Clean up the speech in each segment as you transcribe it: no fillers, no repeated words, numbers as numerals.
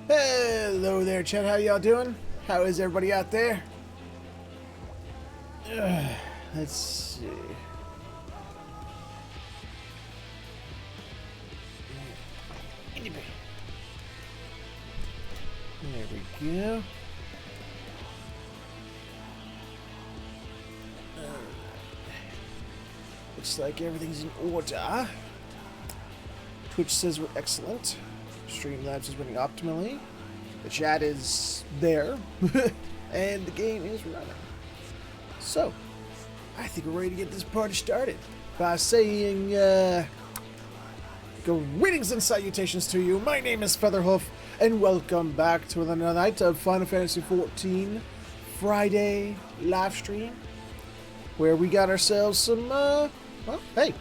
Hello there, Chet. How y'all doing? How is everybody out there? Let's see. There we go. Looks like everything's in order. Twitch says we're excellent. Streamlabs is running optimally. The chat is there. And the game is running. So, I think we're ready to get this party started by saying, greetings and salutations to you. My name is Featherhoof, and welcome back to another night of Final Fantasy XIV Friday live stream, where we got ourselves some, well, hey,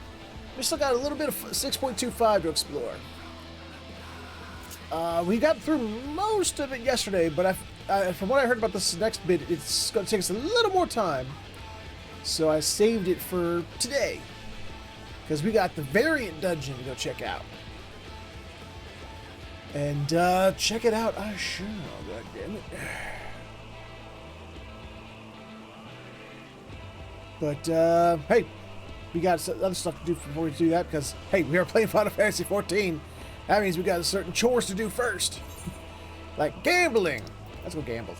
we still got a little bit of 6.25 to explore. We got through most of it yesterday, but from what I heard about this next bit, it's going to take us a little more time. So I saved it for today, because we got the variant dungeon to go check out. And check it out, I sure, God damn it. But hey, we got other stuff to do before we do that, because hey, we are playing Final Fantasy XIV. That means we got certain chores to do first, like gambling. Let's go gamble.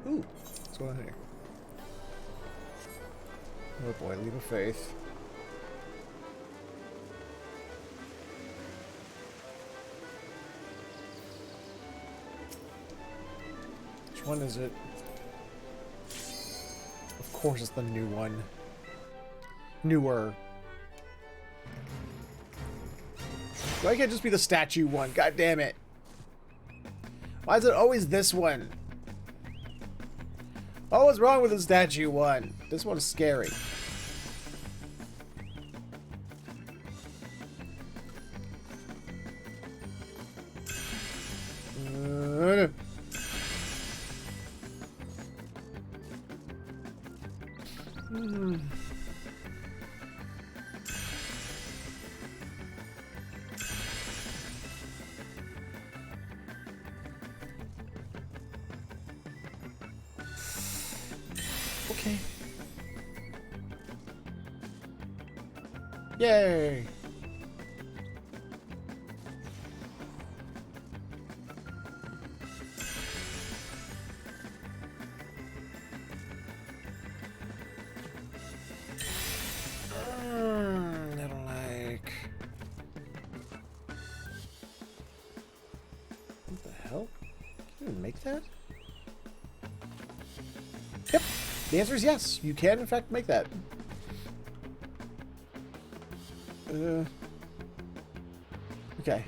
Ooh, what's going on here? Oh boy, leap of faith. Which one is it? Of course it's the new one. Newer. Why can't it just be the statue one? God damn it. Why is it always this one? Oh, what's wrong with the statue one? This one is scary. Okay. Yay! I don't like. What the hell? Can you even make that? Yep. The answer is yes. You can, in fact, make that. Okay.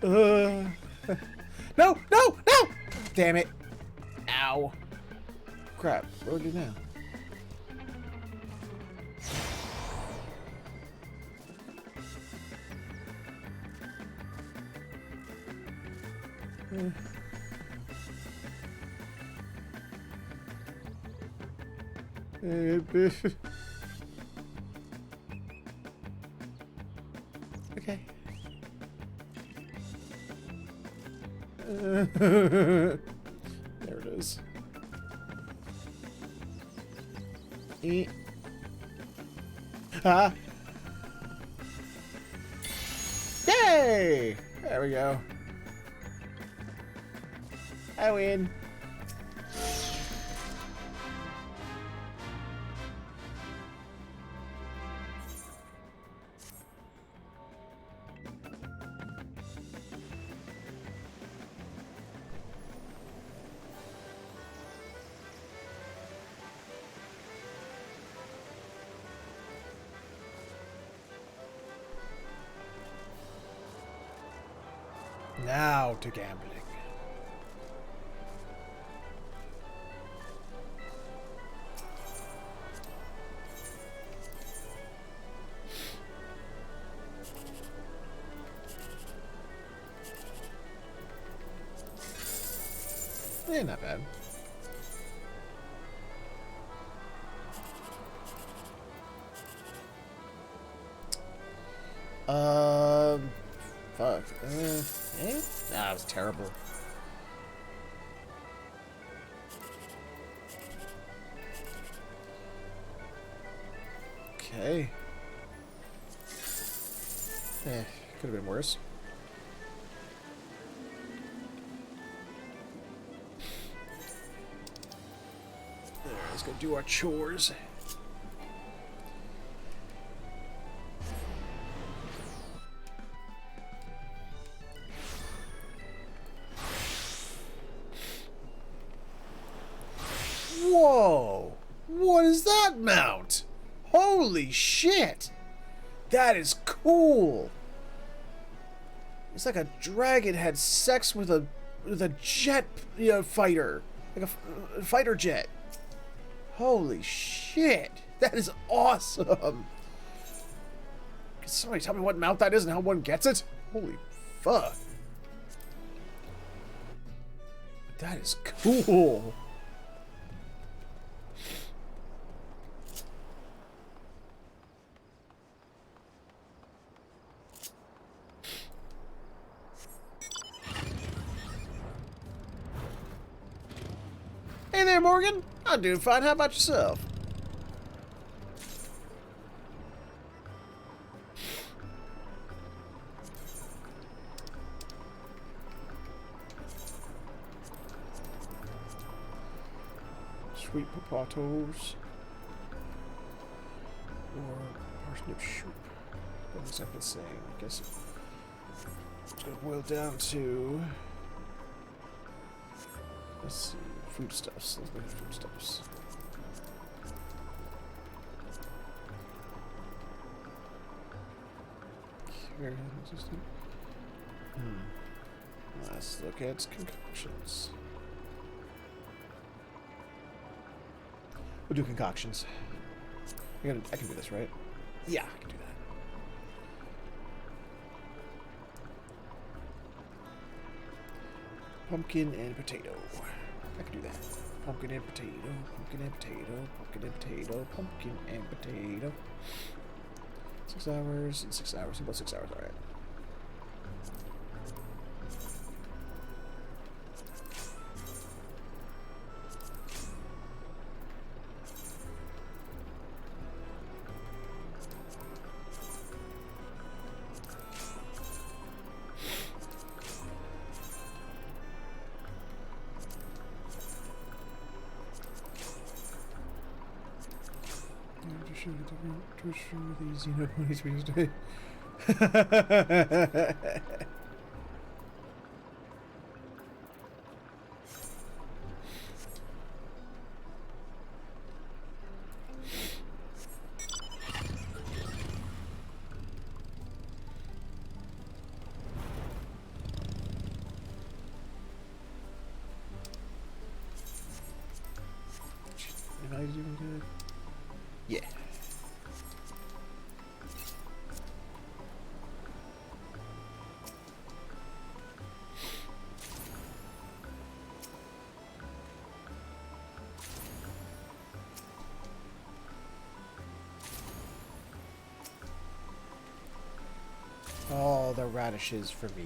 No! No! No! Damn it. Ow. Crap. What do we do now? Okay. There it is. Ah! Yay! There we go. I win. Now to gambling. Eh, not bad. Fuck. Nah, that was terrible. Okay. Could have been worse. There, let's go do our chores. Whoa! What is that mount? Holy shit! That is cool! It's like a dragon had sex with a jet, fighter. Like a fighter jet. Holy shit! That is awesome! Can somebody tell me what mount that is and how one gets it? Holy fuck. That is cool! Hey there, Morgan. I'm doing fine. How about yourself? Sweet potatoes. Or parsnip soup. What was I saying? I guess it's going to boil down to... Let's see. Foodstuffs. Let's make foodstuffs. Let's look at concoctions. We'll do concoctions. I can do this, right? Yeah, I can do that. Pumpkin and potato. I can do that. Pumpkin and potato, pumpkin and potato, pumpkin and potato, pumpkin and potato. 6 hours and 6 hours. About 6 hours, alright. To show these ponies we used to. Am I doing good? Yeah. All the radishes for me.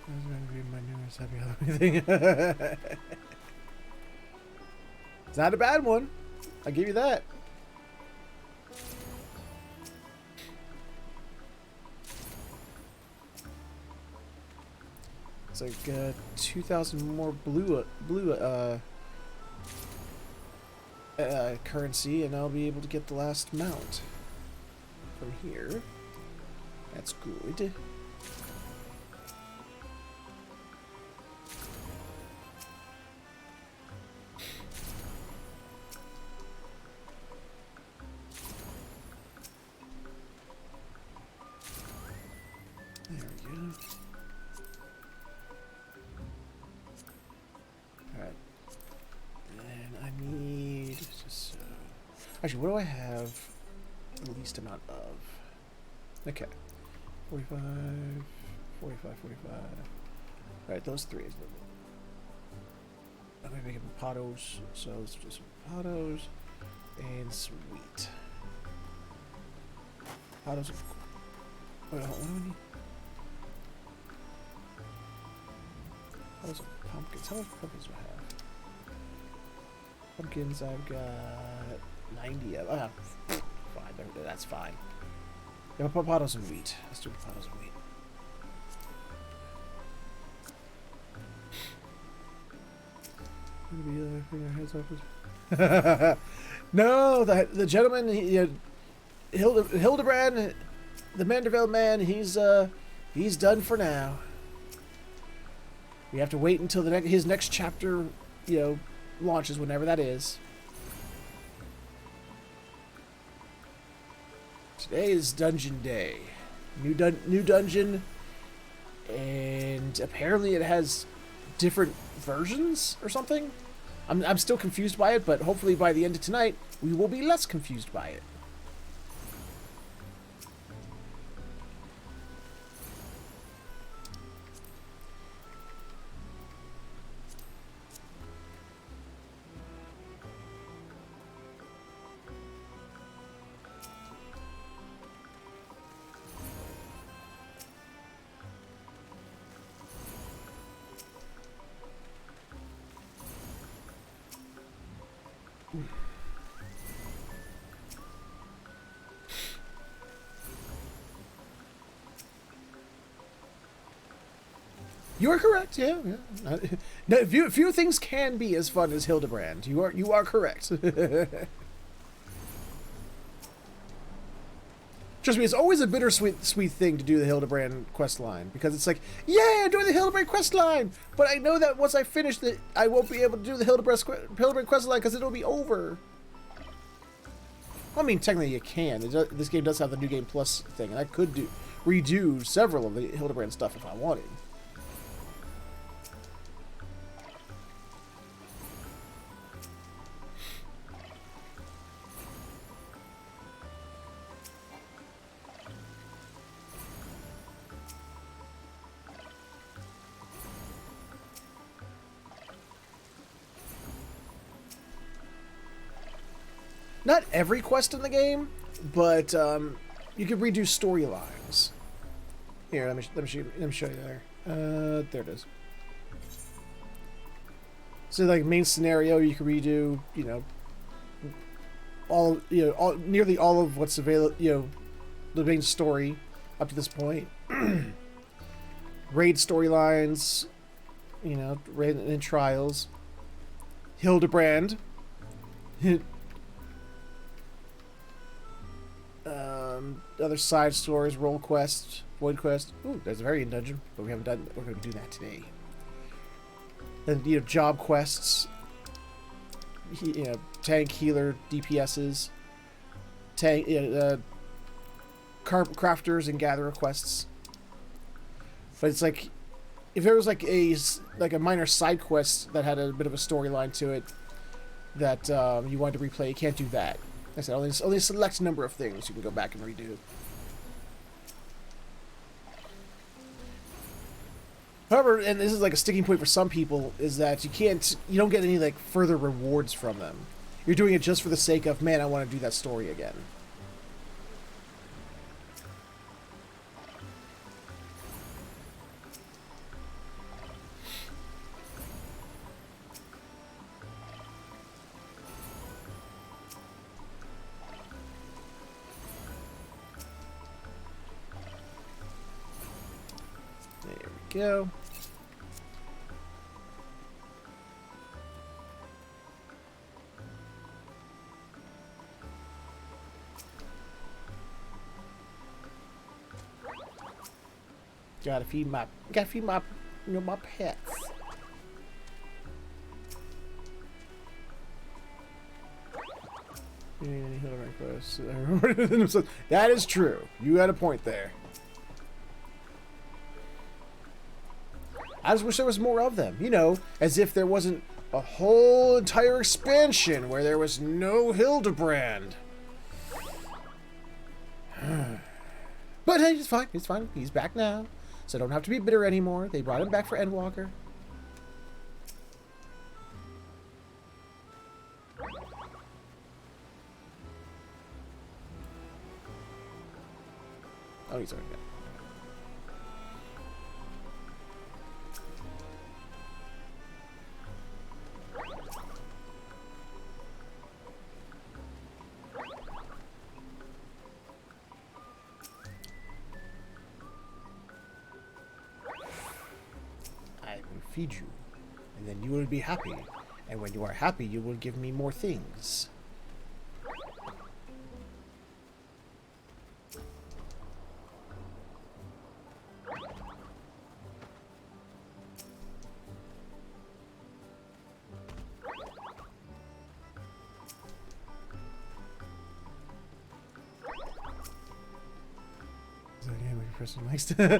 This is going to be my newest happy Halloween thing. It's not a bad one. I'll give you that. It's like 2,000 more blue currency, and I'll be able to get the last mount from here. That's good. Actually, what do I have the least amount of? Okay. 45, 45, 45. Alright, those three. I'm going to make it potatos, so let's do some potatos and sweet. Potatos of... Wait, what do we need? Potatos of pumpkins. How much pumpkins do I have? Pumpkins, I've got 90 of. Fine, that's fine. Yeah, put potatoes and wheat. Let's do potatoes and wheat. No, the gentleman, Hildebrand, the Manderveld man, he's done for now. We have to wait until his next chapter, launches, whenever that is. Today is dungeon day. New dungeon, and apparently it has different versions or something. I'm still confused by it, but hopefully by the end of tonight, we will be less confused by it. You are correct. Yeah. No, few things can be as fun as Hildebrand. You are correct. Trust me, it's always a bittersweet thing to do the Hildebrand quest line, because it's like, yeah, I'm doing the Hildebrand quest line, but I know that once I finish it, I won't be able to do the Hildebrand quest line because it'll be over. I mean, technically you can. This game does have the New Game Plus thing, and I could redo several of the Hildebrand stuff if I wanted. Not every quest in the game, but you can redo storylines. Here, let me show you there. There it is. So, like, main scenario, you can redo, nearly all of what's available, the main story up to this point. Raid storylines, raid and trials. Hildebrand. Other side stories, role quests, void quest. Ooh, there's a variant dungeon, but we haven't done. We're going to do that today. Then job quests. Tank, healer, DPSs, tank, crafters and gatherer quests. But it's like, if there was like a minor side quest that had a bit of a storyline to it that you wanted to replay, you can't do that. I said only a select number of things you can go back and redo. However, and this is like a sticking point for some people, is that you don't get any like further rewards from them. You're doing it just for the sake of, man, I want to do that story again. Go. Gotta feed my my pets. That is true. You got a point there. I just wish there was more of them. As if there wasn't A whole entire expansion where there was no Hildebrand. But hey, it's fine. It's fine. He's back now. So I don't have to be bitter anymore. They brought him back for Endwalker. Oh, he's already gone. I will feed you, and then you will be happy. And when you are happy, you will give me more things. Is that game your person likes to?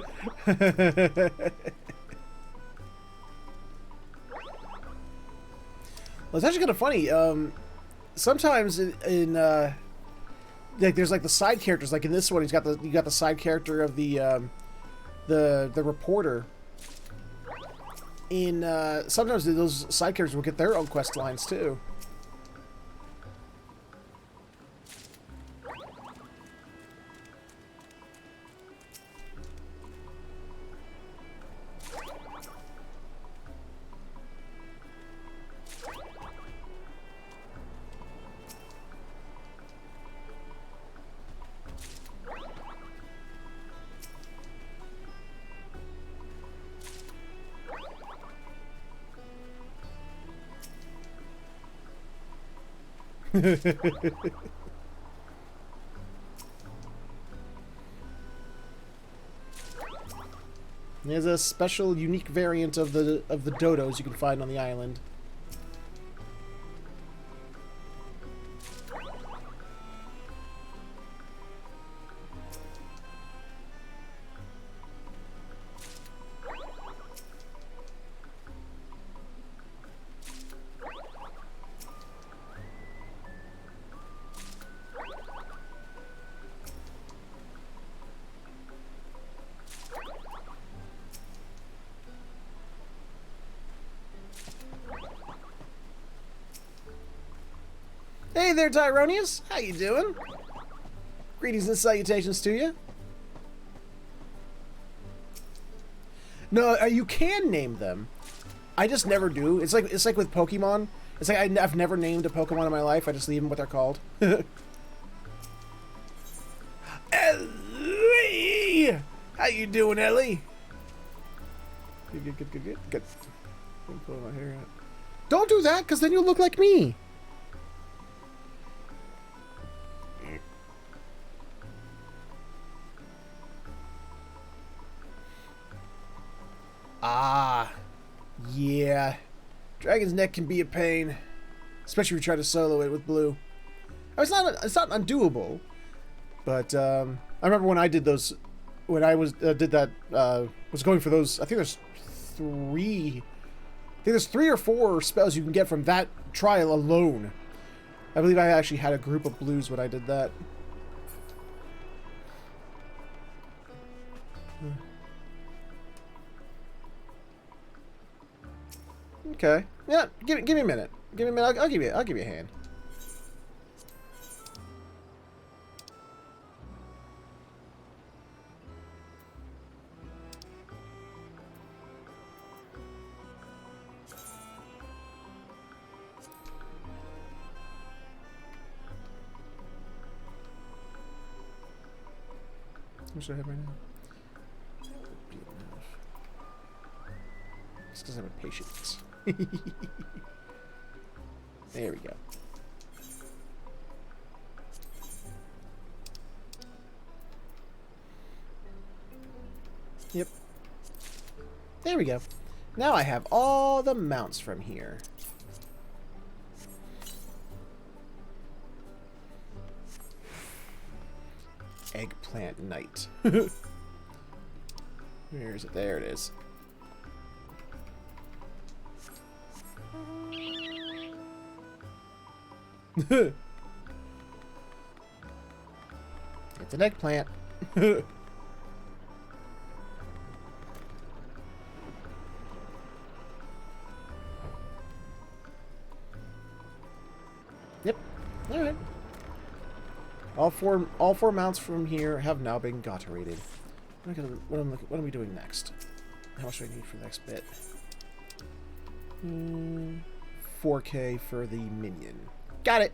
Well, it's actually kind of funny. Sometimes like there's like the side characters. Like in this one, you got the side character of the reporter. In sometimes those side characters will get their own quest lines too. There's a special, unique variant of the dodos you can find on the island. Hey there, Tyronius. How you doing? Greetings and salutations to you. No, you can name them. I just never do. It's like with Pokemon. It's like I've never named a Pokemon in my life. I just leave them what they're called. Ellie! How you doing, Ellie? Good. I'm pulling my hair out. Don't do that, because then you'll look like me. Ah, yeah. Dragon's Neck can be a pain, especially if you try to solo it with blue. It's not undoable, but I remember when I did those, when I was was going for those. I think there's three or four spells you can get from that trial alone. I believe I actually had a group of blues when I did that. Okay. Yeah. Give me a minute. Give me a minute. I'll give you a hand. How much do I have right now? It's because I'm impatient. There we go. Yep. There we go. Now I have all the mounts from here. Eggplant Knight. Where is it? There it is. It's an eggplant. Yep. All right. All four mounts from here have now been gotterated. What am we doing next? How much do I need for the next bit? 4K for the minion. Got it.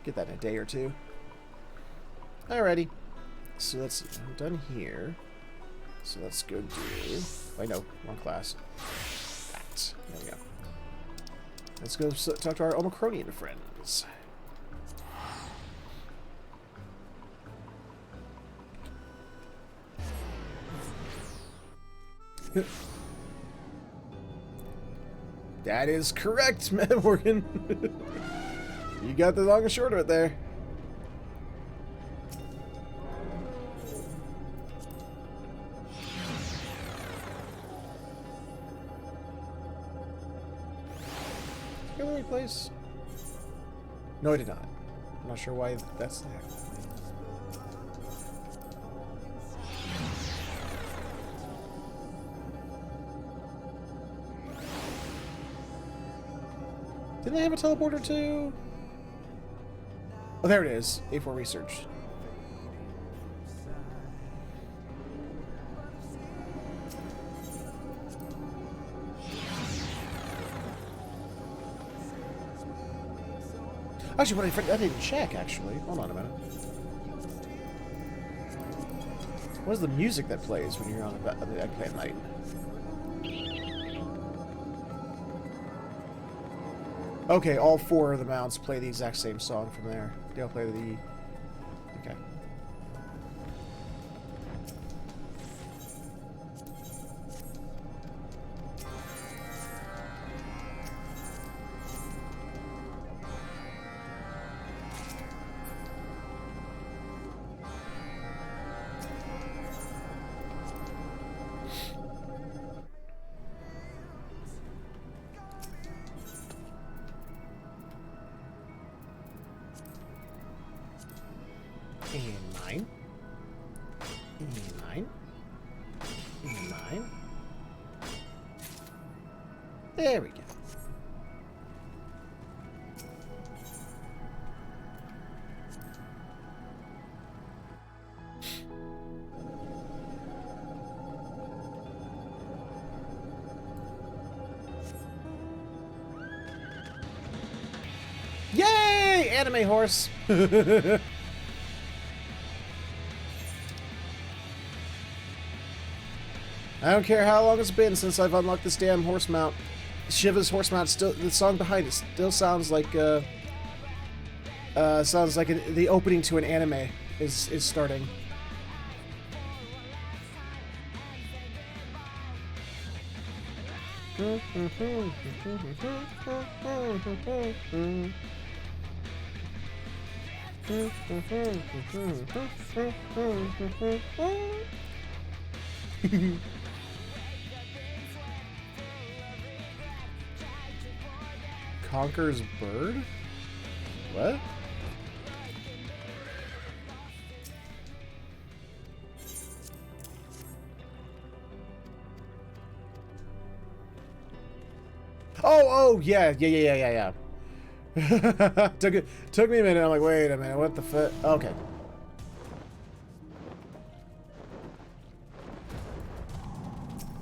Get that in a day or two. Alrighty. So I'm done here. So let's go do... Wait, no. Wrong class. That. There we go. Let's go talk to our Omicronian friends. That is correct, Morgan. You got the long and short of it there. Did I replace? No, I did not. I'm not sure why that's there. Didn't they have a teleporter too? Oh, there it is. A4 research. Actually, I didn't check, actually. Hold on a minute. What is the music that plays when you're on the eggplant night? Okay, all four of the mounts play the exact same song from there. They'll play the... Okay. And 9. And 9. And 9. There we go. Yay! Anime horse! I don't care how long it's been since I've unlocked this damn horse mount. Shiva's horse mount still, the song behind it still sounds like the opening to an anime is starting. Conquer's bird? What? Oh, yeah. Took me a minute. I'm like, wait a minute, what the fuck? Okay.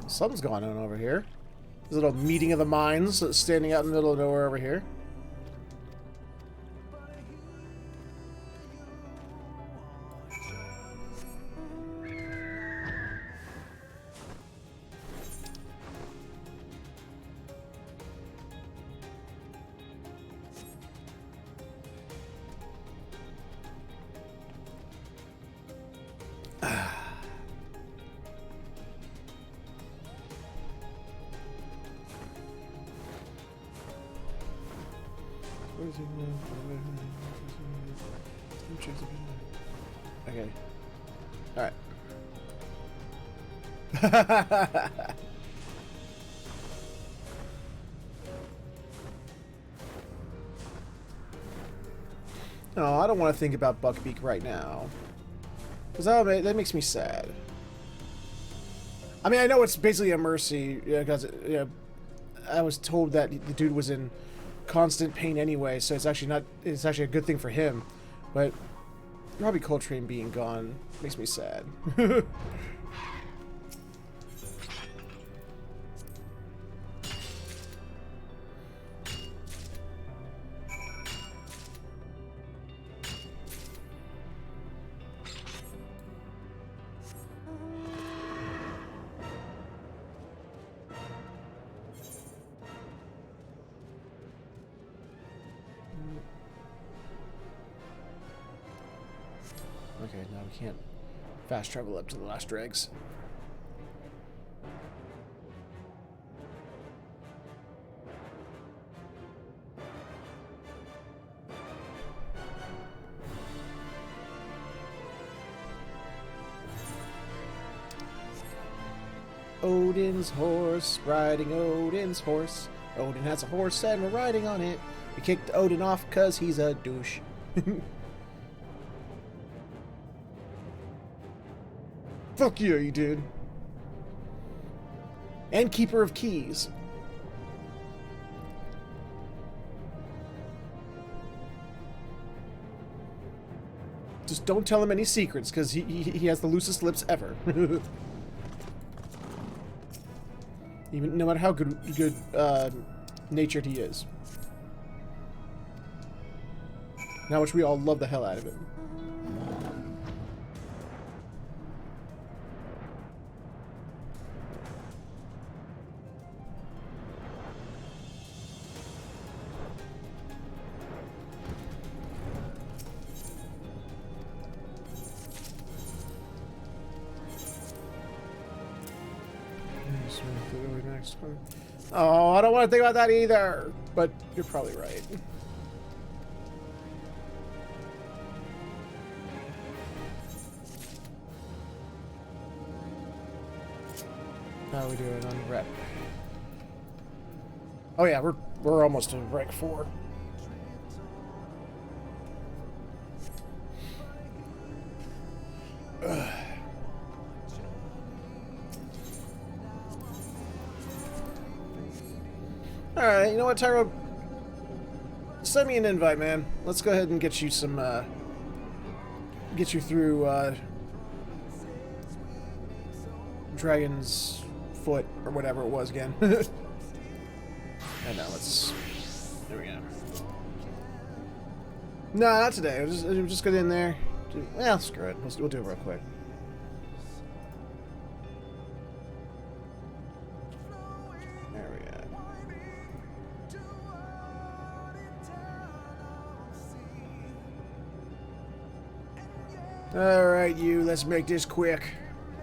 Something's going on over here. There's a little meeting of the minds standing out in the middle of nowhere over here. Okay. Alright. No, I don't want to think about Buckbeak right now. Because that makes me sad. I mean, I know it's basically a mercy, because I was told that the dude was in constant pain anyway, so it's actually a good thing for him. But Robbie Coltrane being gone makes me sad. Okay, now we can't fast travel up to the last dregs. Odin's horse, riding Odin's horse. Odin has a horse and we're riding on it. We kicked Odin off because he's a douche. Fuck you, you dude. And keeper of keys. Just don't tell him any secrets, because he has the loosest lips ever. Even no matter how good natured he is. Now, which we all love the hell out of him. Oh, I don't want to think about that either. But you're probably right. How are we doing on rep? Oh yeah, we're almost to rank 4. Ugh. Alright, you know what, Tyro? Send me an invite, man. Let's go ahead and get you some, get you through, Dragon's Foot, or whatever it was again. And now let's... There we go. No, not today. We'll just get in there. Well, screw it. We'll do it real quick. Alright, you, let's make this quick.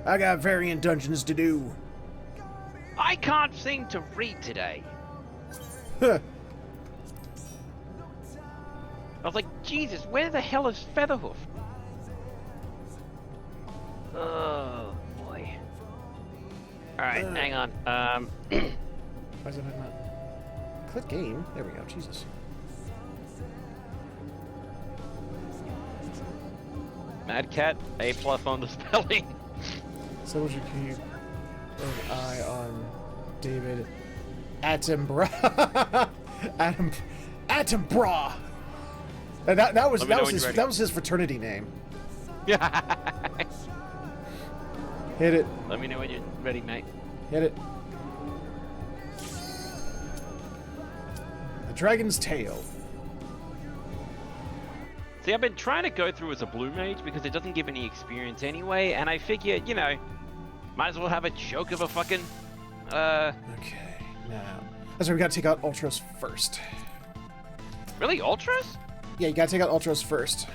I got variant dungeons to do. I can't seem to read today. Huh. I was like, Jesus, where the hell is Featherhoof? Oh, boy. Alright, hang on. Why is it not? Click game? There we go, Jesus. Mad Cat, A+ on the spelling. So would you keep an eye on David Attenborough? Attenborough. That was his fraternity name. Yeah. Hit it. Let me know when you're ready, mate. Hit it. The Dragon's Tail. See, I've been trying to go through as a blue mage because it doesn't give any experience anyway, and I figure, you know, might as well have a joke of a fucking, Okay, now... That's right, we gotta take out Ultros first. Really? Ultras? Yeah, you gotta take out Ultros first.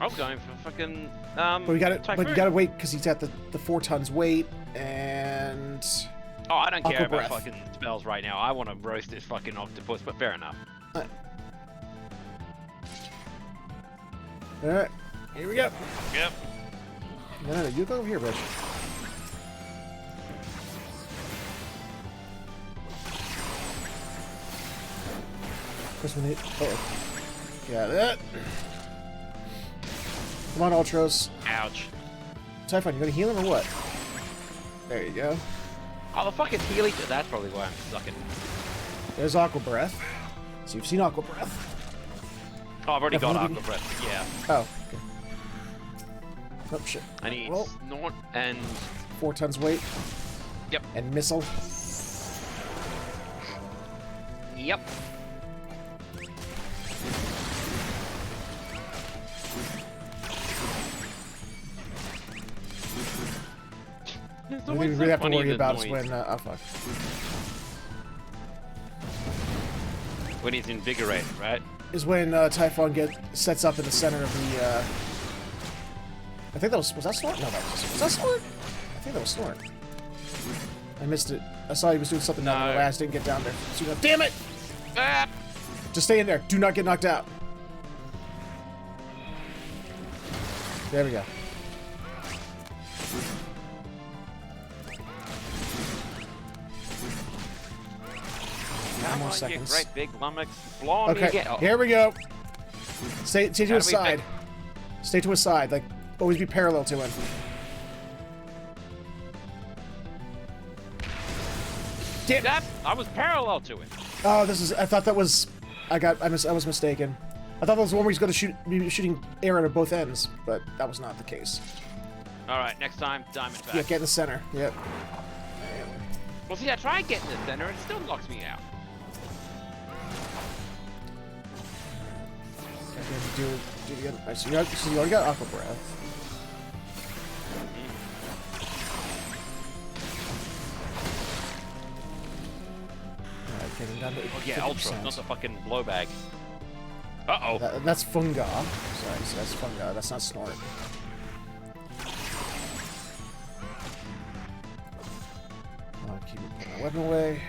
I was going for fucking, But you gotta wait, because he's got the 4 tons weight, and... Oh, I don't care Aqua about Breath. fucking spells right now. I want to roast this fucking octopus, but fair enough. Alright, here we go. Yep. No, you go over here, bitch. Of course, when they... Uh-oh. Got it. Come on, Ultros. Ouch. Typhon, you gonna heal him or what? There you go. Oh, the fucking healing. That's probably why I'm sucking. There's Aqua Breath. So you've seen Aqua Breath. Oh, I've already got Definitely Aqua Breath. Yeah. Oh, okay. Oh, shit. I need Well, Snort and... 4 tons weight. Yep. And Missile. Yep. The only thing we really have to worry about is when... oh, fuck. When he's invigorated, right? Is when Typhon sets up in the center of the... I think that was that Snort? No, was that Snort? I think that was Snort. I missed it. I saw he was doing something down there. I just didn't get down there. So you go, damn it! Ah! Just stay in there. Do not get knocked out. There we go. Come more on, seconds. you great big lummox. Blow me Okay, again. Oh. here we go. Stay to How his do we side. Stay to his side. Like, always be parallel to him. Damn. That, I was parallel to it. Oh, this is... I thought that was... I was mistaken. I thought that was the one where he's going to be shooting air out of both ends, but that was not the case. Alright, next time, diamond back. Yeah, get in the center. Yep. Well, see, I try and get in the center, and it still knocks me out. Do it again. Right, so you already got Aqua Breath. Alright, getting down to Oh, yeah, Ultra, not the fucking blow bag. Uh-oh. That's Funga. Sorry, so that's Funga. That's not Snort. I'll keep my weapon away.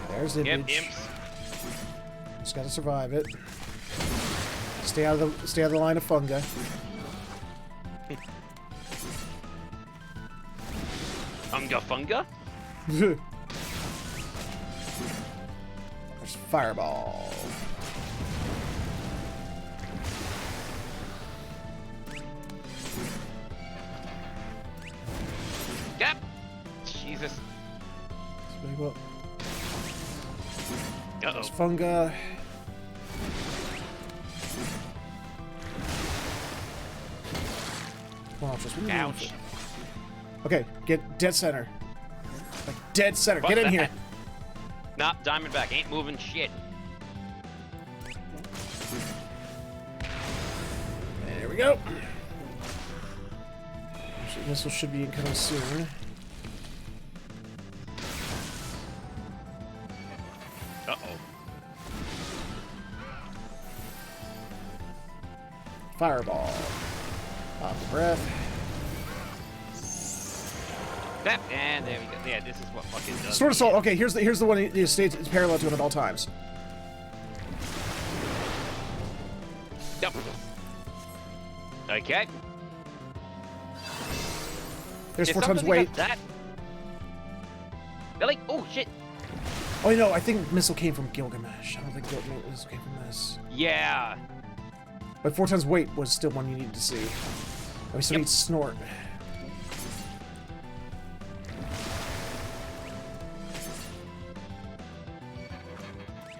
There's Image. Yep, imps. Just gotta survive it. Stay out of the line of Funga. Funga? There's Fireball. Yep. Jesus. Uh-oh. There's Uh-oh. Funga. Come on, just Ouch. Okay, get dead center. Like dead center. What's Get in that? here. Nah, Diamondback ain't moving shit. There we go. Missile should be incoming soon. Uh-oh. Fireball. Pop the breath. That, and there we go. Yeah, this is what fucking does. Sword Assault. Okay, here's the one you stays parallel to him at all times. Yep. Okay. There's Is 4 tons something weight. about that? Really? Oh shit. Oh, you know, I think Missile came from Gilgamesh. I don't think Missile came from this. Yeah. But 4 tons weight was still one you needed to see. And we still need Snort.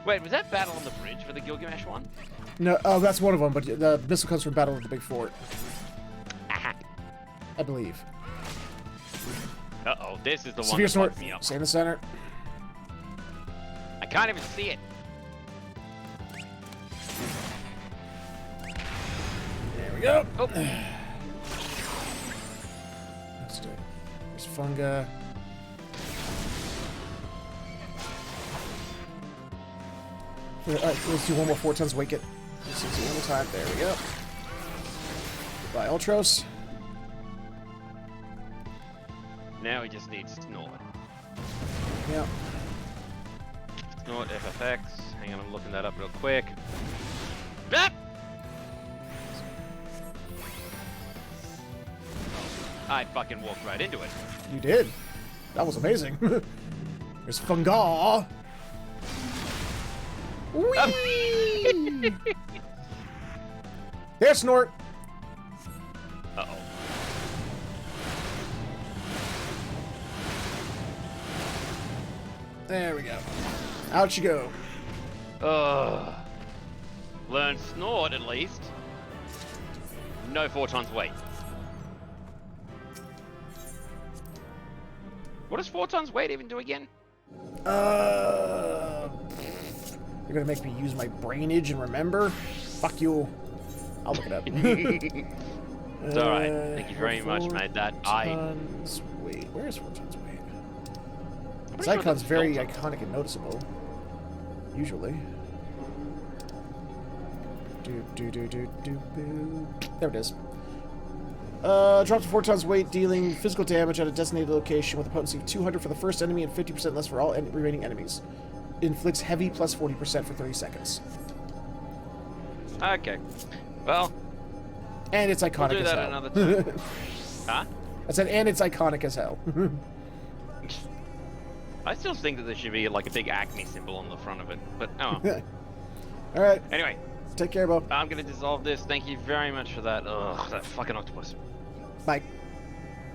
Wait, was that battle on the bridge for the Gilgamesh one? No, oh, that's one of them, but the Missile comes from Battle of the Big Fort. Aha. I believe. Uh-oh, this is the one Severe that Snort. fucked me up. Stay in the center. I can't even see it. There we go. Oh. Let's do it. There's Funga. Alright, let's do one more 4 tons weight. Get this is one more time. There we go. Goodbye, Ultros. Now we just need Snort. Yeah. Snort FFX. Hang on, I'm looking that up real quick. Ah! I fucking walked right into it. You did. That was amazing. There's Fungal. Whee! There's Snort. Uh-oh. There we go. Out you go. Ugh. Learn Snort at least. No 4 times weight. What does 4 times weight even do again? You're gonna make me use my brainage and remember? Fuck you. I'll look it up. It's alright. Thank you very much, mate. Tons weight. Where is 4 tons weight? This sure icon's that's very built iconic and noticeable. Usually. There it is. Drops to 4 tons weight, dealing physical damage at a designated location with a potency of 200 for the first enemy and 50% less for all remaining enemies. Inflicts heavy plus 40% for 30 seconds. Okay. Well. And it's iconic We'll do as that hell. another time. Huh? I said, and it's iconic as hell. I still think that there should be like a big Acme symbol on the front of it, but oh well. Alright. Anyway. Take care, Bo. I'm gonna dissolve this. Thank you very much for that. Ugh, that fucking octopus. Bye.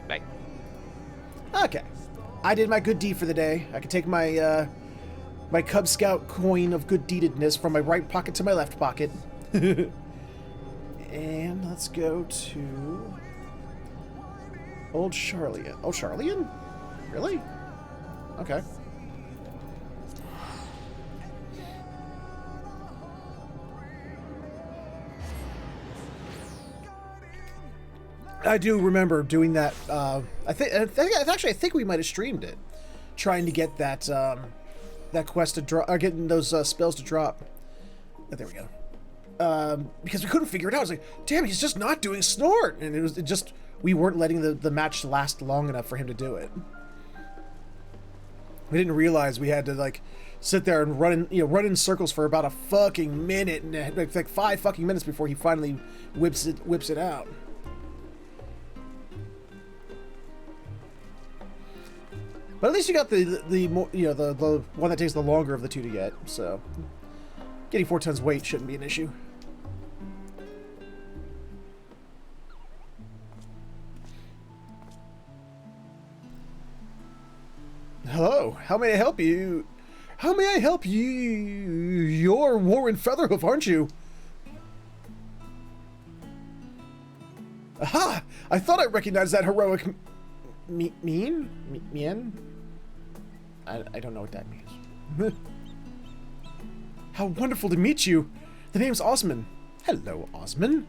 Bye. Okay. I did my good deed for the day. I can take my, my Cub Scout coin of good deededness from my right pocket to my left pocket. And let's go to... Old Charlian. Oh, Charlian? Really? Okay. I do remember doing that. I think we might have streamed it, trying to get that that quest to drop, or getting those spells to drop. Oh, there we go. Because we couldn't figure it out. I was like, damn, he's just not doing Snort, and it just we weren't letting the match last long enough for him to do it. We didn't realize we had to like sit there and run in circles for about a fucking minute, and like 5 fucking minutes before he finally whips it out. But at least you got the one that takes the longer of the two to get. So getting 4 tons weight shouldn't be an issue. Hello, how may I help you? How may I help you? You're Warren Featherhoof, aren't you? Aha! I thought I recognized that heroic Mien? I don't know what that means. How wonderful to meet you. The name's Osman. Hello, Osman.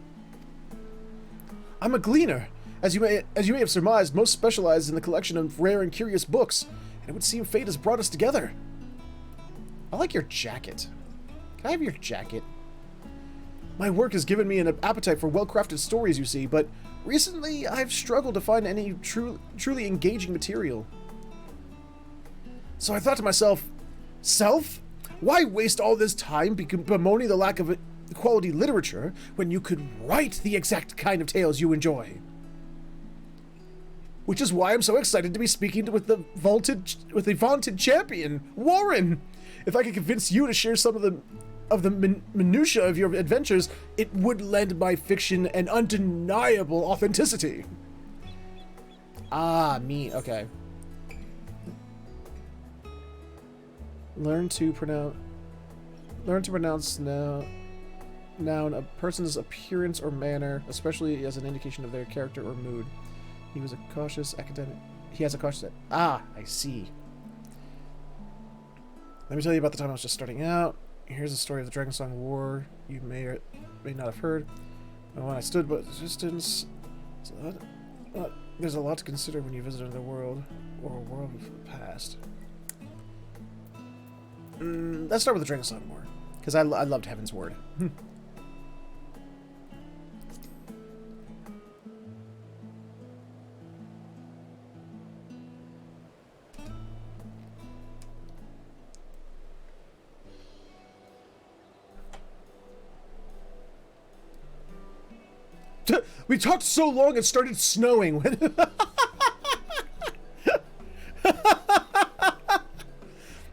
I'm a gleaner. As you may have surmised, most specialized in the collection of rare and curious books, and it would seem fate has brought us together. I like your jacket. Can I have your jacket? My work has given me an appetite for well-crafted stories, you see, but recently I've struggled to find any truly engaging material. So I thought to myself, self? Why waste all this time bemoaning the lack of quality literature when you could write the exact kind of tales you enjoy? Which is why I'm so excited to be speaking with the vaunted champion, Warren. If I could convince you to share some of the minutiae of your adventures, it would lend my fiction an undeniable authenticity. Ah, me. Okay. Learn to pronounce noun a person's appearance or manner, especially as an indication of their character or mood. He was a cautious academic. He has a cautious... Ah, I see. Let me tell you about the time I was just starting out. Here's the story of the Dragonsong War you may or may not have heard. And when I stood but distance, there's a lot to consider when you visit another world or a world of the past. Let's start with the Dragonsong War, because I loved Heaven's Word. We talked so long it started snowing.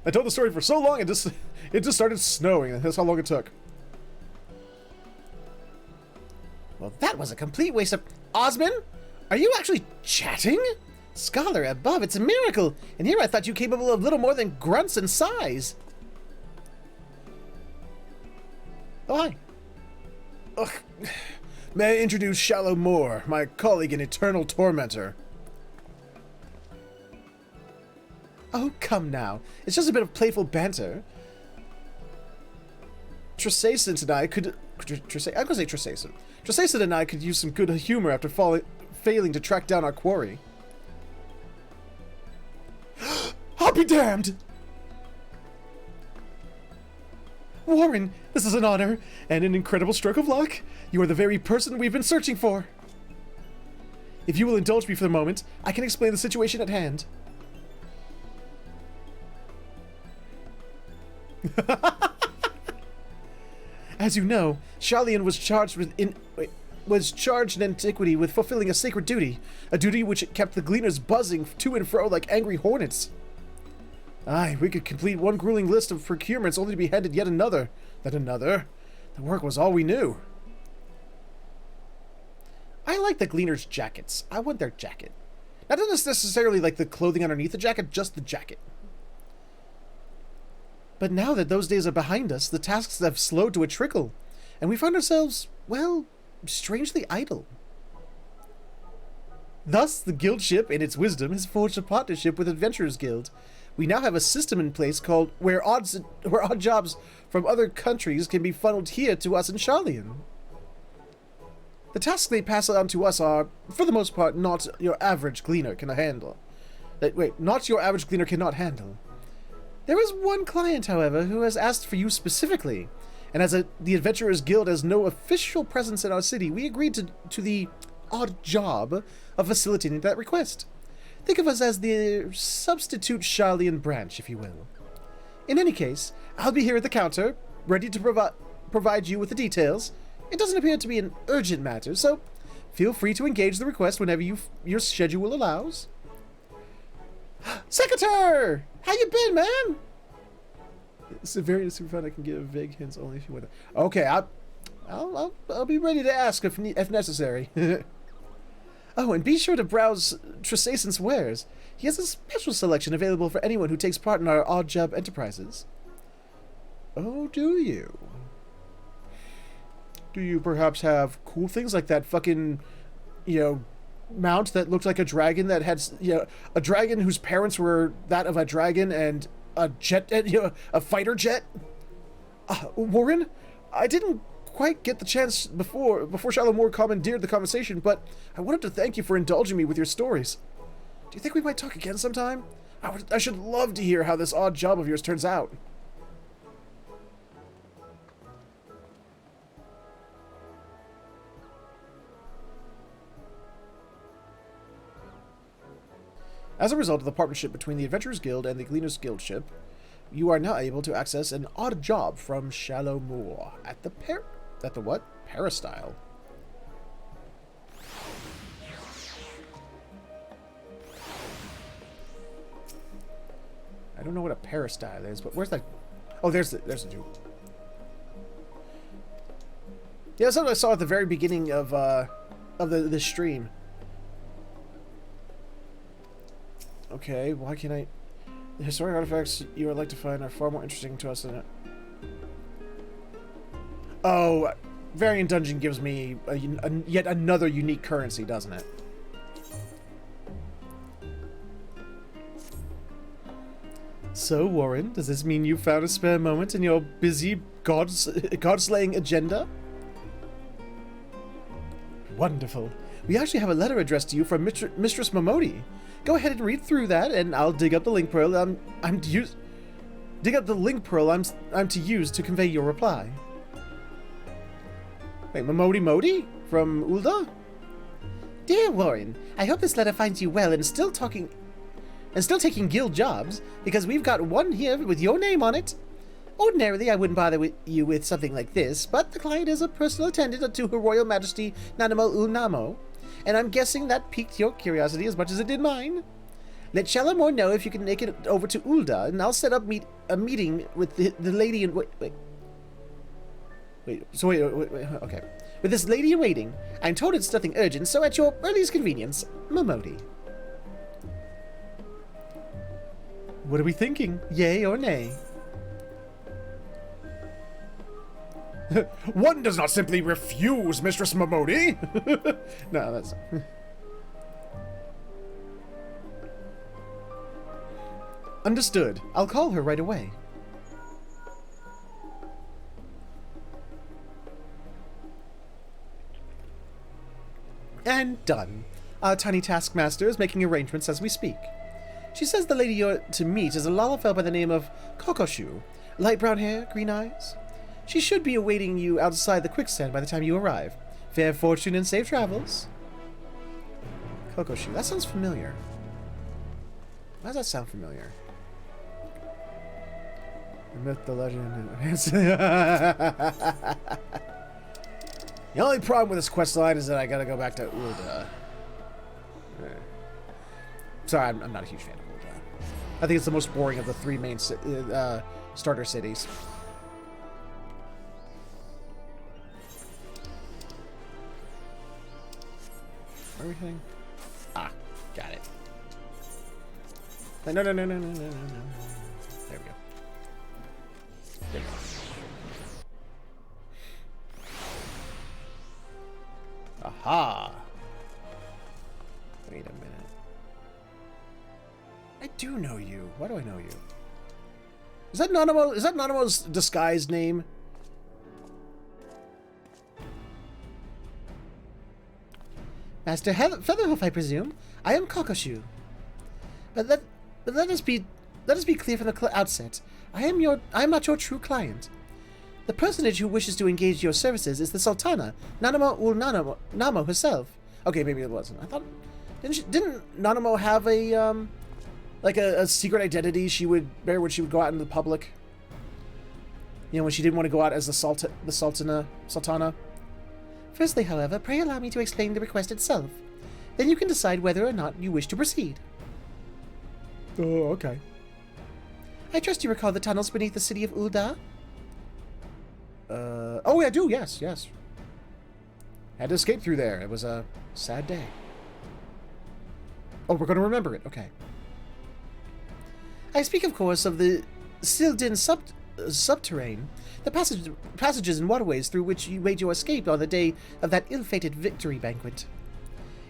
I told the story for so long, it just started snowing. That's how long it took. Well, that was a complete waste of... Osman? Are you actually chatting? Scholar above, it's a miracle. And here I thought you capable of little more than grunts and sighs. Oh, hi. Ugh. May I introduce Shallow Moore, my colleague and eternal tormentor. Oh, come now. It's just a bit of playful banter. Tresason and I could... I'm going to say Tresason. Tresason and I could use some good humor after failing to track down our quarry. I'll be damned! Warren, this is an honor and an incredible stroke of luck. You are the very person we've been searching for. If you will indulge me for the moment, I can explain the situation at hand. As you know, Shalian was charged in antiquity with fulfilling a sacred duty, a duty which kept the gleaners buzzing to and fro like angry hornets. Aye, we could complete one grueling list of procurements only to be handed yet another. Then another. The work was all we knew. I like the gleaners' jackets. I want their jacket. Not necessarily like the clothing underneath the jacket, just the jacket. But now that those days are behind us, the tasks have slowed to a trickle, and we find ourselves, well, strangely idle. Thus, the guild ship, in its wisdom, has forged a partnership with Adventurers Guild. We now have a system in place called where odd jobs from other countries can be funneled here to us in Shalian. The tasks they pass on to us are, for the most part, not your average gleaner can handle. Not your average gleaner cannot handle. There is one client, however, who has asked for you specifically, and as the Adventurers Guild has no official presence in our city, we agreed to the odd job of facilitating that request. Think of us as the substitute Shalian branch, if you will. In any case, I'll be here at the counter, ready to provide you with the details. It doesn't appear to be an urgent matter, so feel free to engage the request whenever your schedule allows. Secretary! How you been, man? It's a very super fun. I can give vague hints only if you want to. Okay, I'll be ready to ask if necessary. Oh, and be sure to browse Tresason's wares. He has a special selection available for anyone who takes part in our odd job enterprises. Oh, do you? Do you perhaps have cool things like that fucking, mount that looked like a dragon that had, a dragon whose parents were that of a dragon and a jet, a fighter jet? Warren, I didn't quite get the chance before Shallow Moore commandeered the conversation, but I wanted to thank you for indulging me with your stories. Do you think we might talk again sometime? I should love to hear how this odd job of yours turns out. As a result of the partnership between the Adventurers Guild and the Gleaners Guild ship, you are now able to access an odd job from Shallow Moore at the what? Peristyle. I don't know what a peristyle is, but where's that? Oh, there's the dude. Yeah, that's what I saw at the very beginning of the stream. Okay, why can't I? The historic artifacts you would like to find are far more interesting to us than it. Oh, Variant Dungeon gives me yet another unique currency, doesn't it? So, Warren, does this mean you found a spare moment in your busy god-slaying agenda? Wonderful. We actually have a letter addressed to you from Mistress Momodi. Go ahead and read through that, and I'll dig up the link pearl I'm to use. Dig up the link pearl I'm to use to convey your reply. Wait, Momodi Modi from Ul'dah? Dear Warren, I hope this letter finds you well and still taking guild jobs, because we've got one here with your name on it. Ordinarily, I wouldn't bother you with something like this, but the client is a personal attendant to Her Royal Majesty Nanamo Ul'namo, and I'm guessing that piqued your curiosity as much as it did mine. Let Shalimore know if you can make it over to Ul'dah, and I'll set up a meeting with the lady in... Wait, okay. With this lady in waiting. I'm told it's nothing urgent, so at your earliest convenience, Momodi. What are we thinking? Yay or nay? One does not simply refuse, Mistress Momodi. No, that's... Understood. I'll call her right away. And done. Our tiny taskmaster is making arrangements as we speak. She says the lady you're to meet is a Lalafell by the name of Kokoshu. Light brown hair, green eyes. She should be awaiting you outside the quicksand by the time you arrive. Fair fortune and safe travels. Kokoshu. That sounds familiar. Why does that sound familiar? The myth, the legend... The only problem with this quest line is that I gotta go back to Ul'dah. Sorry, I'm not a huge fan of Ul'dah. I think it's the most boring of the three main starter cities. Where are we heading? Ah, got it. No. There we go. There we go. Aha! Wait a minute. I do know you. Why do I know you? Is that Nanamo? Is that Nanamo's disguised name? Master Featherhoof, I presume. I am Kokoshu. But let us be clear from the outset. I am not your true client. The personage who wishes to engage your services is the Sultana, Nanamo Namo herself. Okay, maybe it wasn't. I thought didn't Nanamo have a like a secret identity she would bear when she would go out into the public? You know, when she didn't want to go out as the Sultana. Firstly, however, pray allow me to explain the request itself. Then you can decide whether or not you wish to proceed. Oh, okay. I trust you recall the tunnels beneath the city of Ul'dah? Oh, I do, yes. Had to escape through there. It was a sad day. Oh, we're going to remember it. Okay. I speak, of course, of the Sildin subterrane, the passages and waterways through which you made your escape on the day of that ill-fated victory banquet.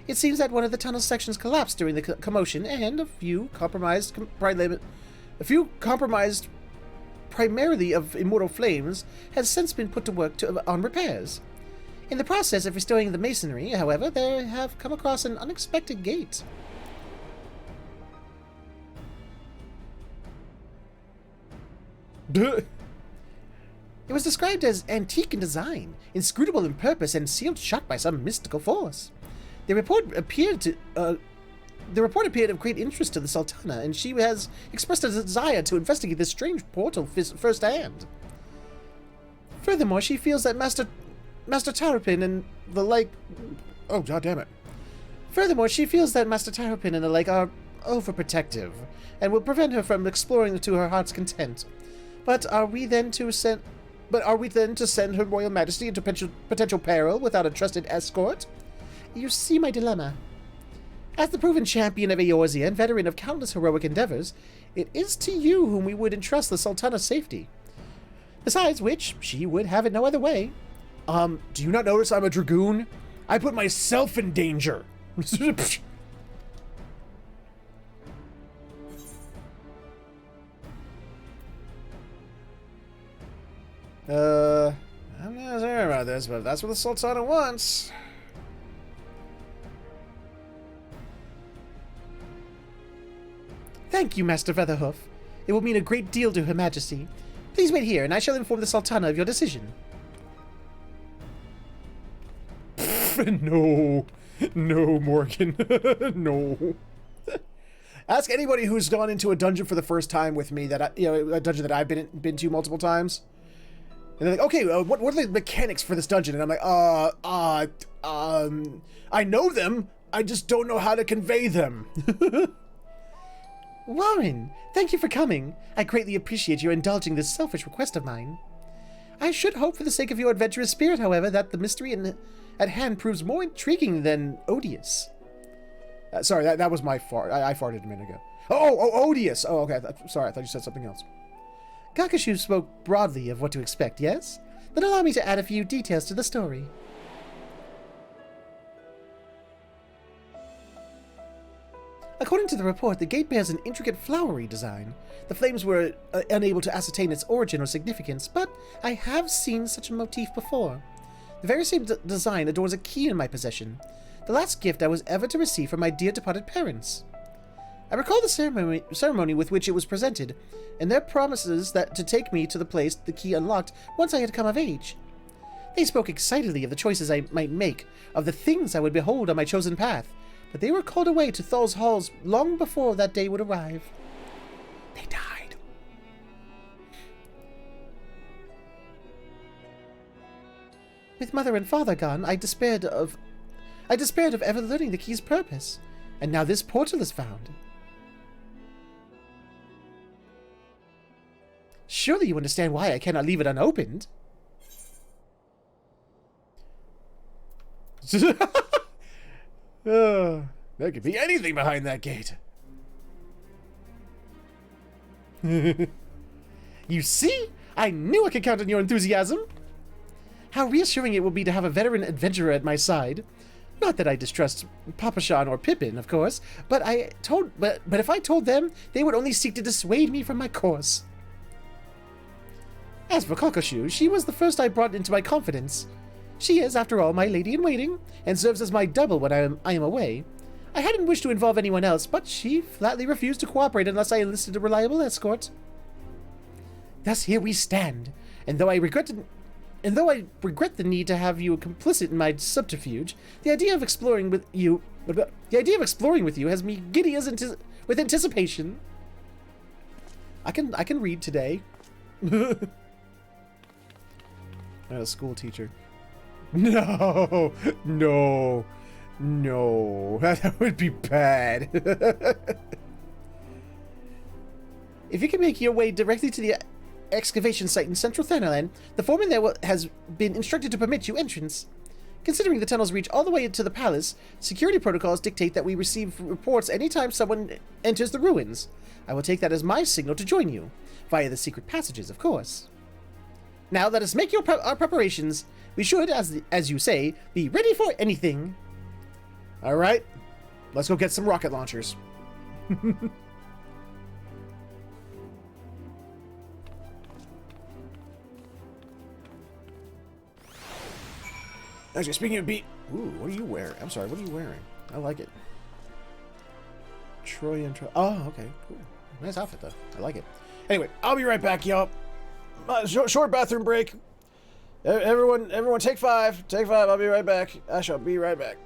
It seems that one of the tunnel sections collapsed during the commotion, and a few compromised primarily of immortal flames, has since been put to work on repairs. In the process of restoring the masonry, however, they have come across an unexpected gate. It was described as antique in design, inscrutable in purpose, and sealed shut by some mystical force. The report appeared of great interest to the Sultana, and she has expressed a desire to investigate this strange portal firsthand. Furthermore, she feels that Master Terrapin and the like... Oh, god damn it. Furthermore, she feels that Master Terrapin and the like are overprotective, and will prevent her from exploring to her heart's content. But are we then to send Her Royal Majesty into potential peril without a trusted escort? You see my dilemma. As the proven champion of Eorzea and veteran of countless heroic endeavors, it is to you whom we would entrust the Sultana's safety. Besides which, she would have it no other way. Do you not notice I'm a dragoon? I put myself in danger. I'm not sure about this, but if that's what the Sultana wants... Thank you, Master Featherhoof. It will mean a great deal to Her Majesty. Please wait here, and I shall inform the Sultana of your decision. No, Morgan. No. Ask anybody who's gone into a dungeon for the first time with me that a dungeon that I've been to multiple times. And they're like, okay, what are the mechanics for this dungeon? And I'm like, I know them. I just don't know how to convey them. Warren, thank you for coming. I greatly appreciate your indulging this selfish request of mine. I should hope for the sake of your adventurous spirit, however, that the mystery at hand proves more intriguing than odious. Sorry, that was my fart. I farted a minute ago. Oh, odious. Oh, okay. Sorry, I thought you said something else. Gakashu spoke broadly of what to expect, yes? Then allow me to add a few details to the story. According to the report, the gate bears an intricate flowery design. The flames were unable to ascertain its origin or significance, but I have seen such a motif before. The very same design adorns a key in my possession, the last gift I was ever to receive from my dear departed parents. I recall the ceremony with which it was presented, and their promises to take me to the place the key unlocked once I had come of age. They spoke excitedly of the choices I might make, of the things I would behold on my chosen path, but they were called away to Thal's halls long before that day would arrive. They died. With mother and father gone, I despaired of ever learning the key's purpose, and now this portal is found. Surely you understand why I cannot leave it unopened. There could be anything behind that gate. You see? I knew I could count on your enthusiasm. How reassuring it will be to have a veteran adventurer at my side. Not that I distrust Papashan or Pippin, of course, but if I told them, they would only seek to dissuade me from my course. As for Kokoshu, she was the first I brought into my confidence. She is, after all, my lady-in-waiting, and serves as my double when I am away. I hadn't wished to involve anyone else, but she flatly refused to cooperate unless I enlisted a reliable escort. Thus here we stand, and though I regret the need to have you complicit in my subterfuge, the idea of exploring with you has me giddy with anticipation. I can read today. A school teacher. No, that would be bad. If you can make your way directly to the excavation site in central Thanalan, the foreman there has been instructed to permit you entrance. Considering the tunnels reach all the way to the palace, security protocols dictate that we receive reports anytime someone enters the ruins. I will take that as my signal to join you, via the secret passages, of course. Now let us make our preparations. We should, as you say, be ready for anything. All right, let's go get some rocket launchers. Actually, speaking of ooh, what are you wearing? I'm sorry, what are you wearing? I like it. Troy. Oh, okay, cool. Nice outfit, though. I like it. Anyway, I'll be right back, y'all. Short bathroom break. Everyone, take 5. Take 5. I'll be right back. I shall be right back.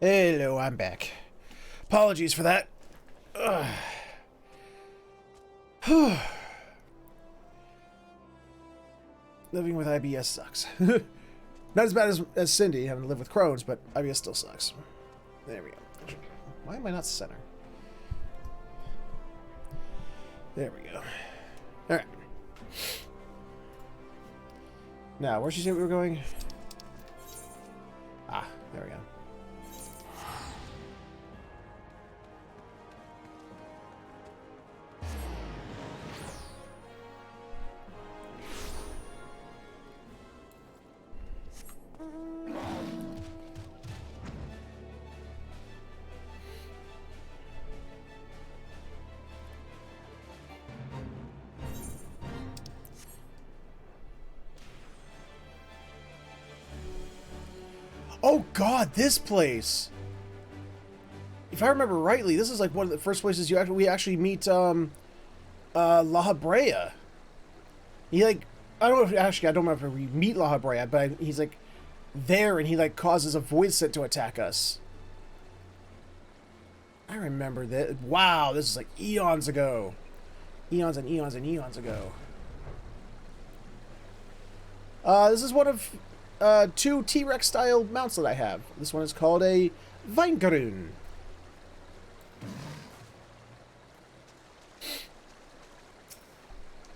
Hello, I'm back. Apologies for that. Living with IBS sucks. Not as bad as Cindy having to live with Crohn's, but IBS still sucks. There we go. Why am I not center? There we go. Alright. Now, where'd she say we were going? Ah, there we go. Oh god, this place! If I remember rightly, this is like one of the first places we actually meet La Habrea. He like, I don't know if actually I don't remember if we meet La Habrea, but he's like there and he like causes a void set to attack us. I remember that. Wow, this is like eons ago. Eons and eons and eons ago. This is one of 2 T-Rex style mounts that I have. This one is called a Weingarten.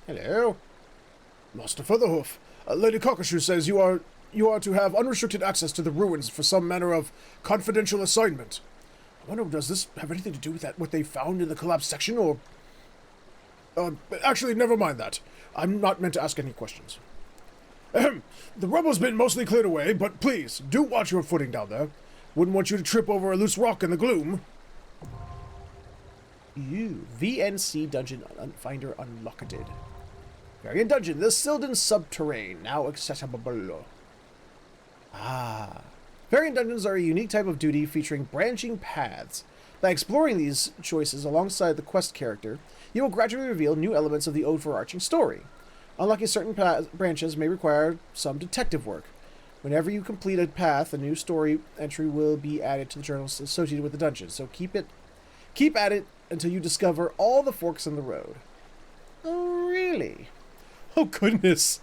Hello. Master Featherhoof. Lady Cockashoe says you are to have unrestricted access to the ruins for some manner of confidential assignment. I wonder, does this have anything to do with what they found in the collapsed section, or... actually, never mind that. I'm not meant to ask any questions. Ahem. The rubble's been mostly cleared away, but please, do watch your footing down there. Wouldn't want you to trip over a loose rock in the gloom. VNC Dungeon Finder Unlocked. Variant Dungeon, the Sylvan Subterrane, now accessible. Ah. Variant Dungeons are a unique type of duty featuring branching paths. By exploring these choices alongside the quest character, you will gradually reveal new elements of the overarching story. Unlocking certain branches may require some detective work. Whenever you complete a path, a new story entry will be added to the journals associated with the dungeon. So keep at it until you discover all the forks in the road. Oh, really? Oh, goodness.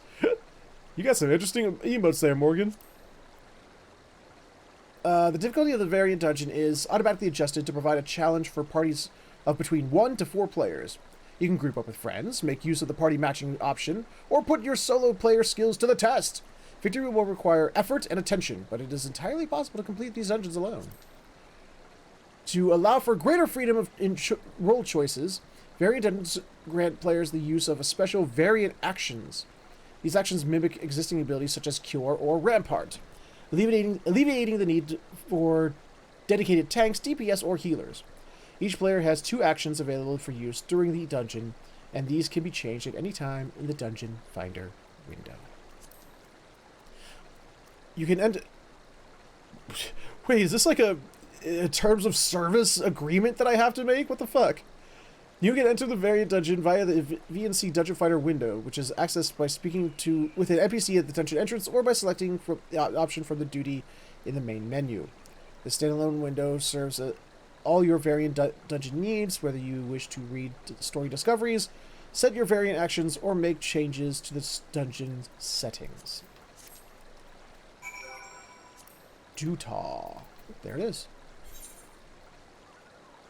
You got some interesting emotes there, Morgan. The difficulty of the variant dungeon is automatically adjusted to provide a challenge for parties of between 1 to 4 players. You can group up with friends, make use of the party matching option, or put your solo player skills to the test. Victory will require effort and attention, but it is entirely possible to complete these dungeons alone. To allow for greater freedom in role choices, variant dungeons grant players the use of a special variant actions. These actions mimic existing abilities such as Cure or Rampart, alleviating the need for dedicated tanks, DPS, or healers. Each player has 2 actions available for use during the dungeon, and these can be changed at any time in the Dungeon Finder window. You can end... Wait, is this like a terms of service agreement that I have to make? What the fuck? You can enter the variant dungeon via the VNC Dungeon Finder window, which is accessed by speaking with an NPC at the dungeon entrance or by selecting the option from the duty in the main menu. The standalone window serves all your variant dungeon needs, whether you wish to read story discoveries, set your variant actions, or make changes to the dungeon settings. Utah. There it is.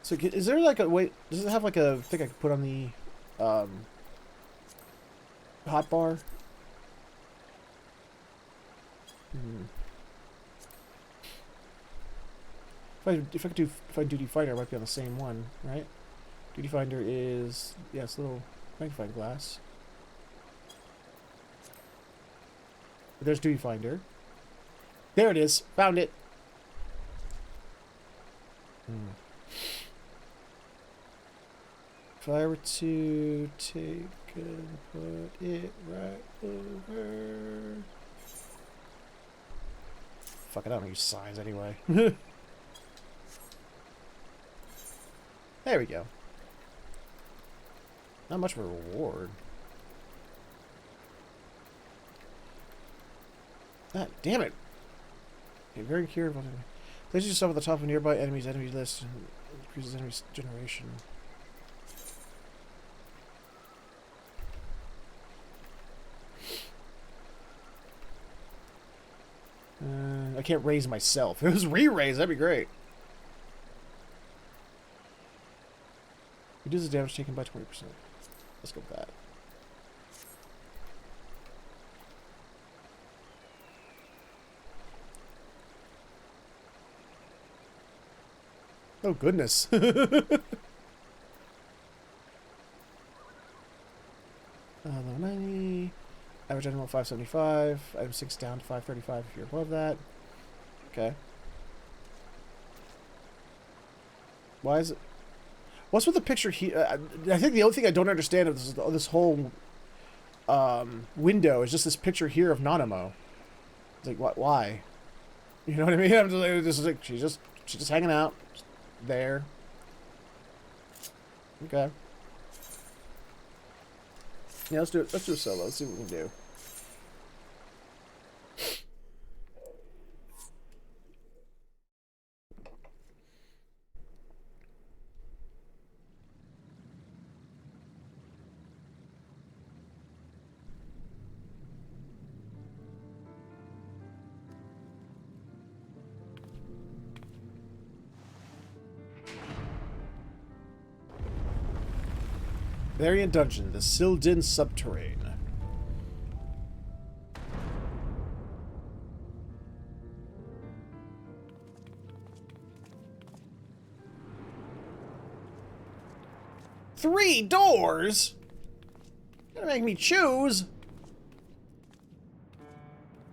So is there like a way, does it have like a thing I could put on the hotbar? If I could find Duty Finder, it might be on the same one, right? Duty Finder is, yeah, it's a little magnifying glass. But there's Duty Finder. There it is. Found it. If I were to take and put it right over... Fuck it, I don't use signs anyway. There we go. Not much of a reward. Ah, damn it! Okay, very curious. Place yourself at the top of a nearby enemy's enemy list and increases enemy generation. I can't raise myself. If it was re-raise, that'd be great. Reduces damage taken by 20%. Let's go with that. Oh, goodness. Level 90. Average animal 575. Item 6 down to 535 if you're above that. Okay. Why is it... What's with the picture here? I think the only thing I don't understand of this whole window is just this picture here of Nanamo. It's like, what? Why? You know what I mean? I'm just like, she's just hanging out there. Okay. Yeah, let's do it. Let's do a solo. Let's see what we can do. Variant Dungeon, the Sildin Subterrane. Three doors? You're gonna make me choose?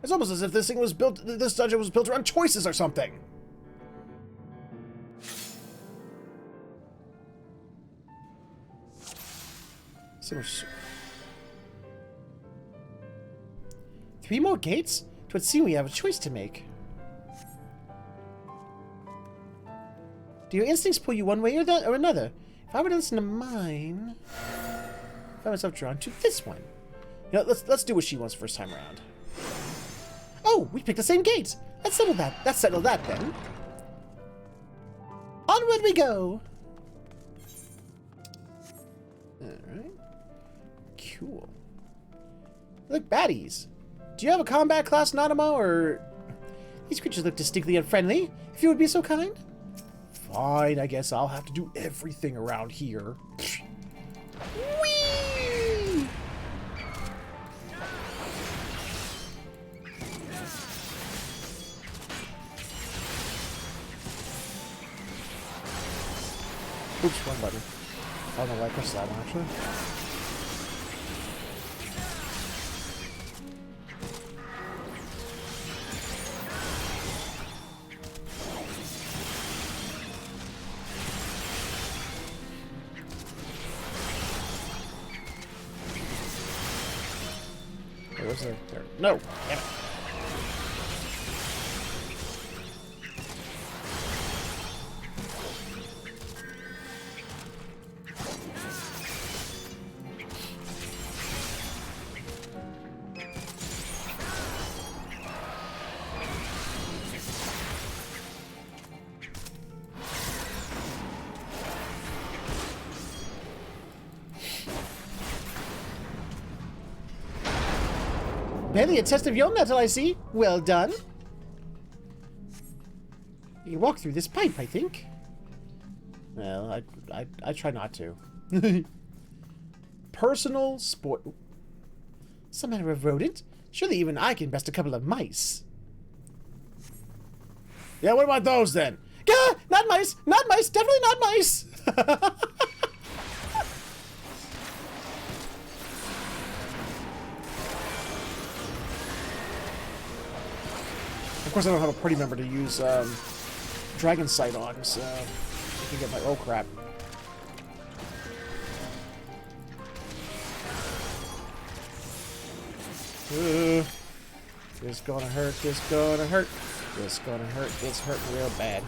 It's almost as if this dungeon was built around choices or something. Three more gates? It would seem we have a choice to make. Do your instincts pull you one way or another? If I were to listen to mine, I find myself drawn to this one. You know, let's do what she wants first time around. Oh, we picked the same gate. Let's settle that. Let's settle that then. Onward we go. All right. Cool. Look, baddies. Do you have a combat class, Nanamo, or... These creatures look distinctly unfriendly, if you would be so kind. Fine, I guess I'll have to do everything around here. Whee! Oops, wrong button. I don't know why I pressed that one, actually. Where's there? There. No! Damn it. Barely a test of your metal, I see. Well done. You can walk through this pipe, I think. Well, I try not to. Personal sport. Some manner of rodent? Surely even I can best a couple of mice. Yeah, what about those then? Gah! Not mice! Not mice! Definitely not mice! Of course, I don't have a party member to use Dragon Sight on, so I can get my... Oh, crap. This gonna hurt, this gonna hurt, this gonna hurt, it's hurting real bad.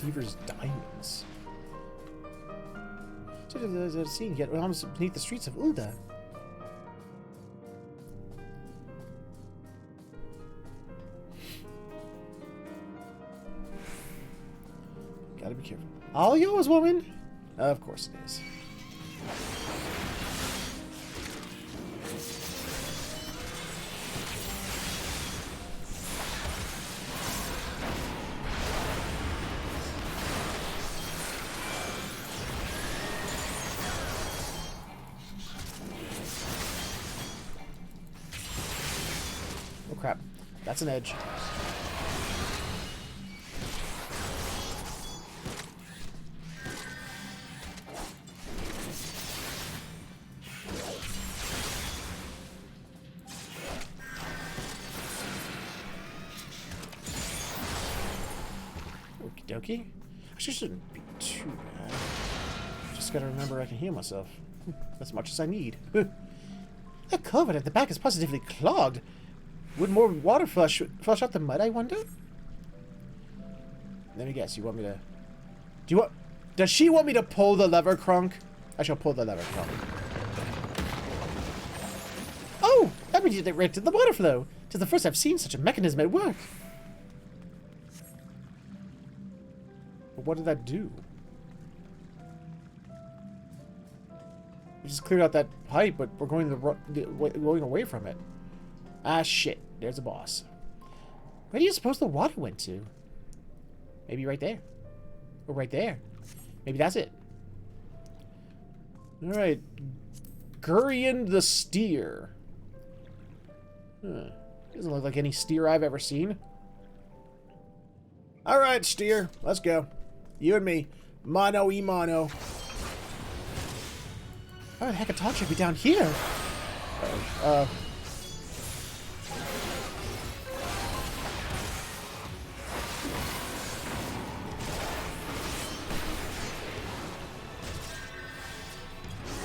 Deceiver's diamonds. So there's a scene yet almost beneath the streets of Ul'dah. Gotta be careful. All yours, woman! Of course it is. Oh crap. That's an edge. Okie dokie. Actually, shouldn't be too bad. Just gotta remember I can heal myself. As much as I need. That culvert at the back is positively clogged. Would more water flush out the mud, I wonder? Let me guess, you want me to... Do you want... Does she want me to pull the lever, Crunk? I shall pull the lever, Crunk. Oh! That redirected the water flow. 'Tis the first I've seen such a mechanism at work. But what did that do? We just cleared out that pipe, but we're going going away from it. Ah, shit. There's a boss. Where do you suppose the water went to? Maybe right there. Or right there. Maybe that's it. Alright. Gurion the Steer. Huh. Doesn't look like any steer I've ever seen. Alright, Steer. Let's go. You and me. Mano y mano. How the heck a talk should be down here?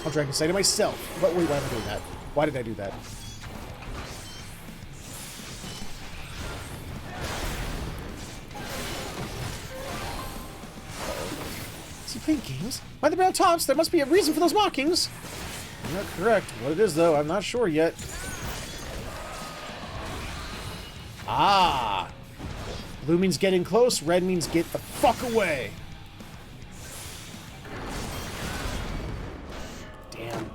I'll drag and say to myself. But wait, why am I doing that? Why did I do that? Is he playing games? By the brown tops, there must be a reason for those markings. You're not correct. What it is, though, I'm not sure yet. Ah! Blue means getting close, red means get the fuck away. Damn.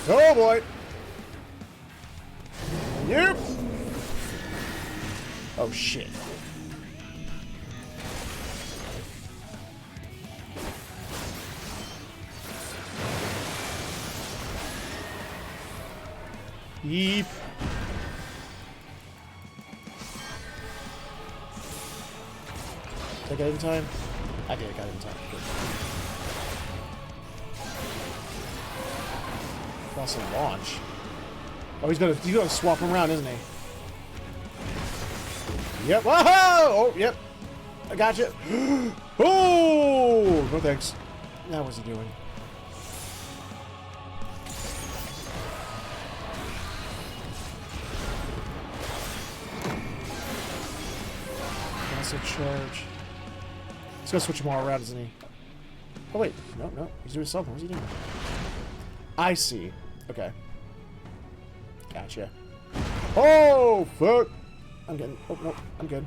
Oh boy. Yep. Oh shit. Yeep. Did I get it in time? I did, I got it in time. Good. Also launch. Oh, he's gonna swap him around, isn't he? Yep. Whoa! Oh, yep. I got you. Oh, no thanks. Now what's he doing? Massive charge. He's gonna switch them all around, isn't he? Oh wait, no, he's doing something. What's he doing? I see. Okay. Gotcha. Oh, fuck! I'm getting... Oh, no. I'm good.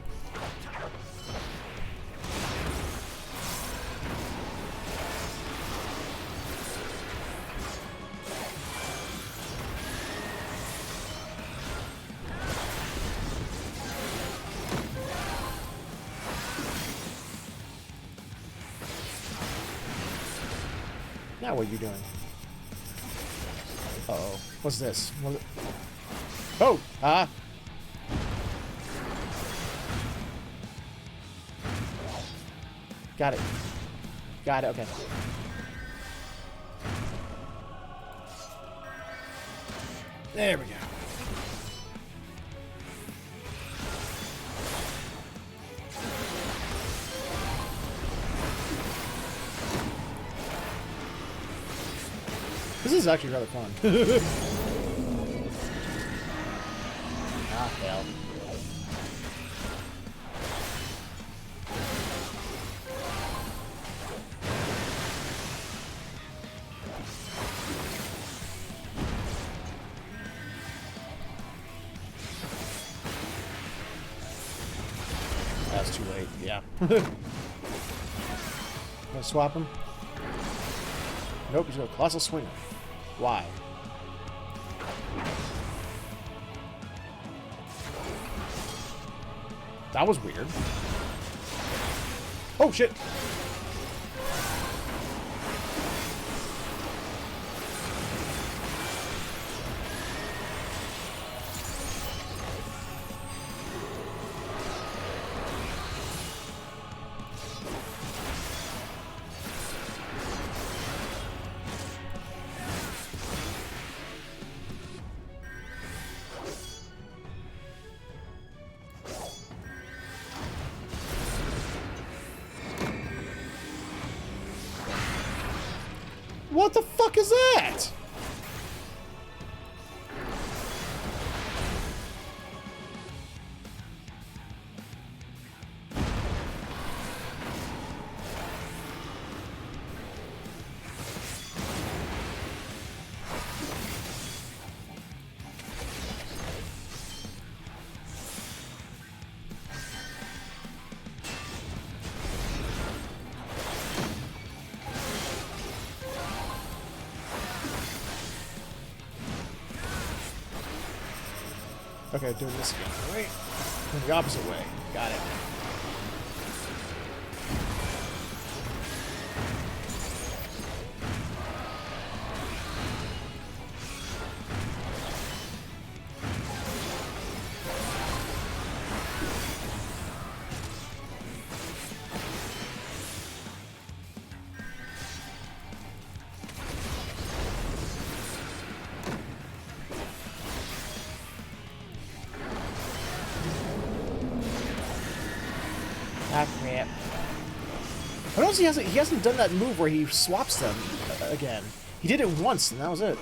Now what are you doing? Uh-oh. What's this? Oh! Ah! Got it. Got it, okay. There we go. is actually rather fun. Ah, hell. That's too late. Yeah. Gonna swap him? Nope, he's got a colossal swinger. Why? That was weird. Oh shit! What the fuck is that? Okay, doing this again. Right? The opposite way. Got it. Ah, crap. I notice he hasn't done that move where he swaps them again. He did it once, and that was it.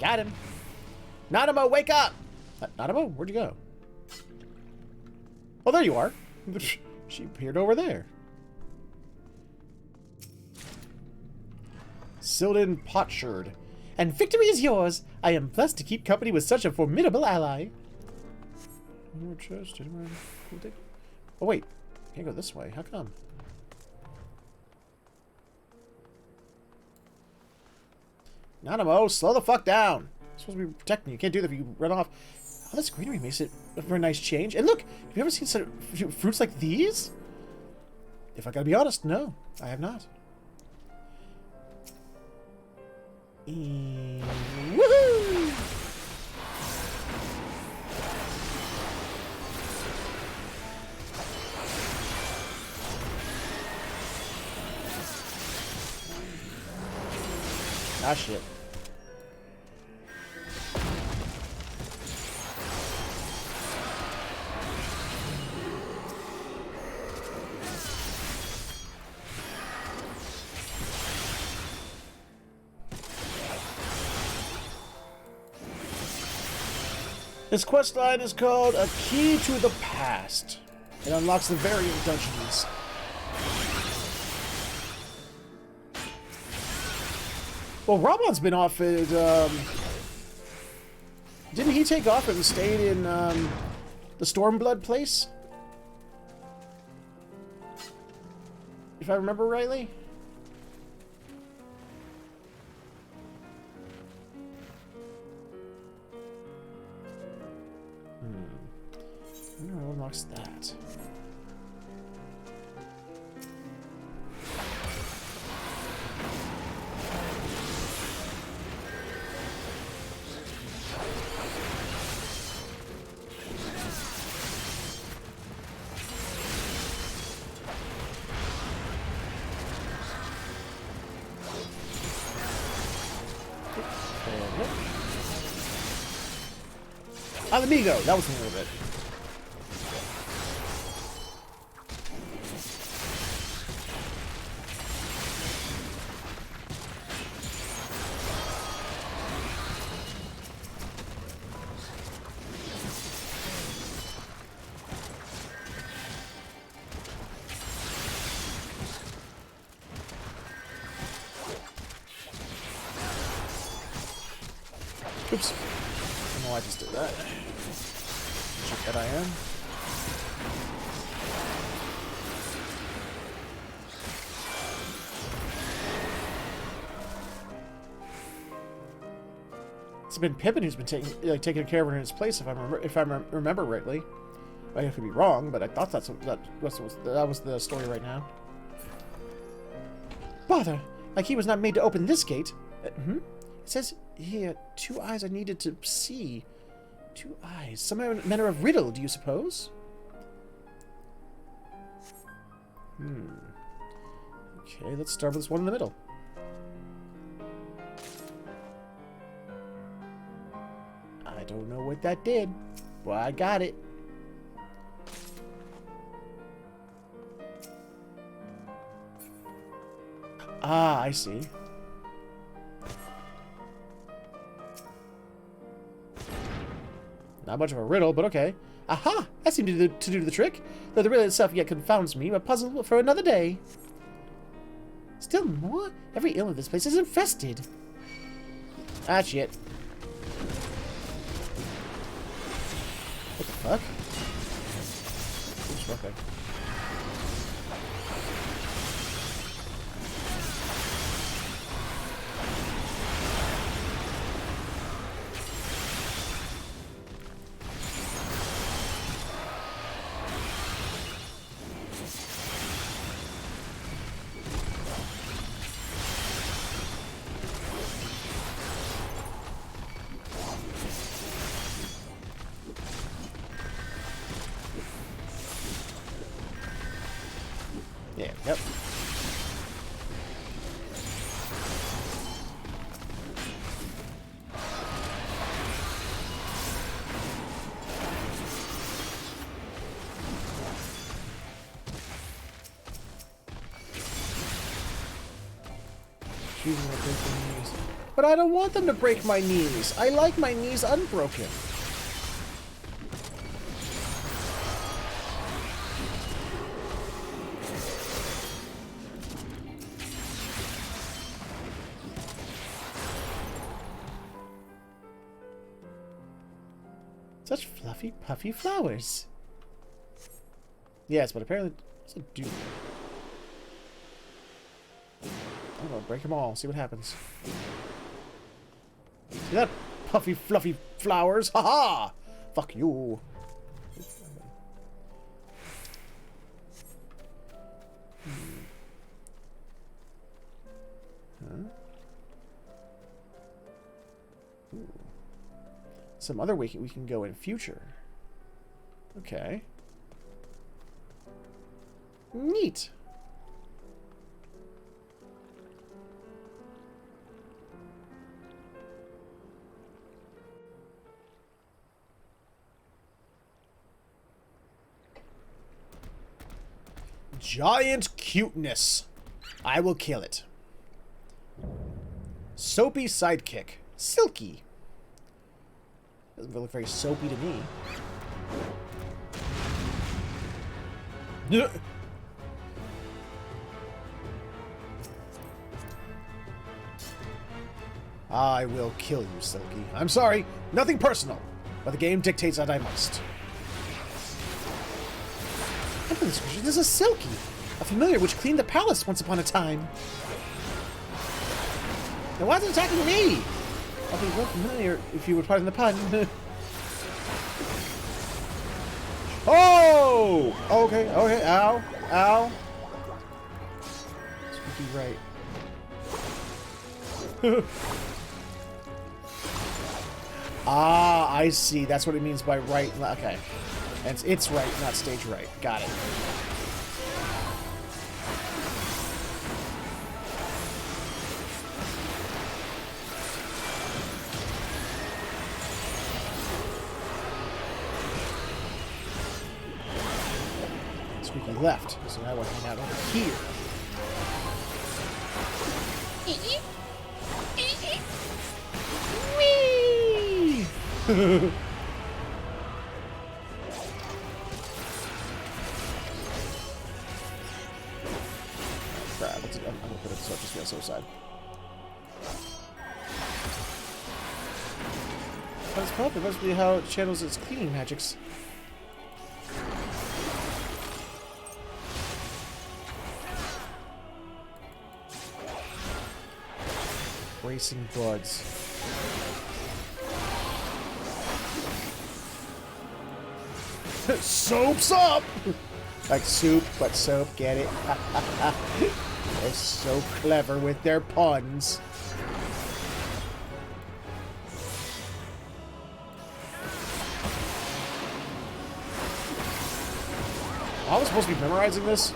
Got him. Nanamo, wake up! Nanamo, where'd you go? Oh, there you are. She appeared over there. Sildon Potsherd. And victory is yours. I am blessed to keep company with such a formidable ally. More chest, anywhere? Oh wait, can't go this way. How come? Nanamo, slow the fuck down. I'm supposed to be protecting you. You can't do that if you run off. Oh, this greenery makes it a very nice change. And look, have you ever seen such fruits like these? If I gotta be honest, no, I have not. Woohoo! Ah, shit. This quest line is called A Key to the Past. It unlocks the variant dungeons. Well, Ramon's been off at, didn't he take off and stayed in, the Stormblood place? If I remember rightly? I wonder what unlocks that. Amigo! That was the name of it. Oops. I don't know why I just did that. Check that I am. It's been Pippin who's been taking care of her in his place, if I remember rightly. I could be wrong, but I thought that was the story right now. Bother! Like he was not made to open this gate. It says here, 2 eyes are needed to see. 2 eyes. Some manner of riddle, do you suppose? Okay, let's start with this one in the middle. I don't know what that did. Well, I got it. Ah, I see. Not much of a riddle, but okay. Aha! That seemed to do the trick. Though the riddle itself yet confounds me, a puzzle for another day. Still more? Every ill of this place is infested. Ah, shit. What the fuck? Oops, okay. Yeah, yep. But I don't want them to break my knees. I like my knees unbroken. Such fluffy, puffy flowers. Yes, but apparently it's a dude. I'm gonna break them all, see what happens. See that? Puffy, fluffy flowers? Ha-ha! Fuck you. Huh? Ooh. Some other way we can go in future. Okay. Neat. Giant cuteness. I will kill it. Soapy sidekick. Silky. Doesn't look very soapy to me. I will kill you, Silky. I'm sorry, nothing personal, but the game dictates that I must. This is a Silky, a familiar which cleaned the palace once upon a time. Now why is it attacking me? I'll be real familiar if you would pardon the pun. Oh! Okay, okay, ow, ow. Spooky right. Ah, I see. That's what it means by right. Okay. And it's right, not stage right. Got it. Squeaky left. So now we'll hang out over here. Whee! Crap, I'm gonna put it so just on the other side. That's probably must be how it channels its cleaning magics. Racing buds. Soap's up! Like soup, but soap, get it? They're so clever with their puns. I was supposed to be memorizing this?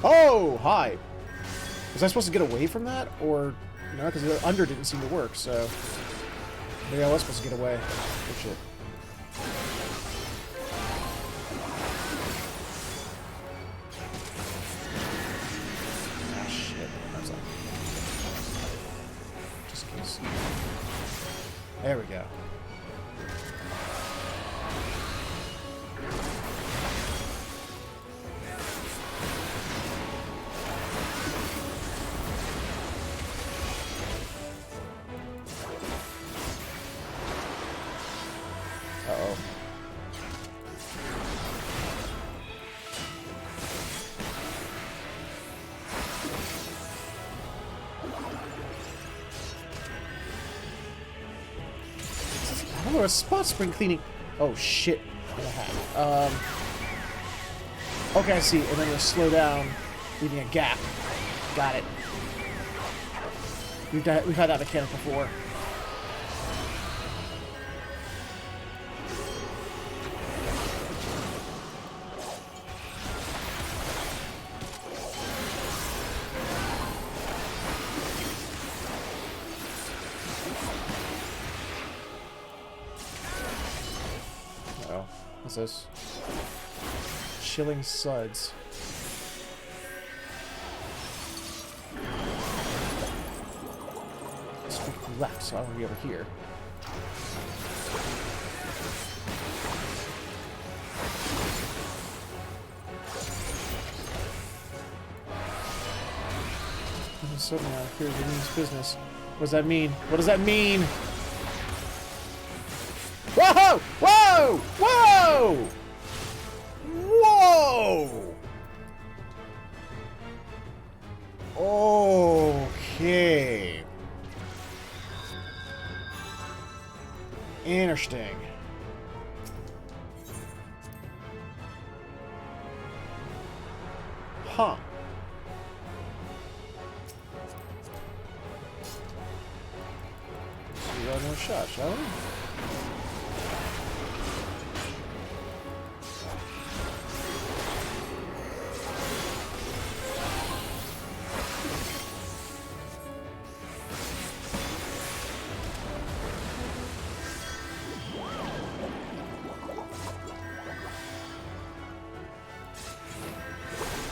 Oh, hi. Was I supposed to get away from that? Or, no, because the under didn't seem to work, so... Maybe I was supposed to get away. Oh, shit. Ah, shit. How's that? Just in case. There we go. Uh-oh. I don't know, a spot spring cleaning. Oh shit. Okay, I see. And then we'll slow down, leaving a gap. Got it. We've had that mechanic before. Uh-oh. What's this? Chilling suds. Speak left, so I want to be over here. So now here's the means business. What does that mean? What does that mean? Whoa! Whoa! Whoa! Whoa! Okay. Interesting. Huh. We got no shot, shall we?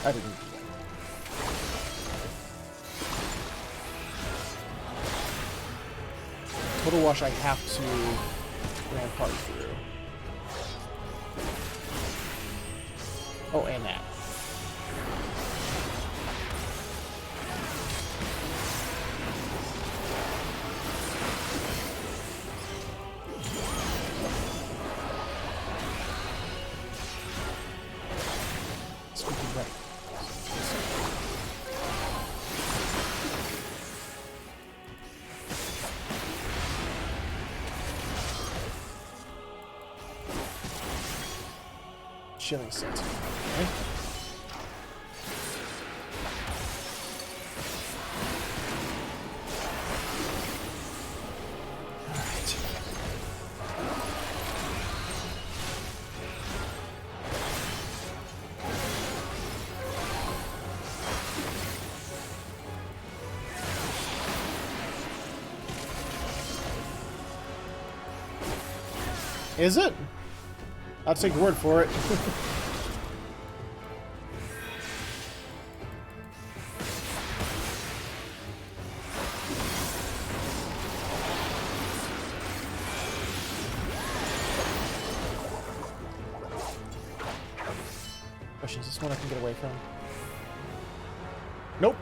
I didn't do that. Total Wash I have to rampart through. Oh, and that. Speaking right. Chilling set. Okay. Alright. Is it? I'll take your word for it. Question, is this one I can get away from? Nope.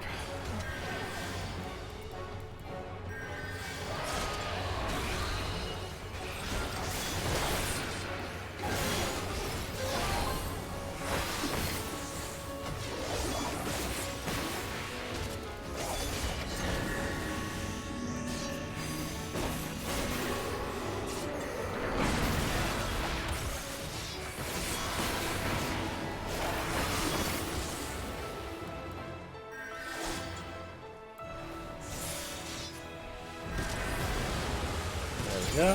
Yeah.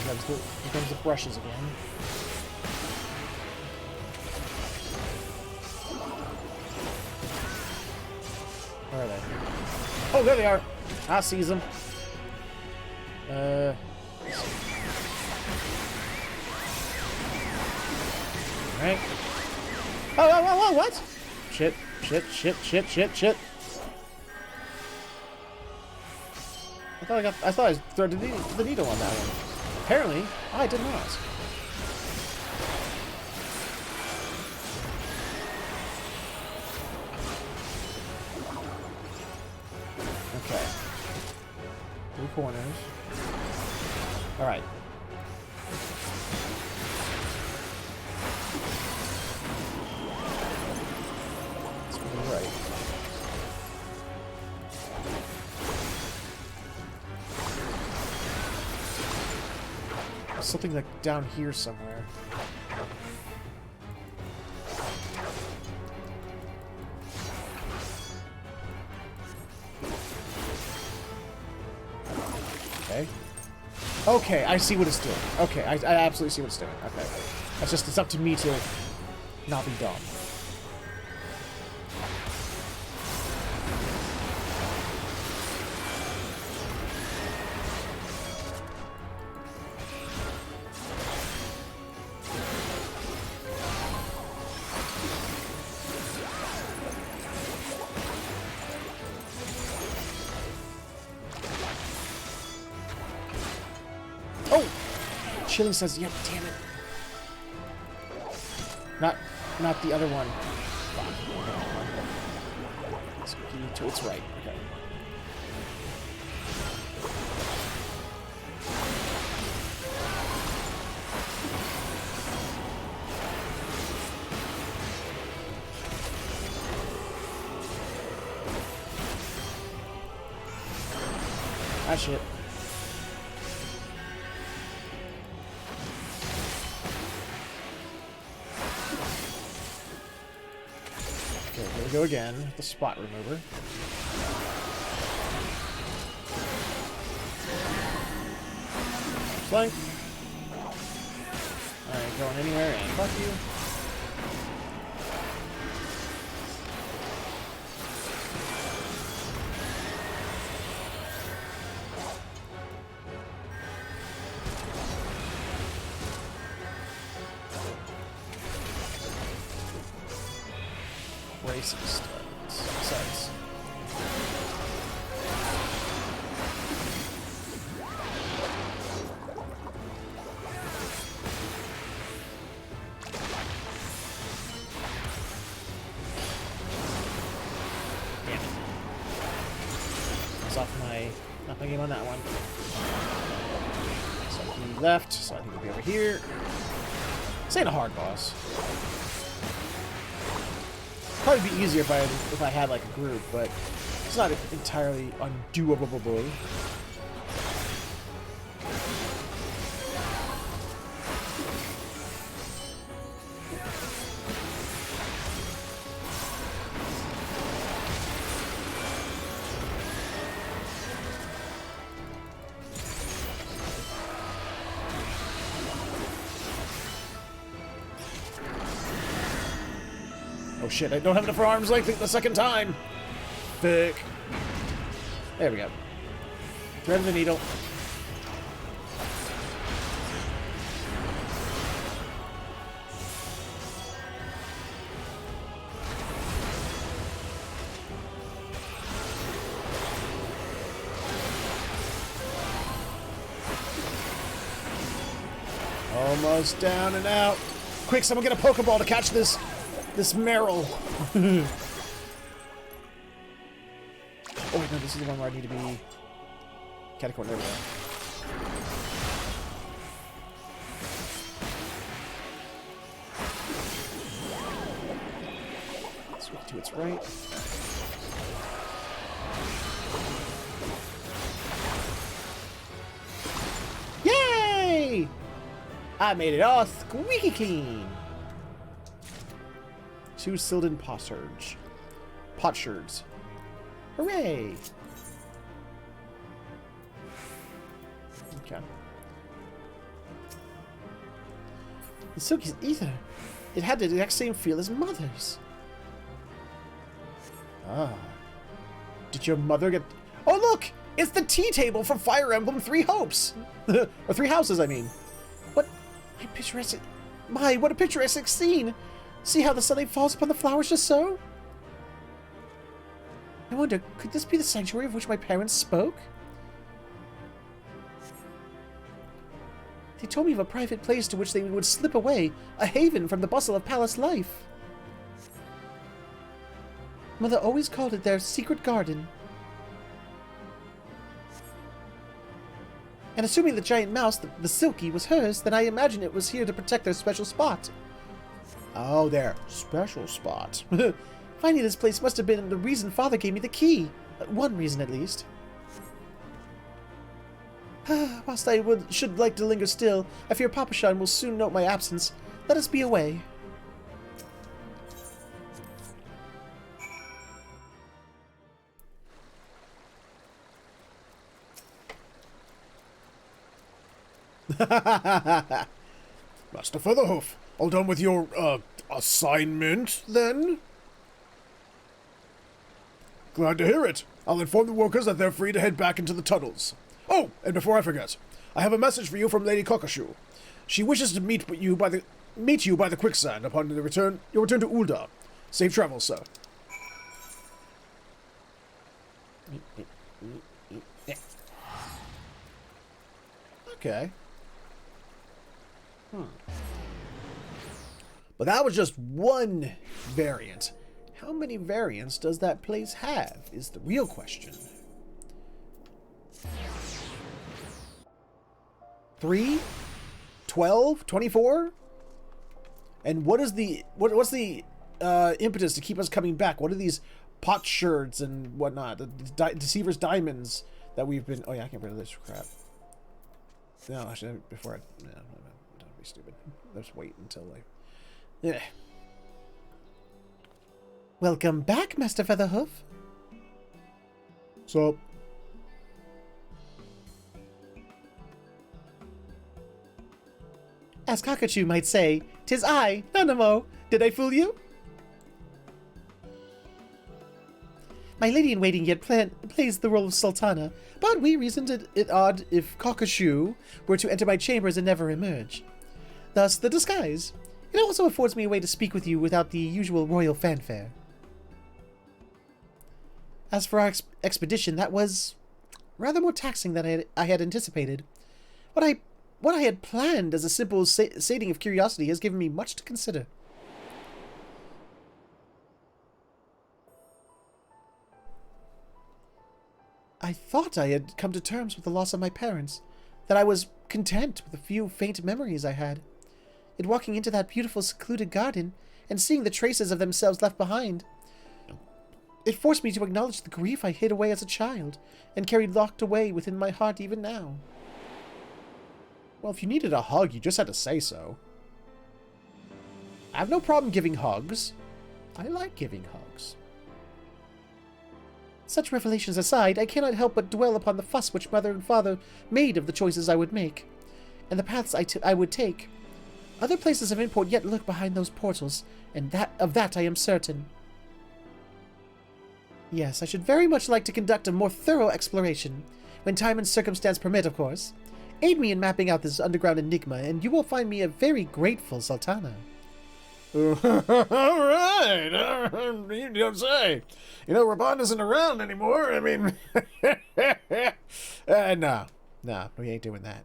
Here comes the brushes again. Where are they? Oh, there they are! I sees them. Alright. Oh, what? Shit. I thought I threaded the needle on that one. Apparently, I did not. Okay. 3 corners. Alright. Right. Something like down here somewhere. Okay. Okay, I see what it's doing. Okay, I absolutely see what it's doing. Okay. It's up to me to not be dumb. Chilling says, "Yep, damn it." Not the other one. Fuck. To its right. Okay. Ah, shit. Here we go again, the spot remover. Flank. Alright, going anywhere, and fuck you. Racist sites. Damn it. That's off my game on that one. So he left, so I think he'll be over here. This ain't a hard boss. Probably be easier if I had like a group, but it's not entirely undoable. Oh shit, I don't have enough arms like the second time! traffic. There we go. Thread the needle. Almost down and out. Quick, someone get a Pokeball to catch this Meryl. Oh, wait, no, this is the one where I need to be... Catacorn, there we go. Switch to its right. Yay! I made it all squeaky clean. 2 Sylvan Potsherds. Hooray! Okay. The Silky's ether. It had the exact same feel as Mother's. Ah. Did your mother get... Oh, look! It's the tea table from Fire Emblem Three Hopes! Or Three Houses, I mean. What a picturesque... My, what a picturesque scene! See how the sunlight falls upon the flowers just so? I wonder, could this be the sanctuary of which my parents spoke? They told me of a private place to which they would slip away, a haven from the bustle of palace life. Mother always called it their secret garden. And assuming the giant mouse, the Silky, was hers, then I imagine it was here to protect their special spot. Oh, their special spot. Finding this place must have been the reason Father gave me the key. One reason, at least. Whilst I should like to linger still, I fear Papashan will soon note my absence. Let us be away. Master Featherhoof, all done with your, assignment, then? Glad to hear it. I'll inform the workers that they're free to head back into the tunnels. Oh, and before I forget, I have a message for you from Lady Cockashu. She wishes to meet you by the quicksand upon your return to Ul'dah. Safe travels, sir. Okay. But that was just one variant. How many variants does that place have, is the real question. 3? 12? 24? And what is the... what's the impetus to keep us coming back? What are these potsherds and whatnot? The Deceiver's Diamonds that we've been... Oh yeah, I can get rid of this crap. No, actually, before I... No, don't be stupid. Let's wait until I... Yeah. Welcome back, Master Featherhoof. So, As Cockatoo might say, 'tis I, Nanamo. Did I fool you? My lady-in-waiting yet plays the role of Sultana, but we reasoned it odd if Cockatoo were to enter my chambers and never emerge. Thus, the disguise. It also affords me a way to speak with you without the usual royal fanfare. As for our expedition, that was rather more taxing than I had anticipated. What I had planned as a simple sating of curiosity has given me much to consider. I thought I had come to terms with the loss of my parents, that I was content with the few faint memories I had. Yet walking into that beautiful secluded garden and seeing the traces of themselves left behind, it forced me to acknowledge the grief I hid away as a child and carried locked away within my heart even now. Well, if you needed a hug, you just had to say so. I have no problem giving hugs. I like giving hugs. Such revelations aside, I cannot help but dwell upon the fuss which mother and father made of the choices I would make, and the paths I would take. Other places of import yet lurk behind those portals, and of that I am certain. Yes, I should very much like to conduct a more thorough exploration. When time and circumstance permit, of course. Aid me in mapping out this underground enigma, and you will find me a very grateful Sultana. All right. You don't say. You know, Raban isn't around anymore. I mean, No, we ain't doing that.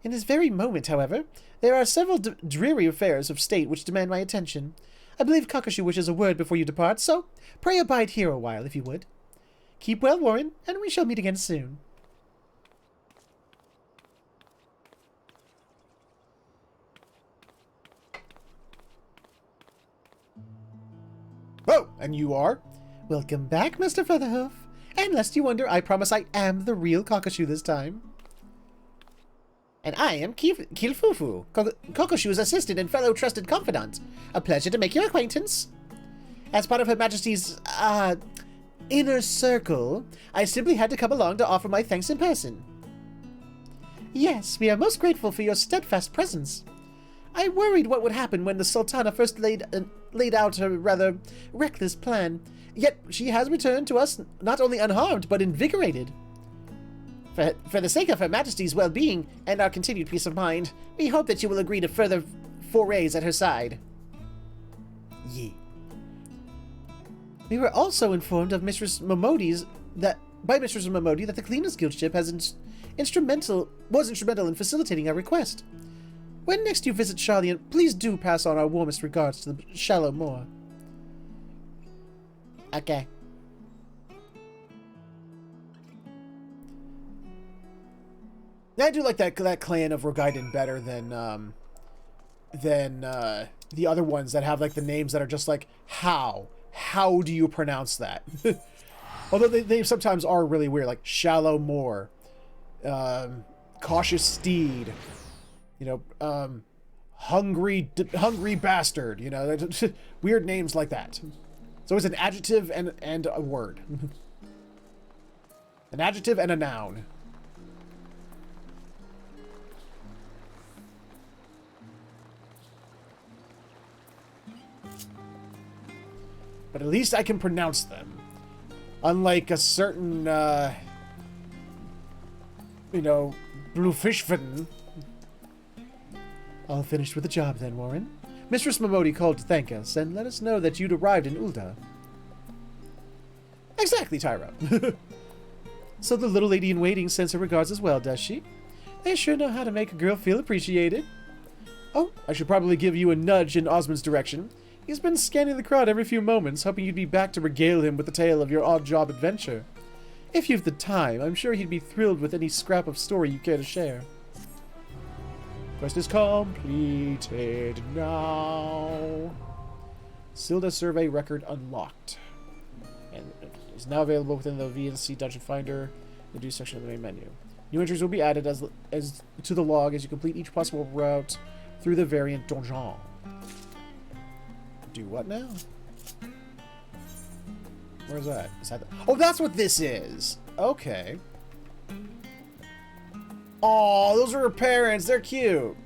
In this very moment, however, there are several dreary affairs of state which demand my attention. I believe Kakashu wishes a word before you depart, so pray abide here a while, if you would. Keep well, Warren, and we shall meet again soon. Oh, and you are? Welcome back, Mr. Featherhoof. And lest you wonder, I promise I am the real Kakashu this time. And I am Kilfufu, Kokoshu's assistant and fellow trusted confidant. A pleasure to make your acquaintance. As part of Her Majesty's, inner circle, I simply had to come along to offer my thanks in person. Yes, we are most grateful for your steadfast presence. I worried what would happen when the Sultana first laid out her rather reckless plan, yet she has returned to us not only unharmed, but invigorated. For the sake of Her Majesty's well-being and our continued peace of mind, we hope that you will agree to further forays at her side. Ye. We were also informed of Mistress Momodi's that the Cleaners Guild ship was instrumental in facilitating our request. When next you visit Charlian, please do pass on our warmest regards to the Shallow Moor. Okay. I do like that clan of Rogaiden better than the other ones that have like the names that are just like how do you pronounce that? Although they sometimes are really weird, like Shallow Moor, Cautious Steed, you know, hungry bastard, you know, weird names like that. It's always an adjective and a word. An adjective and a noun. But at least I can pronounce them. Unlike a certain, you know, Bluefishfin. All finished with the job then, Warren. Mistress Momodi called to thank us and let us know that you'd arrived in Ul'dah. Exactly, Tyro. So the little lady in waiting sends her regards as well, does she? They sure know how to make a girl feel appreciated. Oh, I should probably give you a nudge in Osmond's direction. He's been scanning the crowd every few moments, hoping you'd be back to regale him with the tale of your odd job adventure. If you've the time, I'm sure he'd be thrilled with any scrap of story you care to share. Quest is completed now. Silda survey record unlocked. And it is now available within the VNC Dungeon Finder, the do section of the main menu. New entries will be added as to the log as you complete each possible route through the variant donjon. Do what now? Where's that? Is that oh, that's what this is! Okay. Aw, those are her parents. They're cute.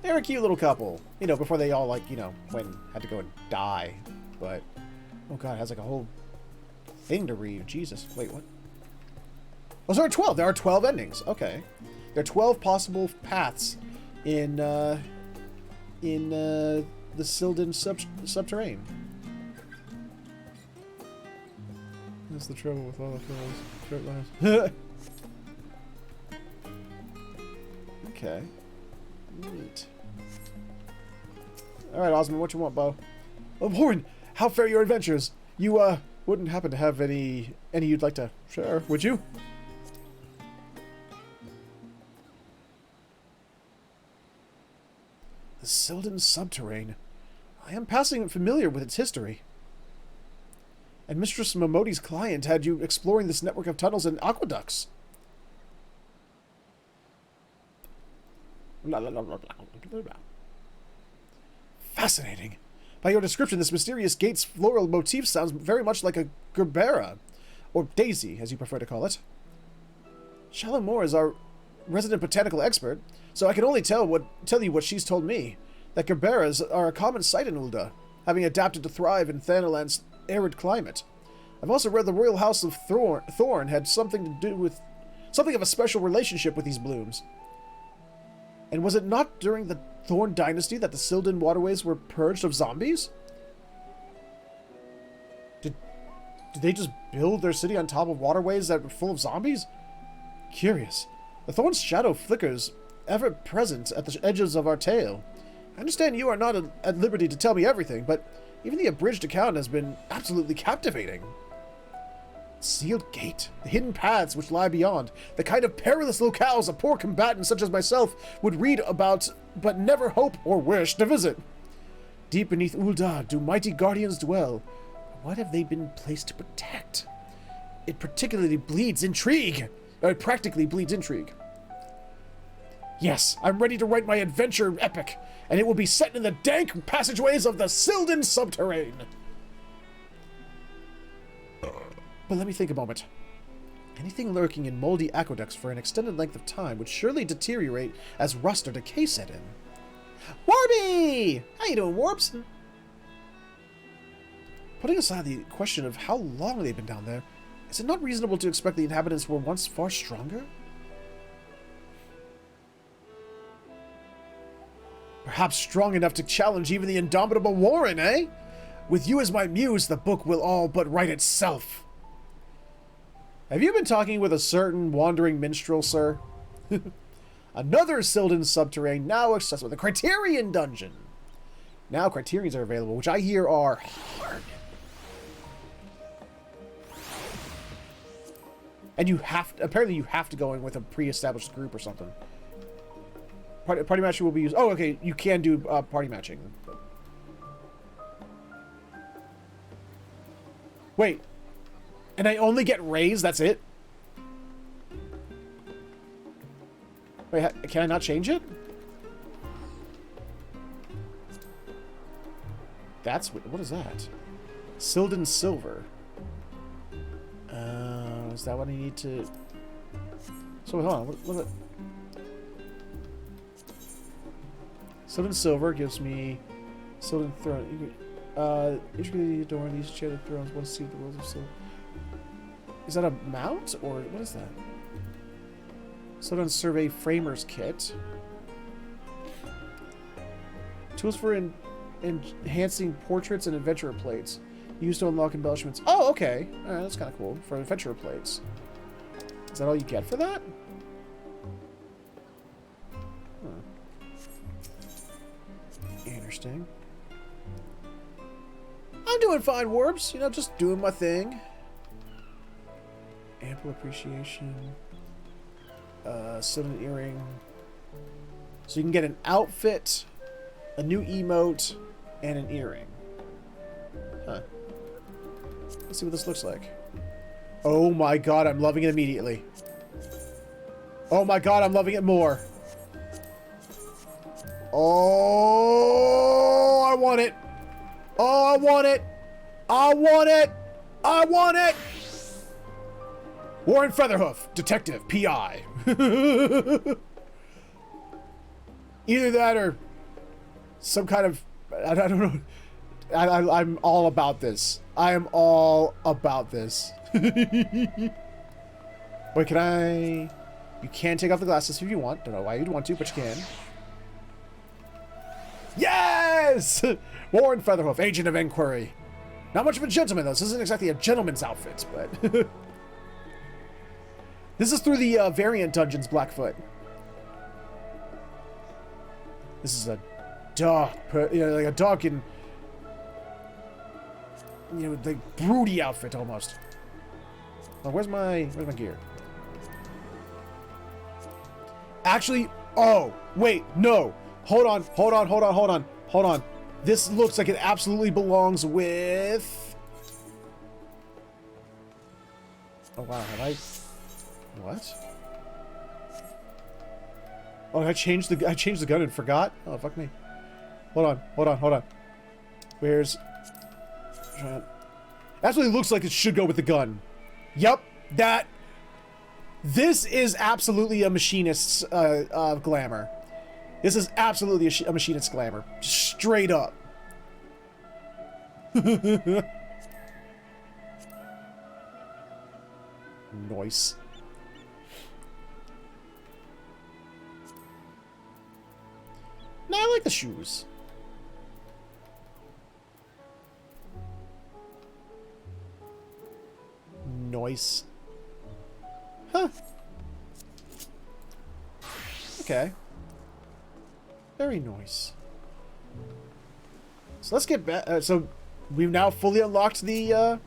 They're a cute little couple. You know, before they all, like, you know, had to go and die. But, oh god, it has like a whole thing to read. Jesus. Wait, what? Oh, so there are 12. There are 12 endings. Okay. There are 12 possible paths in the Syldan subterrane. That's the trouble with all the films. Short lives. Okay. Neat. Alright, Osmond, what you want, Bo? Oh, Warren, how fare your adventures? You, wouldn't happen to have any you'd like to share, would you? The Syldan subterrane. I am passing familiar with its history. And Mistress Momodi's client had you exploring this network of tunnels and aqueducts. Fascinating. By your description, this mysterious gate's floral motif sounds very much like a gerbera, or daisy, as you prefer to call it. Shallow Moor is our resident botanical expert, so I can only tell you what she's told me, that gerberas are a common sight in Ul'dah, having adapted to thrive in Thanalan's arid climate. I've also read the Royal House of Thorn had something to do with... something of a special relationship with these blooms. And was it not during the Thorn Dynasty that the Sylvan waterways were purged of zombies? Did they just build their city on top of waterways that were full of zombies? Curious. The Thorn's shadow flickers, ever present at the edges of our tale. I understand you are not at liberty to tell me everything, but even the abridged account has been absolutely captivating. Sealed gate, the hidden paths which lie beyond, the kind of perilous locales a poor combatant such as myself would read about, but never hope or wish to visit. Deep beneath Ul'dah do mighty guardians dwell. What have they been placed to protect? It particularly bleeds intrigue. It practically bleeds intrigue. Yes, I'm ready to write my adventure epic, and it will be set in the dank passageways of the Sylvan subterrane. But let me think a moment. Anything lurking in moldy aqueducts for an extended length of time would surely deteriorate as rust or decay set in. Warby! How you doing, Warps? Putting aside the question of how long they've been down there, is it not reasonable to expect the inhabitants were once far stronger? Perhaps strong enough to challenge even the indomitable Warren, eh? With you as my muse, the book will all but write itself. Have you been talking with a certain wandering minstrel, sir? Another Sylvan subterrane now accessible. The Criterion Dungeon. Now Criterions are available, which I hear are hard. And you have to, apparently you have to go in with a pre-established group or something. Party matching will be used. Oh, okay, you can do party matching. Wait. And I only get raised, that's it? Wait, can I not change it? That's what is that? Sylvan Silver. Is that what I need to... So, hold on, what Sylvan Silver gives me Sylvan Throne. Intricately adorn these enchanted thrones. One see the worlds of silver. Is that a mount or what is that? Sylvan Survey Framers Kit. Tools for enhancing portraits and adventurer plates. Used to unlock embellishments. Oh, okay. Alright, that's kind of cool. For adventurer plates. Is that all you get for that? Interesting. I'm doing fine, Warps. You know, just doing my thing. Ample appreciation. Sylvan earring. So you can get an outfit, a new emote, and an earring. Huh. Let's see what this looks like. Oh my god, I'm loving it immediately. Oh my god, I'm loving it more. Oh, I want it. Oh, I want it. I want it. I want it. Warren Featherhoof, detective, PI. Either that or some kind of... I don't know. I'm all about this. I am all about this. Wait, can I... You can take off the glasses if you want. Don't know why you'd want to, but you can. Yes! Warren Featherhoof, agent of inquiry. Not much of a gentleman, though. This isn't exactly a gentleman's outfit, but... This is through the variant dungeons, Blackfoot. This is a dog, like a dog in, the broody outfit almost. Oh, where's my gear? Actually, oh wait, no, hold on. This looks like it absolutely belongs with. Oh wow, have I? What? Oh, I changed the gun and forgot? Oh, fuck me. Hold on. Where's... Actually looks like it should go with the gun. Yep, that... This is absolutely a machinist's glamour. This is absolutely a machinist's glamour. Straight up. Nice. No, I like the shoes. Nice. Huh. Okay. Very nice. So let's get back. So we've now fully unlocked the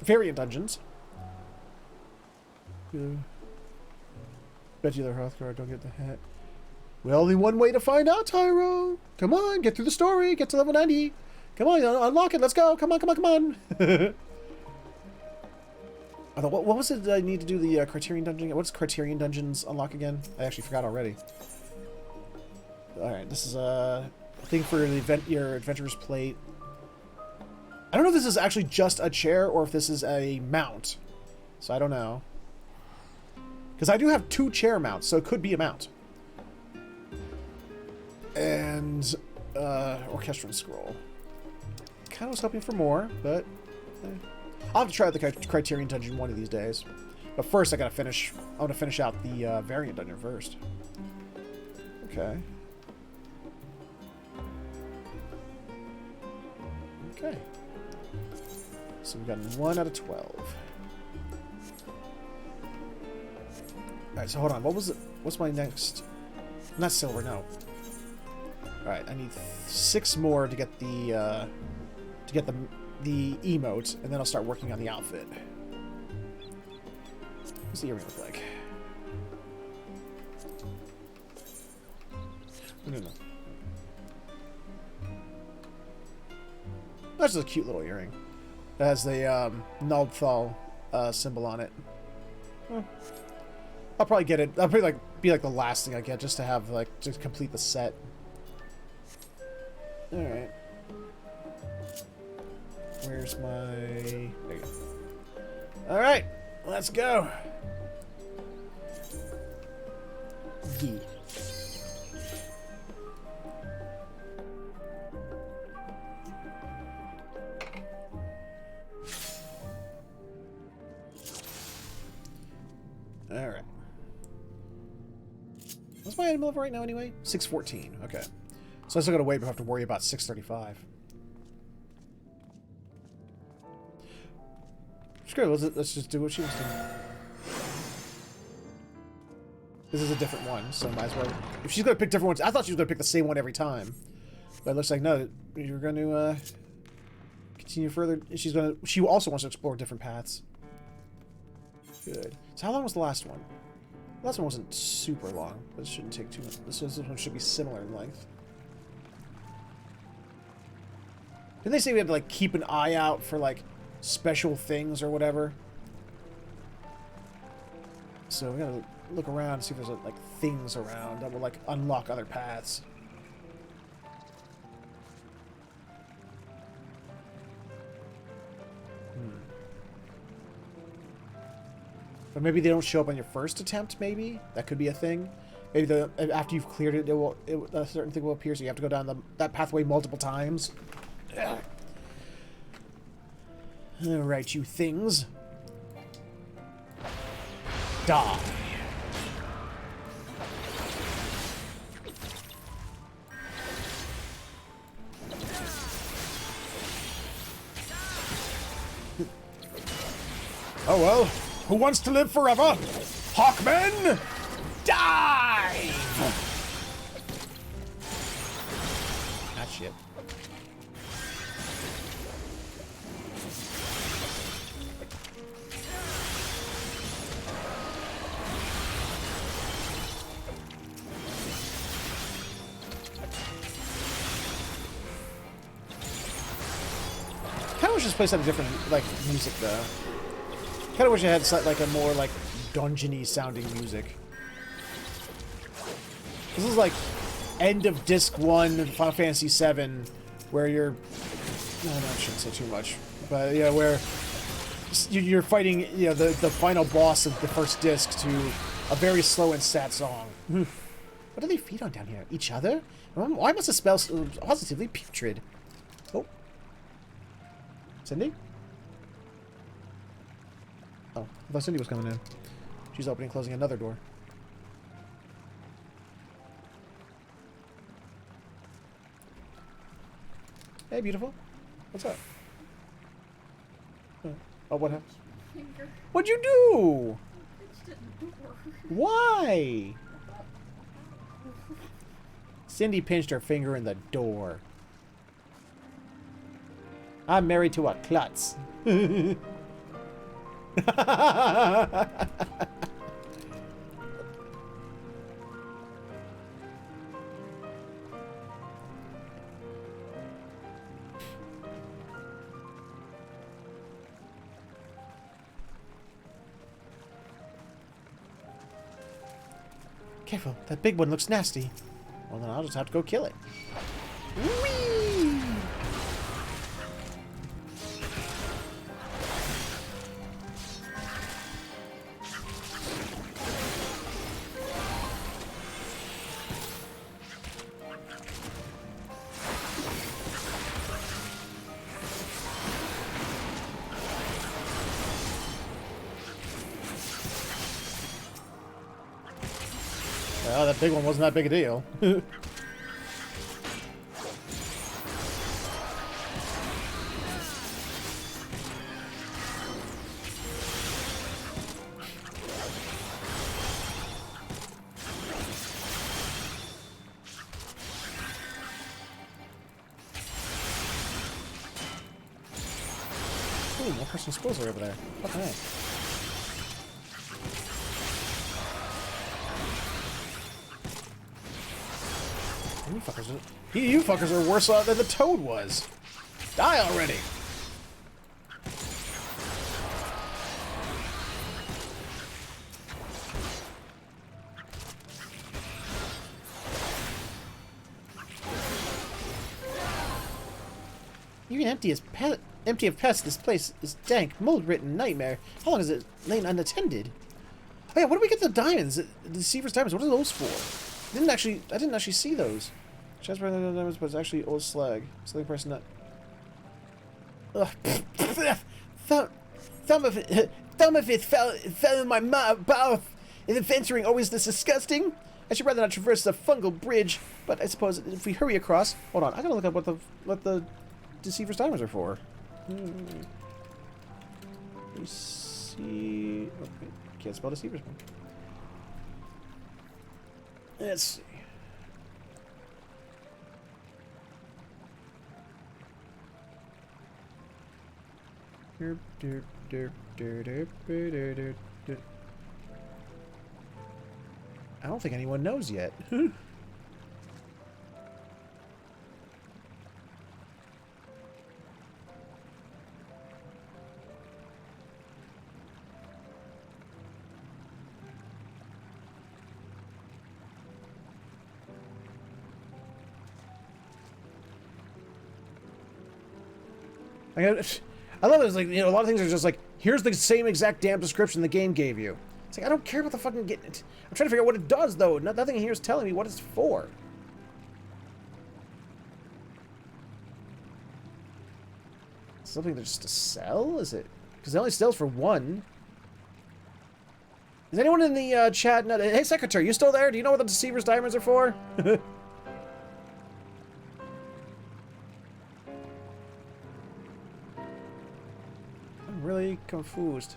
variant dungeons. Bet you they're Hearthguard, don't get the hat. Well, only one way to find out, Tyro. Come on, get through the story. Get to level 90. Come on, unlock it. Let's go. Come on, come on, come on. I thought, what was it that I need to do the Criterion Dungeon? What's Criterion Dungeons unlock again? I actually forgot already. Alright, this is a thing for the your Adventurer's Plate. I don't know if this is actually just a chair or if this is a mount. So I don't know. Because I do have 2 chair mounts, so it could be a mount. And Orchestrion Scroll. Kind of was hoping for more, but I'll have to try out the Criterion Dungeon one of these days. But first, I want to finish out the Variant Dungeon first. Okay. Okay. So we've got 1 out of 12. Alright, so hold on. What was it? What's my next? Not silver, no. Alright, I need 6 more to get the emote, and then I'll start working on the outfit. What's the earring look like? No. That's just a cute little earring. It has the Naldthal symbol on it. I'll probably get it. I'll probably be like the last thing I get, just to have just complete the set. All right. Where's my? There you go. All right, let's go. Yeah. All right. What's my item level right now anyway? 614. Okay. So I still gotta wait, but I have to worry about 635. Screw it, let's just do what she was doing. This is a different one, so might as well. If she's gonna pick different ones, I thought she was gonna pick the same one every time. But it looks like no, you're gonna continue further. She also wants to explore different paths. Good. So how long was the last one? The last one wasn't super long, but it shouldn't take too much. This one should be similar in length. Didn't they say we had to keep an eye out for special things or whatever? So we gotta look around and see if there's things around that will unlock other paths. But maybe they don't show up on your first attempt, maybe? That could be a thing. Maybe after you've cleared it, a certain thing will appear, so you have to go down that pathway multiple times. Alright, you things. Die. Oh well, who wants to live forever? Hawkmen, dive! That shit. Kind of wish this place had a different music though. Kind of wish it had a more dungeony sounding music. This is end of disc 1 of Final Fantasy VII, where you're. No, I shouldn't say too much, but yeah, where you're fighting the final boss of the first disc to a very slow and sad song. What do they feed on down here? Each other? Why must it smell positively putrid? Oh. Cindy? Oh, I thought Cindy was coming in. She's opening and closing another door. Hey, beautiful. What's up? Oh, what happened? Finger. What'd you do? It's the door. Why? Cindy pinched her finger in the door. I'm married to a klutz. Careful, that big one looks nasty. Well, then I'll just have to go kill it. Whee! Well, that big one wasn't that big a deal. Ooh, more personal spills are over there. Fucking A. You fuckers are worse off than the toad was. Die already! Even empty of pests, this place is dank, mold-ridden nightmare. How long has it lain unattended? Oh yeah, what do we get the diamonds? The Deceiver's diamonds, what are those for? I didn't actually see those. Chance for the diamonds, but it's actually old slag. Something person that. Ugh. Thumb of it fell in my mouth. Is venturing always this disgusting? I should rather not traverse the fungal bridge, but I suppose if we hurry across. Hold on, I gotta look up what the Deceiver's diamonds are for. We see. Oh, wait, can't spell Deceiver's one. Let's see. I don't think anyone knows yet. I love it. It's like, you know, a lot of things are just like, here's the same exact damn description the game gave you. It's like, I don't care about the fucking I'm trying to figure out what it does, though. Nothing here is telling me what it's for. Something that's just to sell? Is it? Because it only sells for one. Is anyone in the chat? Hey, Secretary, you still there? Do you know what the Deceiver's diamonds are for? Really confused.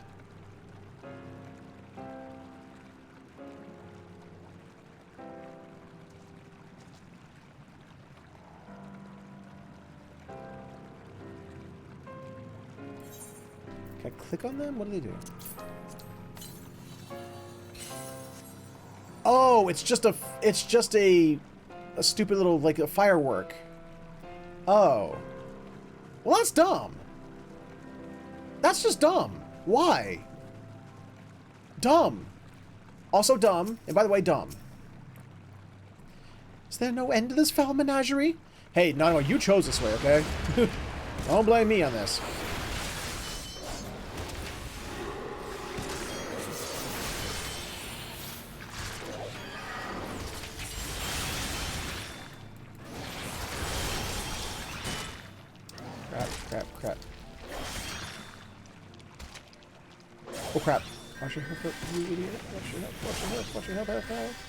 Can I click on them? What do they do? Oh, it's just a stupid little, like, a firework. Oh. Well, that's dumb. That's just dumb. Why? Dumb. Also dumb. And by the way, dumb. Is there no end to this foul menagerie? Hey, no, you chose this way, okay? Don't blame me on this. Crap. Oh crap. Watch your health, you idiot. Watch your health, watch your health, watch your health.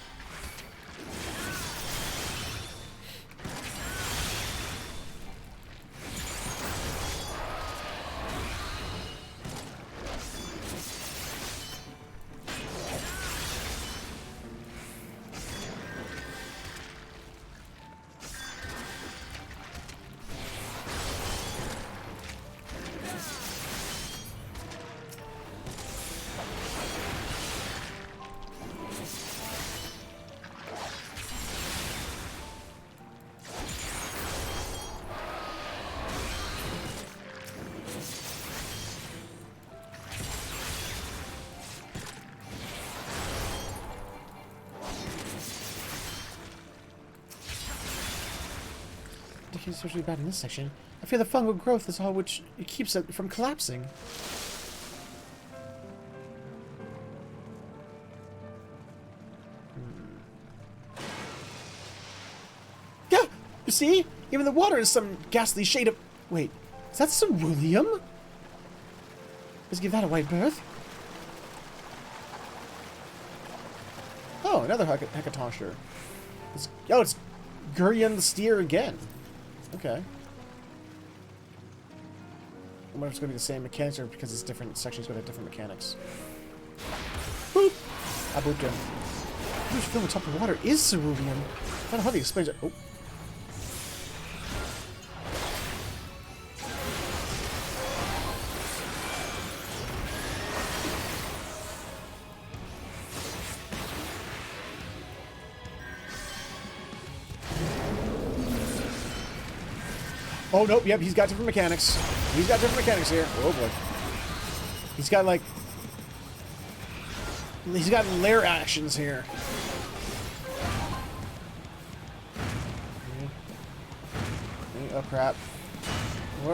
It's especially bad in this section. I fear the fungal growth is all which keeps it from collapsing. Yeah, you see? Even the water is some ghastly shade of... Wait, is that ceruleum? Let's give that a white berth. Oh, another hecatoncher. Oh, it's Gurion the Steer again. Okay. I wonder if it's going to be the same mechanics or because it's different sections going to have different mechanics. Boop! I booped him. Huge film on top of the water is ceruleum. I don't know how they explain it. Oh. Oh, nope, yep, he's got different mechanics. He's got different mechanics here. Oh, boy. He's got, like... He's got lair actions here. Oh, crap.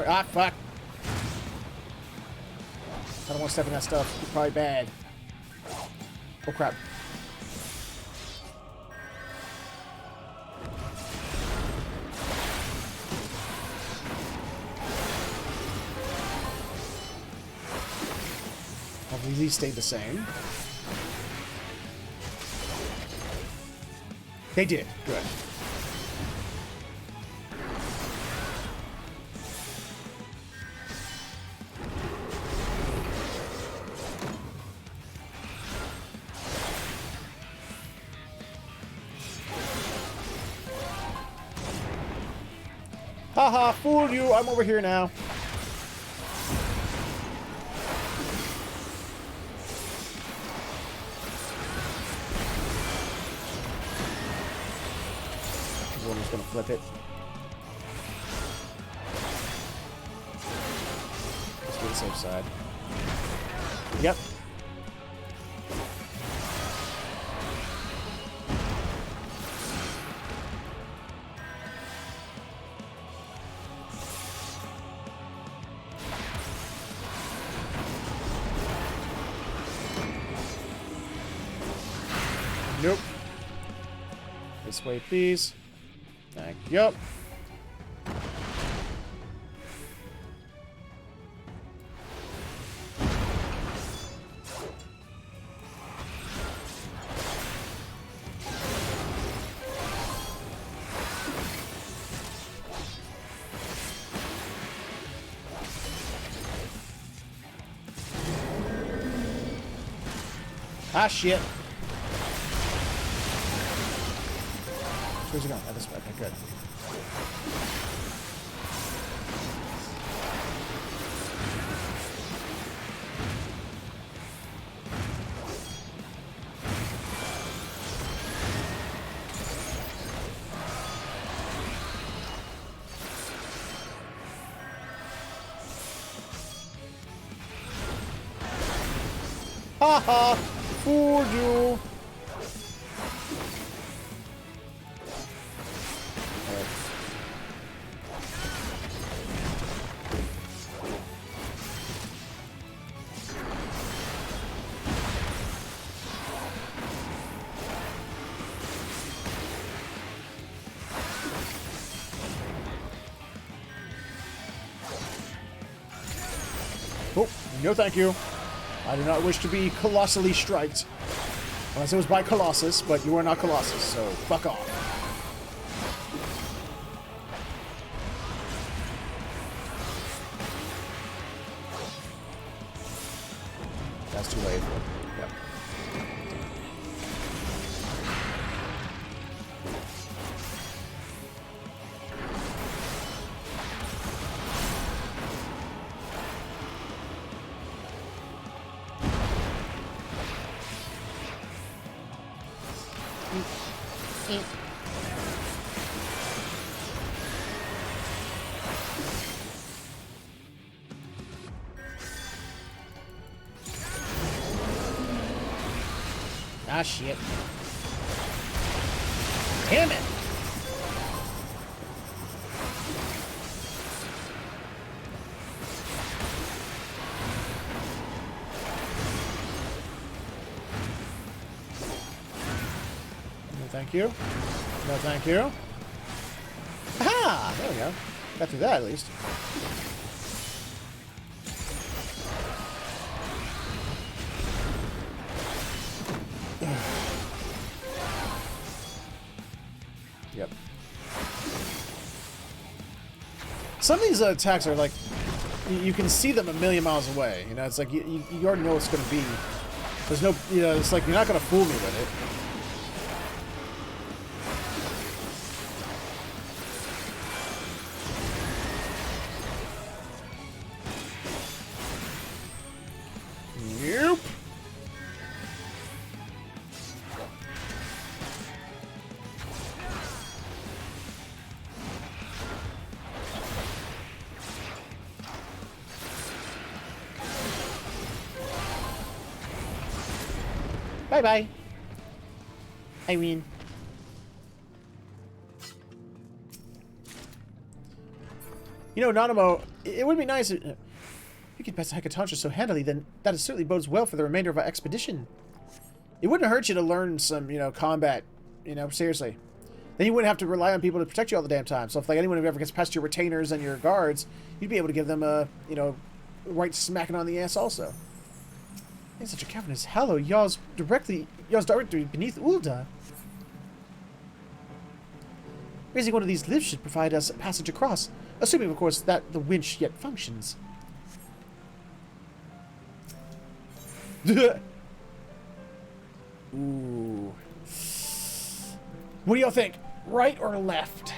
Ah, fuck. I don't want to step in that stuff. It's probably bad. Oh, crap. These stayed the same. They did. Good. Haha, fooled you. I'm over here now. Gonna flip it. Let's do the safe side. Yep. Nope. This way, please. Thank you. Yep. Ah, shit. Where's he going? Oh, this way. Okay, good. Haha! Fooled you! Oh, no thank you. I do not wish to be colossally striked. Unless it was by Colossus, but you are not Colossus, so fuck off. That's too late. Yep. Ah, shit. Damn it! No, thank you. No, thank you. Aha! There we go. Got through that, at least. Yep. Some of these attacks are like, you can see them a million miles away. You know, it's like you already know what's going to be. There's no, you know, it's like you're not going to fool me with it. Yep. Bye-bye, Irene. You know, Nanamo, it would be nice if you could pass Hekatantra so handily, then that certainly bodes well for the remainder of our expedition. It wouldn't hurt you to learn some, you know, combat, you know, seriously. Then you wouldn't have to rely on people to protect you all the damn time. So if, like, anyone who ever gets past your retainers and your guards, you'd be able to give them a, you know, right smacking on the ass also. In such a cavern as Hallow, yaws directly beneath Ul'dah. Raising one of these lifts should provide us a passage across, assuming, of course, that the winch yet functions. Ooh. What do y'all think? Right or left?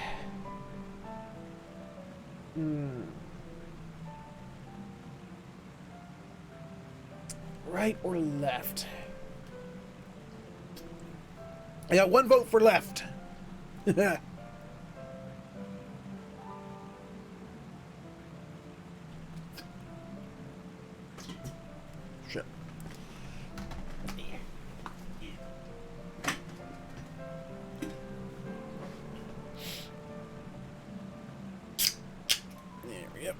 Right or left? I got one vote for left. Shit. There we go.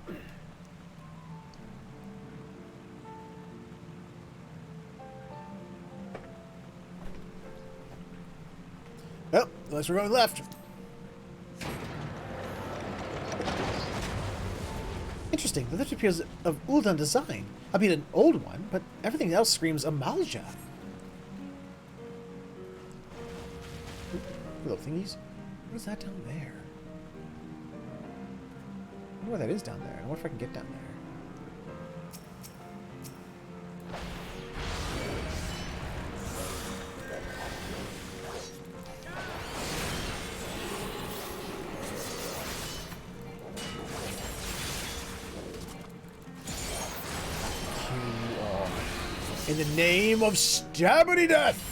Oh, unless we're going left. Interesting. The lift appears of Ul'dah design. I mean, an old one, but everything else screams Amalja. Little thingies. What is that down there? I wonder where that is down there. I wonder if I can get down there. In the name of Stabbity Death!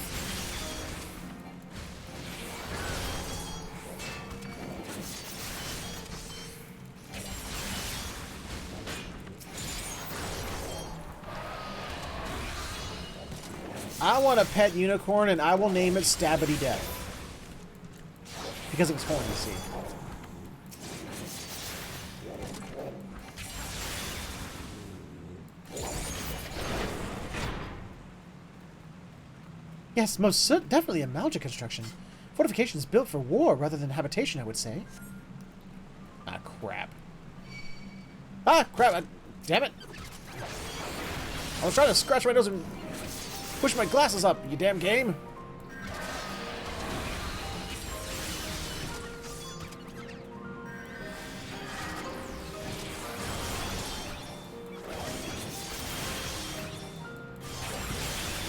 I want a pet unicorn and I will name it Stabbity Death. Because it was horny, see. Yes, most definitely a Malja construction. Fortifications built for war rather than habitation, I would say. Ah, crap. Ah, crap. Damn it. I was trying to scratch my nose and push my glasses up, you damn game.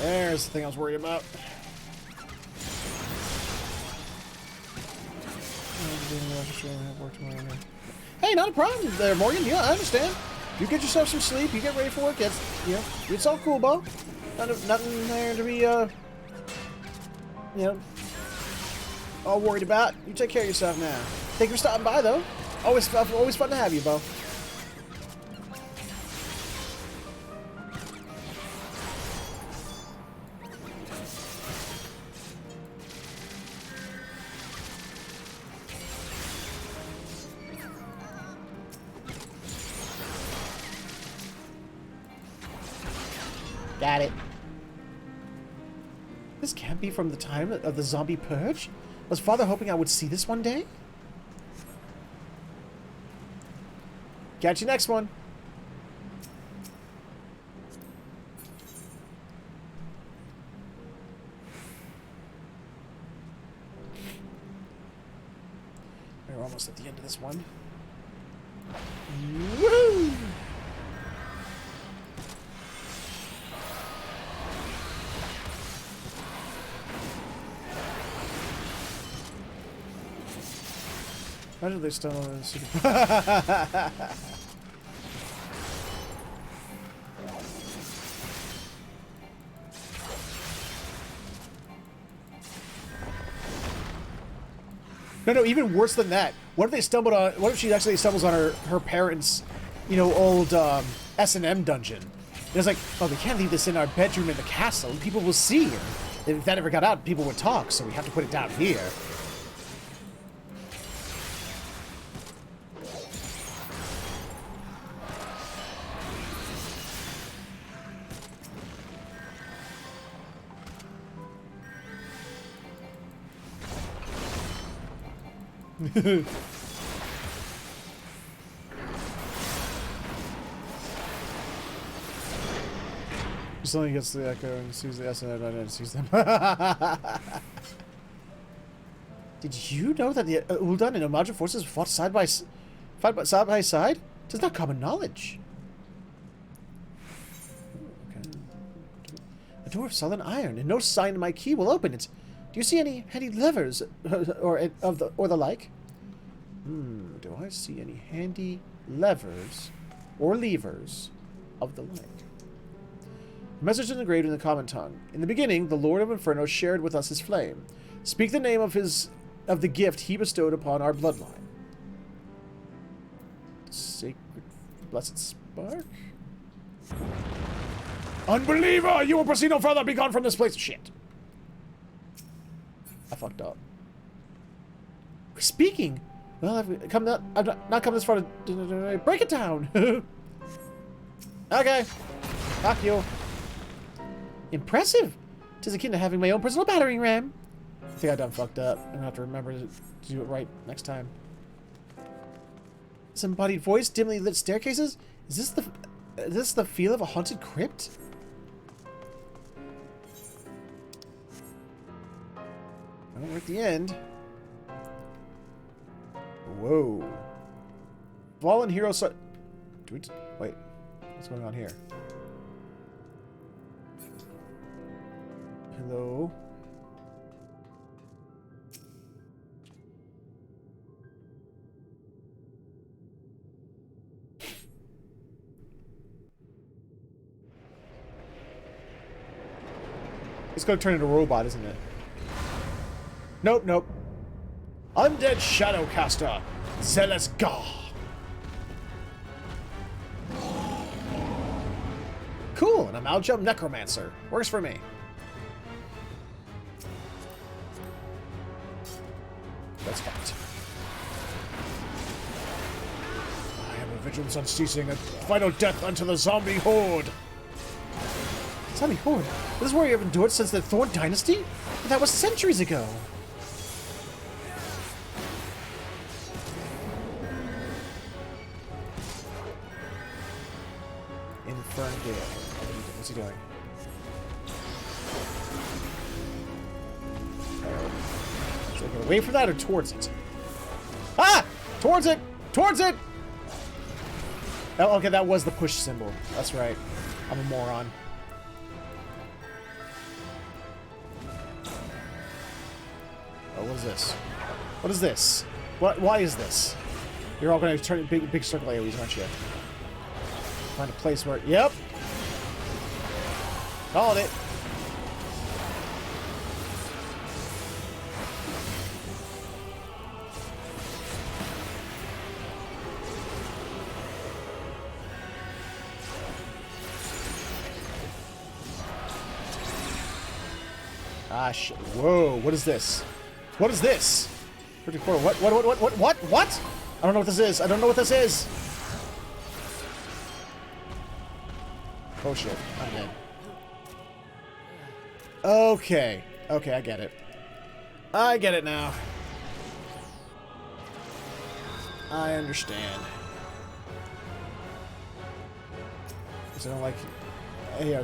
There's the thing I was worried about. Hey, not a problem there, Morgan. Yeah, I understand. You get yourself some sleep. You get ready for work. It's all cool, Bo. Nothing there to be, all worried about. You take care of yourself now. Thank you for stopping by, though. Always fun to have you, Bo. Got it. This can't be from the time of the zombie purge? Was Father hoping I would see this one day? Catch you next one. We're almost at the end of this one. Woo! Imagine they stun on this. No, even worse than that. What if they stumbled on? What if she actually stumbles on her parents', old S&M dungeon? And it's like, oh, we can't leave this in our bedroom in the castle. People will see. If that ever got out, people would talk. So we have to put it down here. Something gets the echo and sees the SNL and sees them. Did you know that the Ul'dah and Umaja forces fought side by side? It is not common knowledge. Okay. A door of solid iron, and no sign of my key will open it. Do you see any handy levers or the like? Do I see any handy levers or levers of the like? Message engraved in the common tongue. In the beginning, the Lord of Inferno shared with us his flame. Speak the name of the gift he bestowed upon our bloodline. Sacred blessed spark? Unbeliever! You will proceed no further! Be gone from this place! Shit. I fucked up. Speaking! Well, I've not come this far to break it down! Okay. Fuck you. Impressive! 'Tis akin to having my own personal battering ram. I think I done fucked up. I'm gonna have to remember to do it right next time. Disembodied voice, dimly lit staircases? Is this the feel of a haunted crypt? Well, we're at the end. Whoa. Fallen hero wait, what's going on here? Hello? It's gonna turn into a robot, isn't it? Nope. Undead Shadowcaster, Zealous Gar. Cool, and a Maljum Necromancer. Works for me. Let's fight. I have a vigilance unceasing, a final death unto the zombie horde. Zombie horde? This is where you have endured since the Thorn Dynasty? But that was centuries ago. Infern Gale. What's he doing? So I gotta wait for that or towards it? Ah! Towards it! Towards it! Oh, okay, that was the push symbol. That's right. I'm a moron. Oh, what is this? What is this? Why is this? You're all going to turn big circle AoEs, aren't you? Find a place where... Yep! Called it! Ah, shit. Whoa, what is this? What is this? Pretty cool. What? I don't know what this is. I don't know what this is. Oh, shit. I'm dead. Okay. Okay, I get it. I get it now. I understand. Because I don't like...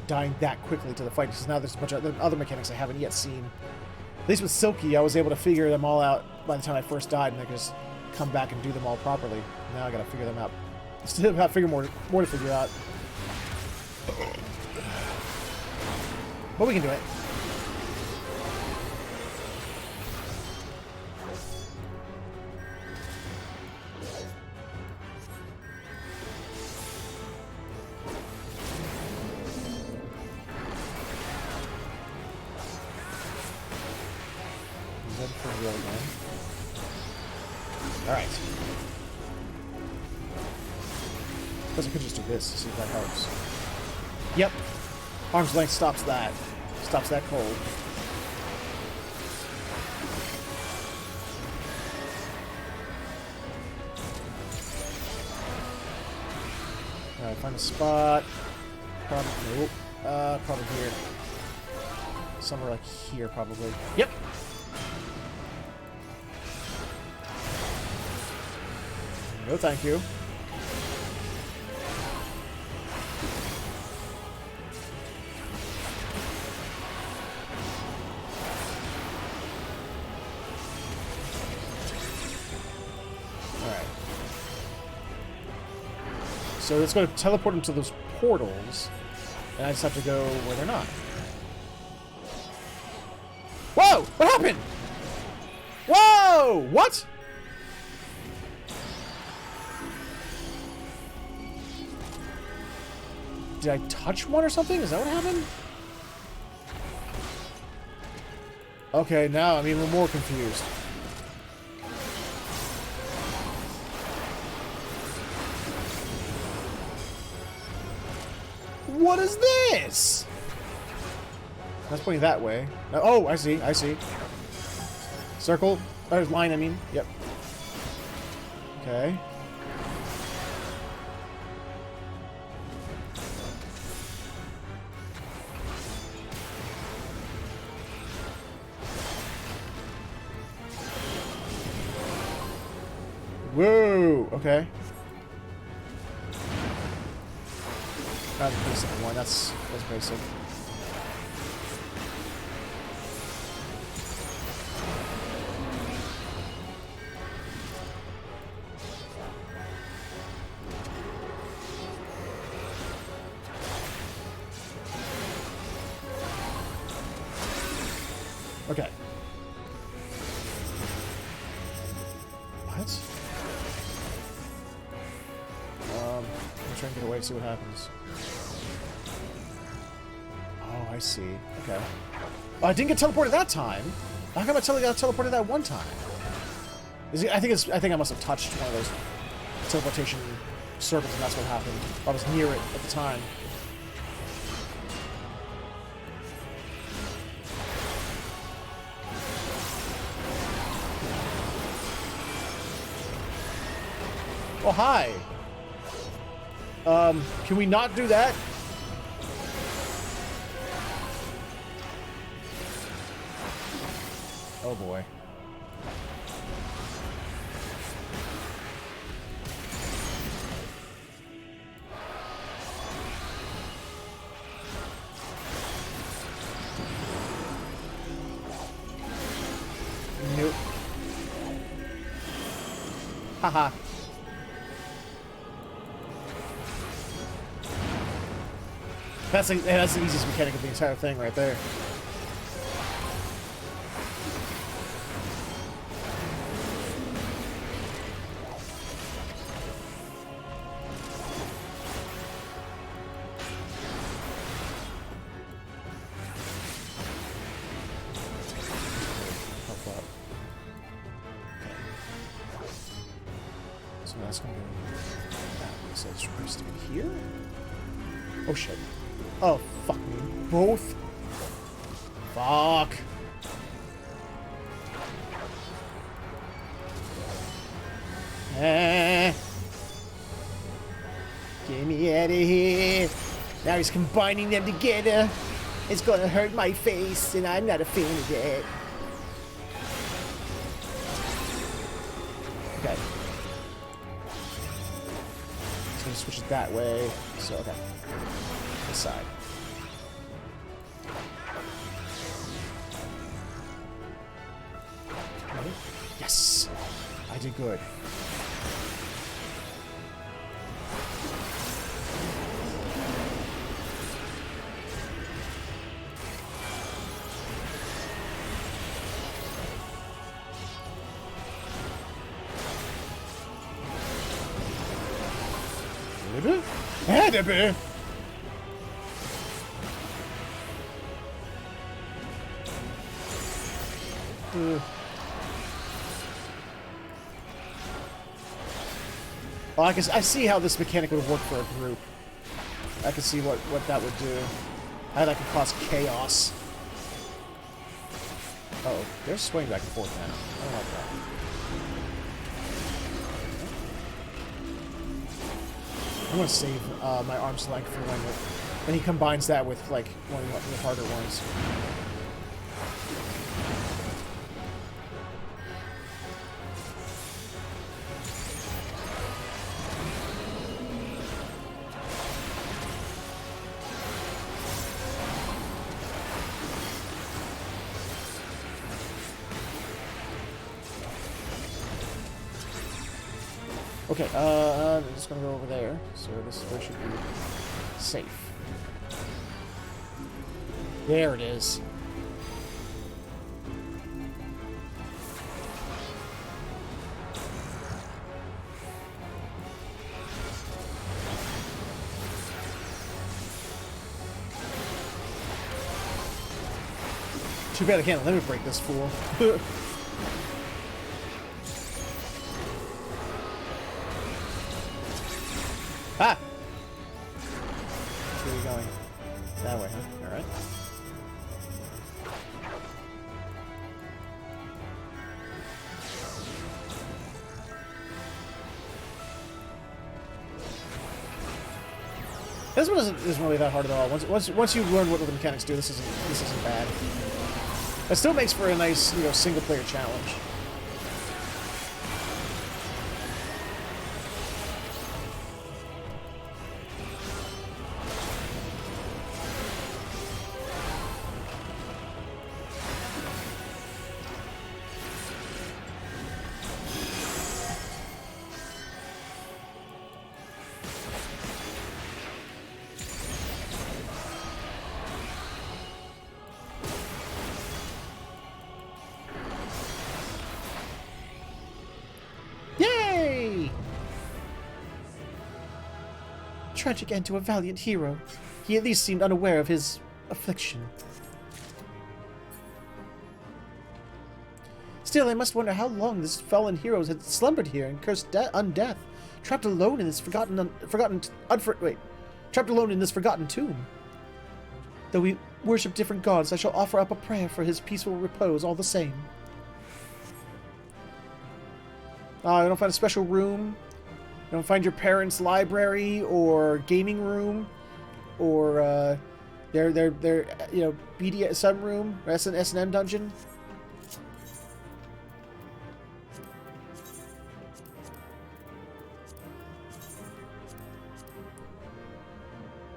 dying that quickly to the fight, because now there's a bunch of other mechanics I haven't yet seen. At least with Silky, I was able to figure them all out by the time I first died, and I could just come back and do them all properly. Now I gotta figure them out. Still have more to figure out. But we can do it. Alright. Suppose I could just do this to see if that helps. Yep. Arm's length stops that. Stops that cold. Alright, find a spot. Probably, nope. Probably here. Somewhere like here, probably. Yep. No, thank you. Alright. So it's going to teleport into those portals, and I just have to go where they're not. Whoa! What happened? Whoa! What? Did I touch one or something? Is that what happened? Okay, now I'm even more confused. What is this? That's pointing that way. Oh, I see, I see. Circle. There's line, I mean. Yep. Okay. Whoa! Okay. That's a basic one. That's basic. Okay. What? I'm trying to get away, see what happens. Oh, I see. Okay. Oh, I didn't get teleported that time. How come I got teleported that one time? I think I must have touched one of those teleportation circles, and that's what happened. I was near it at the time. Oh, hi. Can we not do that? Oh boy. Haha. That's the easiest mechanic of the entire thing right there. So that's gonna go that. So it's supposed to be here? Oh shit. Oh, fuck me. Both? Fuck. Get me out of here. Now he's combining them together. It's gonna hurt my face, and I'm not a fan of that. Okay. So he switches that way. So, okay. This side. Okay. Yes! I did good. Well, I see how this mechanic would work for a group. I can see what that would do. How that could cause chaos. Uh-oh, they're swaying back and forth now. I don't like that. I'm gonna save my arm's length for when he combines that with like one of the harder ones. Okay, I'm just gonna go over there. So this way should be safe. There it is. Too bad I can't limit break this fool. Ah! Where are you going? That way, huh? Alright. This one isn't really that hard at all. Once you learn what the mechanics do, this isn't bad. It still makes for a nice, single player challenge. Tragic end to a valiant hero. He at least seemed unaware of his affliction. Still, I must wonder how long this fallen hero had slumbered here and cursed undeath, trapped alone in this forgotten tomb. Though we worship different gods, I shall offer up a prayer for his peaceful repose all the same. I don't find a special room. You don't find your parents' library or gaming room, or their BDSM room or S&M dungeon.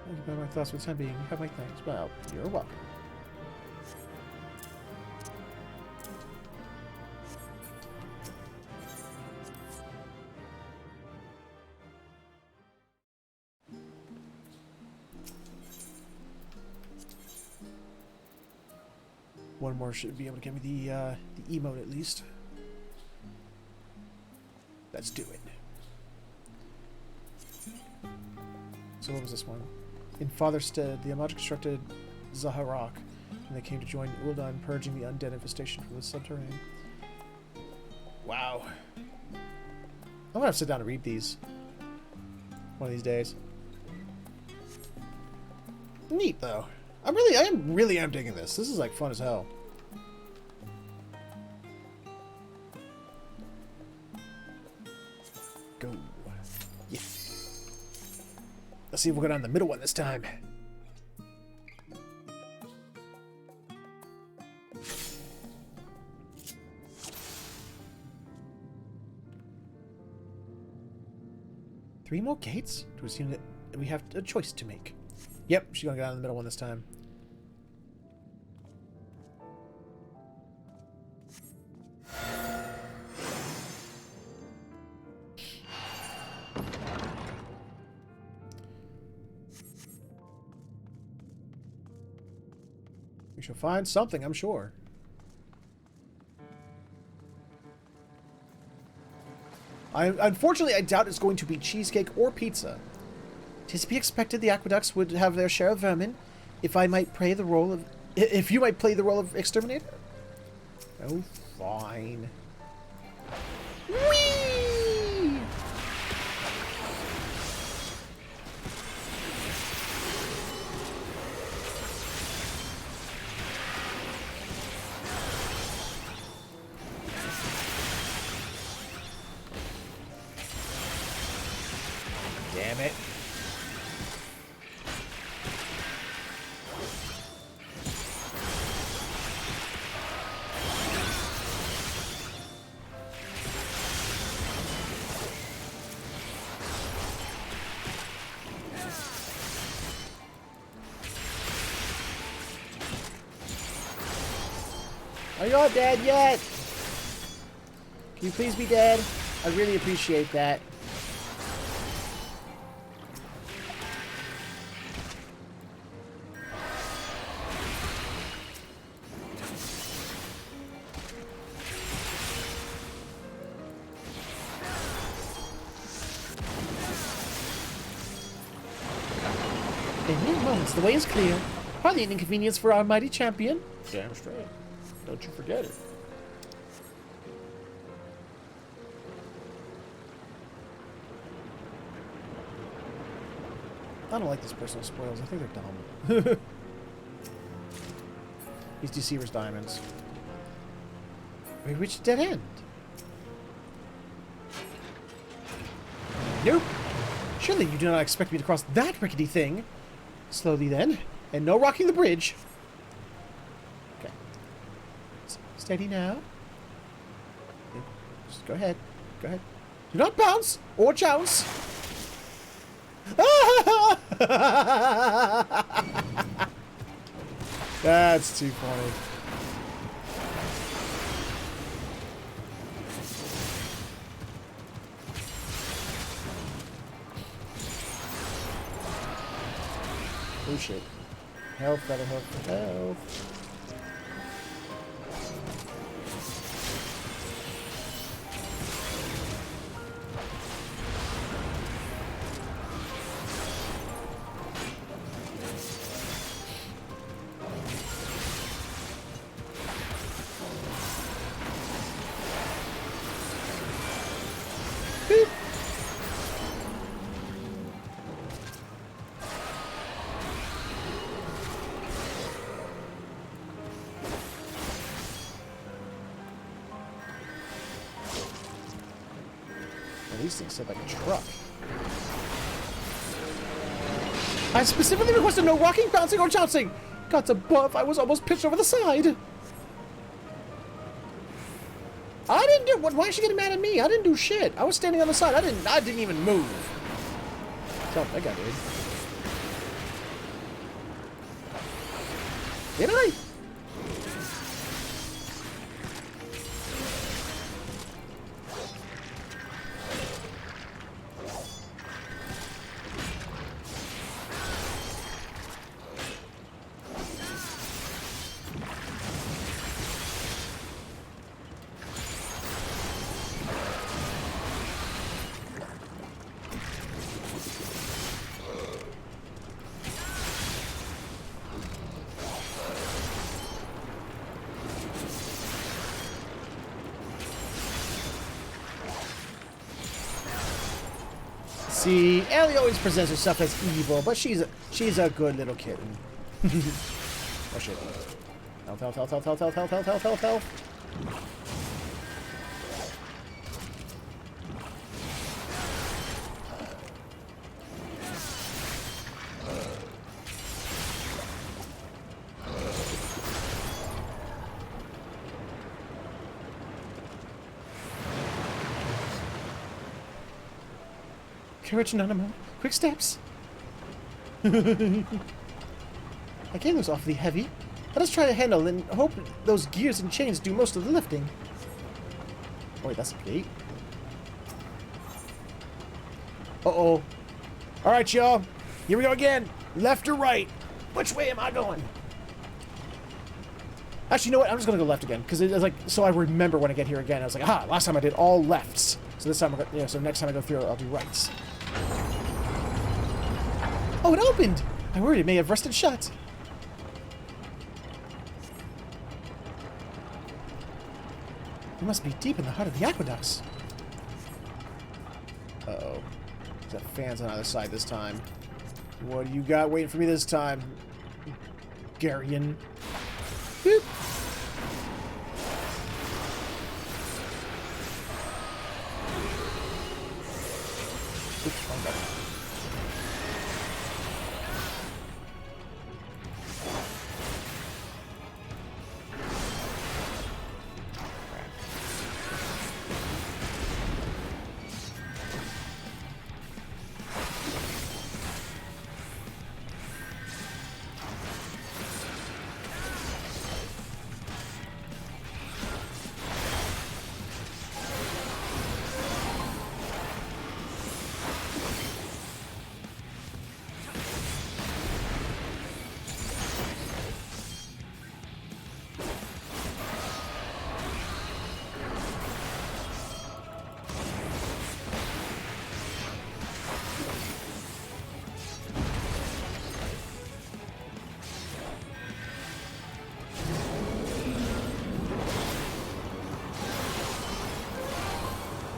Thank you for my thoughts for the time being. You have my thanks. Well, you're welcome. One more should be able to give me the emote at least. Let's do it. So what was this one? In Fatherstead, the Amaj constructed Zaharak, and they came to join Ul'dah in purging the undead infestation from the subterranean. Wow. I'm gonna have to sit down and read these one of these days. Neat though. I really am digging this. This is like fun as hell. Go. Yeah. Let's see if we'll go down the middle one this time. Three more gates? Do we seem that we have a choice to make? Yep, she's gonna go down the middle one this time. We shall find something, I'm sure. Unfortunately, I doubt it's going to be cheesecake or pizza. 'Tis to be expected the aqueducts would have their share of vermin. If you might play the role of exterminator. Oh, fine. Whee! Damn it. Are you all dead yet? Can you please be dead? I really appreciate that. In mere moments, the way is clear. Hardly an inconvenience for our mighty champion. Damn straight. Don't you forget it. I don't like these personal spoils. I think they're dumb. These Deceiver's diamonds. We reached a dead end. Nope. Surely you do not expect me to cross that rickety thing. Slowly then, and no rocking the bridge. Okay. Steady now. Okay. Just go ahead. Go ahead. Do not bounce or jounce. That's too funny. Oh shit. Health, better health, health. Beep. These things sit like a truck. I specifically requested no rocking, bouncing, or jouncing. Gods above, I was almost pitched over the side. I didn't do what? Why is she getting mad at me? I didn't do shit. I was standing on the side. I didn't even move. Oh, that guy did. Did I? See, Ellie always presents herself as evil, but she's a good little kitten. Oh shit. Health, health, health, health, health, health, health, health, health, health. Courage, Nanamo. Quick steps. That game looks awfully heavy. Let us try to handle and hope those gears and chains do most of the lifting. Oh, wait, that's a gate. Uh-oh. Alright, y'all. Here we go again. Left or right? Which way am I going? Actually, you know what? I'm just going to go left again. Because it's like, so I remember when I get here again. I was like, aha, last time I did all lefts. So this time, so next time I go through, I'll do rights. Oh, it opened! I worried it may have rusted shut. We must be deep in the heart of the aqueducts. Uh-oh. There's fans on either side this time. What do you got waiting for me this time? Garion. Boop.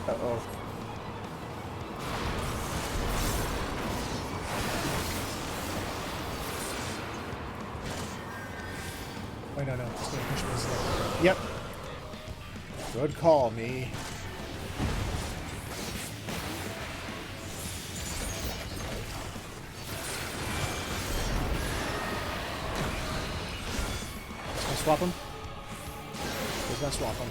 Uh-oh. Wait, no. Just gonna push this thing. Yep. Good call, me. Just gonna swap him. Just gonna swap him.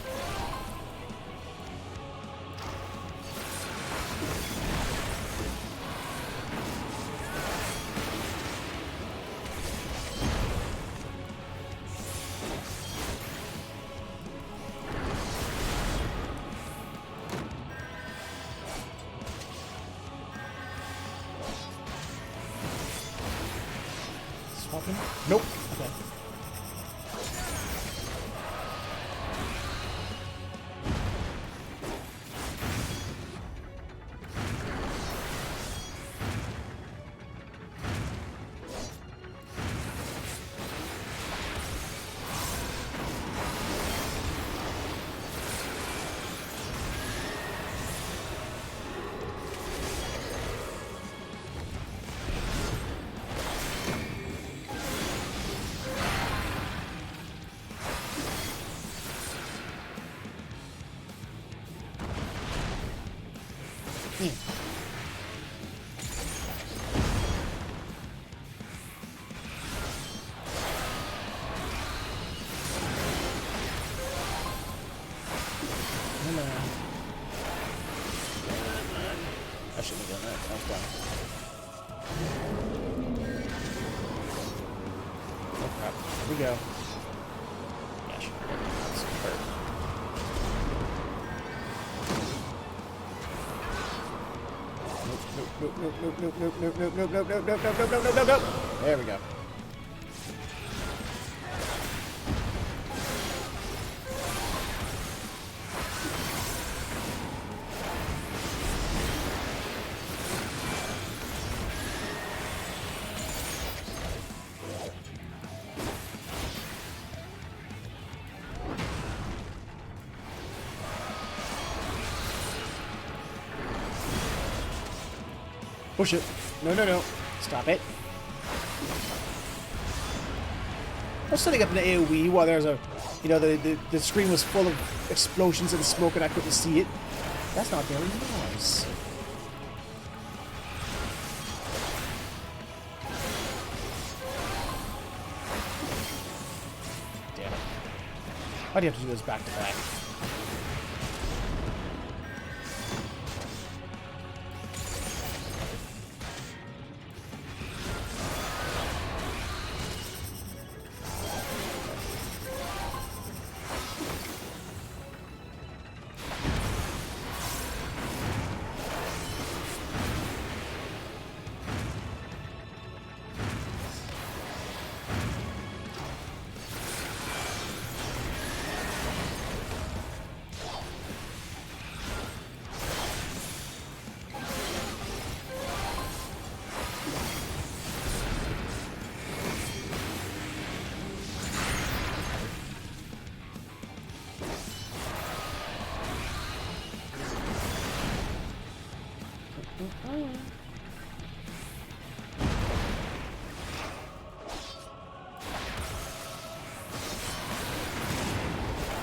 Swapping? Nope. Okay. I shouldn't have done that. That was dumb. Oh crap. Here we go. Gosh. That's hurt. Nope. There we go. Push it. No, no, no. Stop it. I was setting up an AoE while there's a... You know, the screen was full of explosions and smoke and I couldn't see it. That's not very nice. Damn it. Why do you have to do this back to back?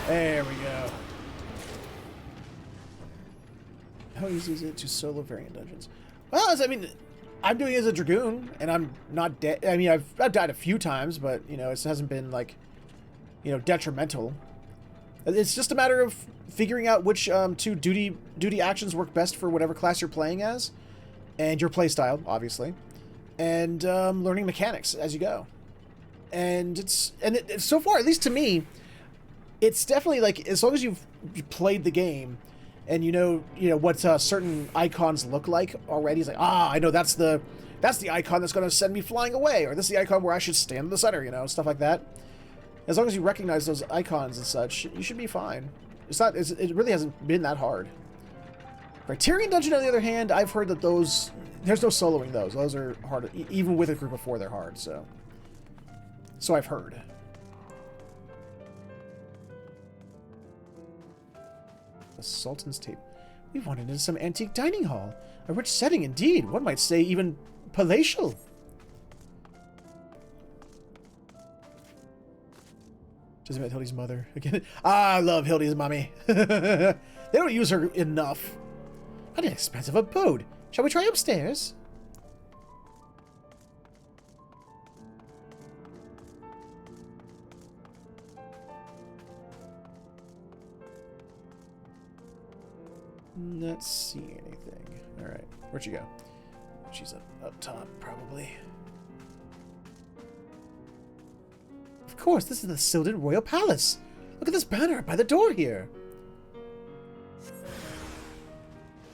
There we go. How easy is it to solo variant dungeons? Well, I mean, I'm doing it as a Dragoon, and I'm not dead. I mean, I've died a few times, but, you know, it hasn't been, like, you know, detrimental. It's just a matter of figuring out which two duty actions work best for whatever class you're playing as, and your playstyle, obviously, and learning mechanics as you go. And so far, at least to me, it's definitely like, as long as you've played the game and you know what certain icons look like already, it's like, I know that's the icon that's going to send me flying away, or this is the icon where I should stand in the center, you know, stuff like that. As long as you recognize those icons and such, you should be fine. It really hasn't been that hard. Criterion Dungeon, on the other hand, I've heard that there's no soloing those. Those are hard, even with a group of 4, they're hard, so I've heard. The Sultan's Tape. We've wandered into some antique dining hall. A rich setting indeed. One might say even palatial. Just met Hildy's mother again. I love Hildy's mommy. They don't use her enough. What an expensive abode. Shall we try upstairs? Not see anything. Alright, where'd she go? She's up top, probably. Of course, this is the Sildon Royal Palace. Look at this banner by the door here.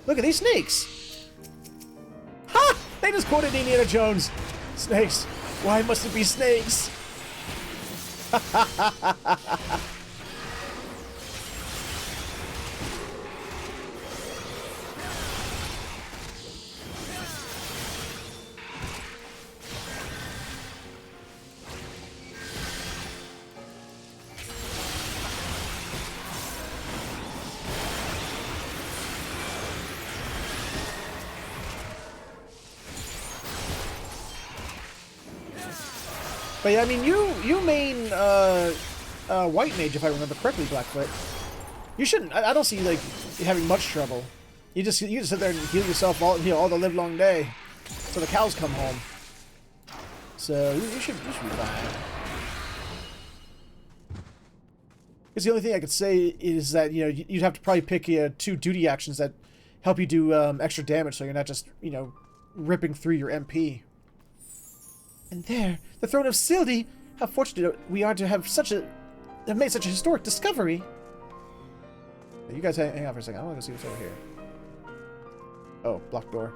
Look at these snakes. Ha! They just quoted Indiana Jones. Snakes. Why must it be snakes? But yeah, I mean, you main White Mage, if I remember correctly, Blackfoot. You shouldn't. I don't see like having much trouble. You just sit there and heal yourself all the live long day, so the cows come home. So you should be fine. Because the only thing I could say is that you'd have to probably pick 2 duty actions that help you do extra damage, so you're not just ripping through your MP. And there, the throne of Sildi. How fortunate we are to have made such a historic discovery. You guys hang on for a second. I want to go see what's over here. Oh, blocked door.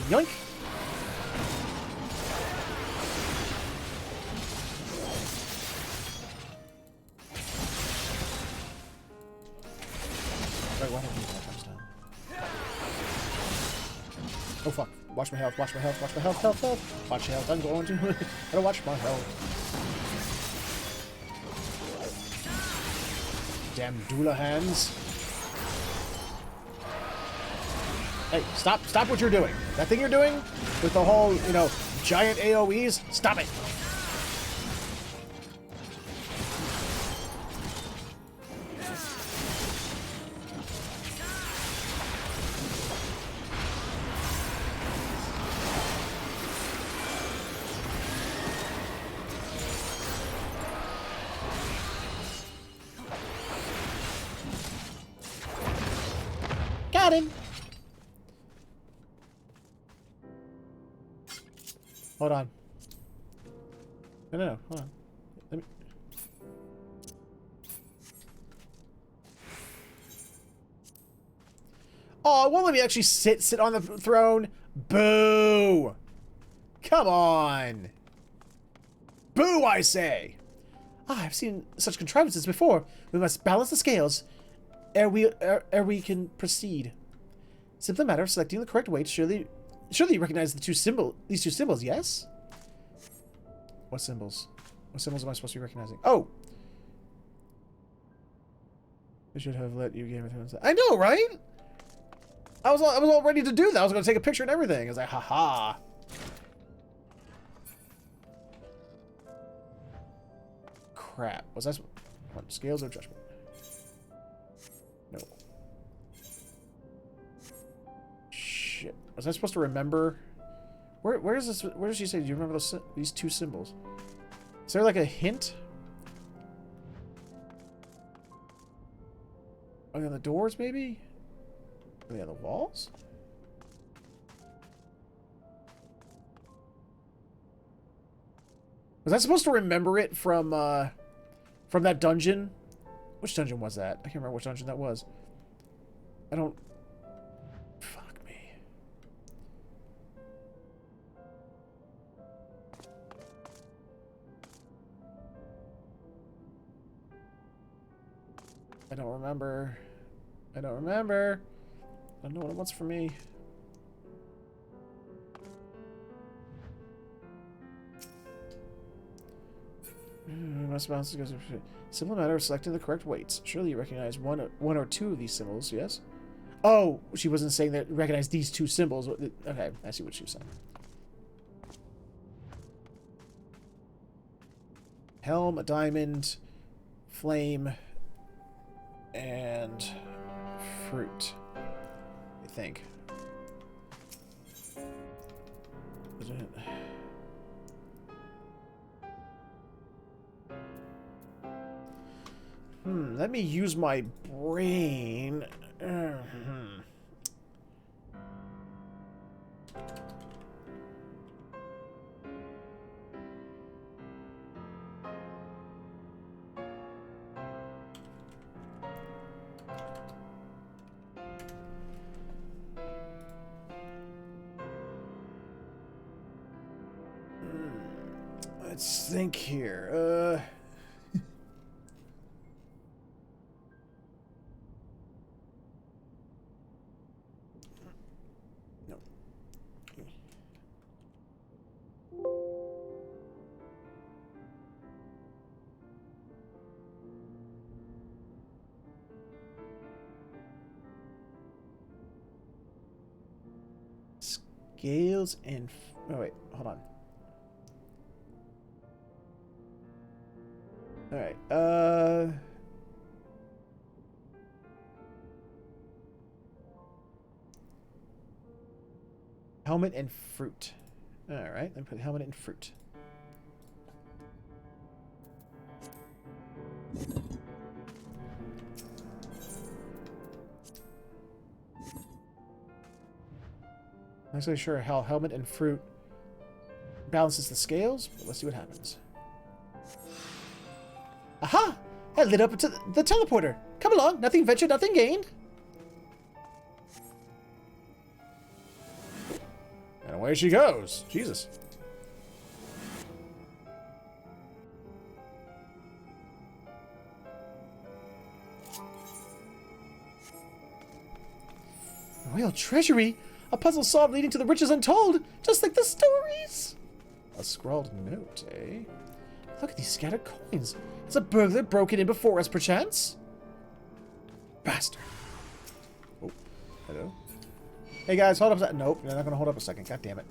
Yoink! Wait, why don't we that comes down? Oh fuck. Watch my health, watch my health, watch my health, health. Watch your health, I'm going to. Gotta watch my health. Damn doula hands. Hey, stop what you're doing. That thing you're doing with the whole, you know, giant AoEs, stop it. Got him. Hold on. No, hold on. Let me... Oh, it won't let me actually sit on the throne. Boo! Come on! Boo, I say! Ah, I've seen such contrivances before. We must balance the scales ere we can proceed. Simple matter of selecting the correct weight. Surely you recognize these two symbols, yes? What symbols? What symbols am I supposed to be recognizing? Oh! I should have let you game it. I know, right? I was all ready to do that. I was going to take a picture and everything. I was like, haha. Crap. Was that... What, scales of judgment? No. Shit. Was I supposed to remember... Where is this? Where does she say? Do you remember these two symbols? Is there like a hint? Are they on the doors, maybe? Are they on the walls? Was I supposed to remember it from that dungeon? Which dungeon was that? I can't remember which dungeon that was. I don't... Fuck me. I don't remember. I don't remember. I don't know what it wants from me. Must balance goes. Simple matter of selecting the correct weights. Surely you recognize one or two of these symbols, yes? Oh, she wasn't saying that recognize these two symbols. Okay, I see what she was saying. Helm, a diamond, flame, and fruit, I think. Is it? Let me use my brain. Let's think here. No. Scales and... Oh, wait. Hold on. Alright, helmet and fruit. Alright, let me put helmet and fruit. Not exactly sure how helmet and fruit balances the scales, but let's see what happens. Aha! I lit up the teleporter. Come along, nothing ventured, nothing gained. And away she goes. Jesus. Royal treasury? A puzzle solved leading to the riches untold, just like the stories. A scrawled note, eh? Look at these scattered coins. Has a burglar broken in before us, perchance? Bastard. Oh, hello. Hey guys, hold up a second. Nope, you're not gonna hold up a second. God damn it.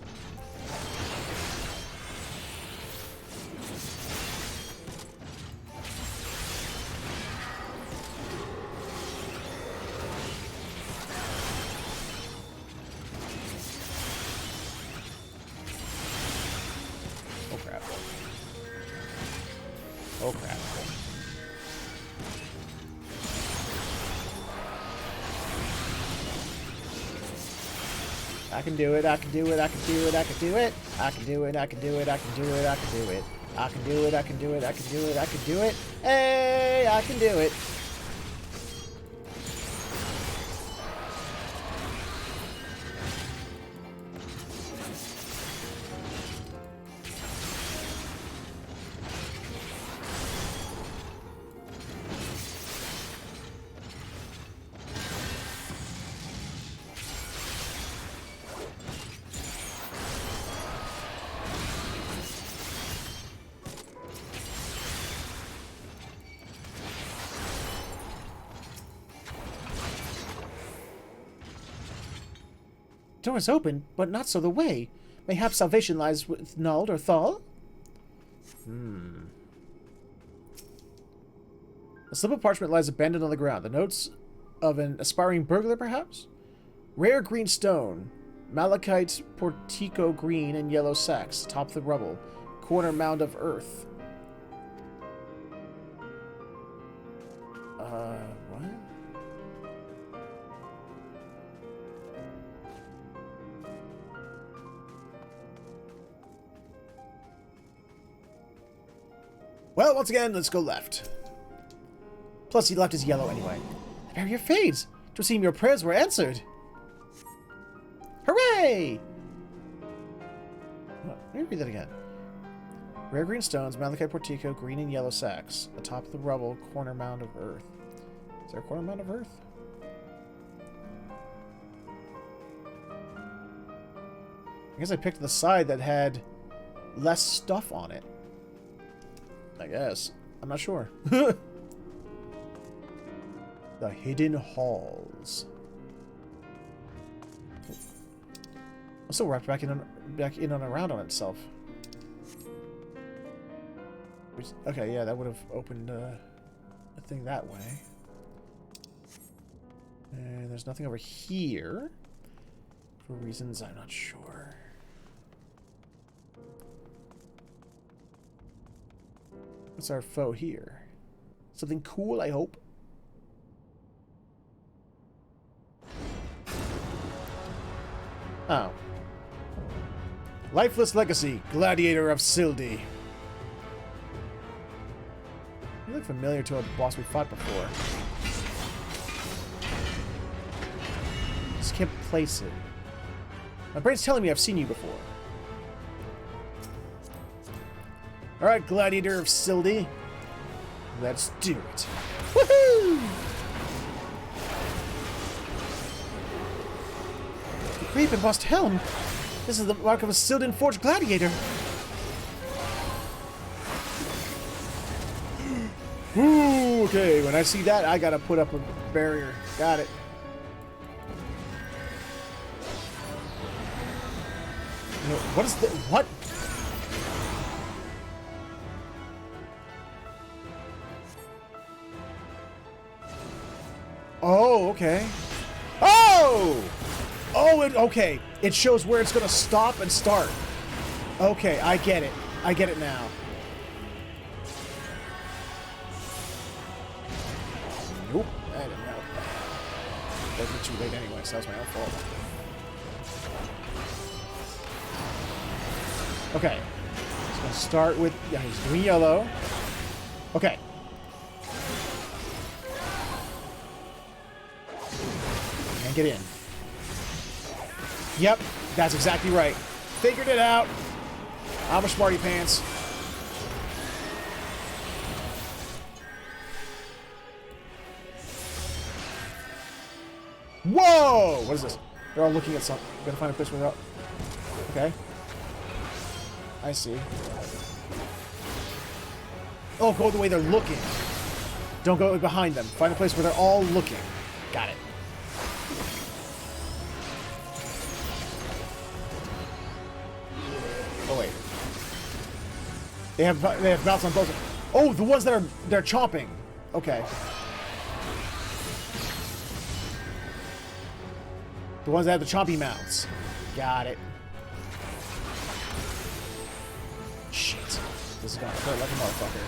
Oh crap. Oh crap. I can do it, I can do it, I can do it, I can do it. I can do it, I can do it, I can do it, I can do it. I can do it, I can do it, I can do it, I can do it. Hey, I can do it. Door is open, but not so the way. Mayhap salvation lies with Nald or Thal? A slip of parchment lies abandoned on the ground. The notes of an aspiring burglar, perhaps? Rare green stone. Malachite portico green and yellow sacks atop the rubble. Corner mound of earth. What? Well, once again, let's go left. Plus, he left his yellow anyway. The barrier fades. To seem your prayers were answered. Hooray! Let me read that again. Rare green stones, malachite portico, green and yellow sacks. Atop the rubble, corner mound of earth. Is there a corner mound of earth? I guess I picked the side that had less stuff on it. I guess. I'm not sure. The hidden halls. Also wrapped back in and around on itself. Which, okay, yeah, that would have opened a thing that way. And there's nothing over here. For reasons I'm not sure. What's our foe here? Something cool, I hope. Oh. Lifeless Legacy, Gladiator of Ul'dah. You look familiar to a boss we fought before. Just can't place it. My brain's telling me I've seen you before. Alright, Gladiator of Ul'dah. Let's do it. Woohoo! The creep embossed helm. This is the mark of a Sildon Forged Gladiator. Ooh, okay, when I see that, I gotta put up a barrier. Got it. No, what is the... What? Oh, okay. Oh! Oh, okay. It shows where it's going to stop and start. Okay, I get it. I get it now. Nope. I didn't know. Wasn't too late anyway, so that was my own fault. Okay. It's going to start with... Yeah, he's doing yellow. Okay. And get in. Yep, that's exactly right. Figured it out. I'm a smarty pants. Whoa! What is this? They're all looking at something. Gotta find a place where they're all... Okay. I see. Oh, go the way they're looking. Don't go behind them. Find a place where they're all looking. Got it. They have mounts on both. Oh, the ones that they're chomping. Okay. The ones that have the chompy mounts. Got it. Shit. This is gonna hurt like a motherfucker.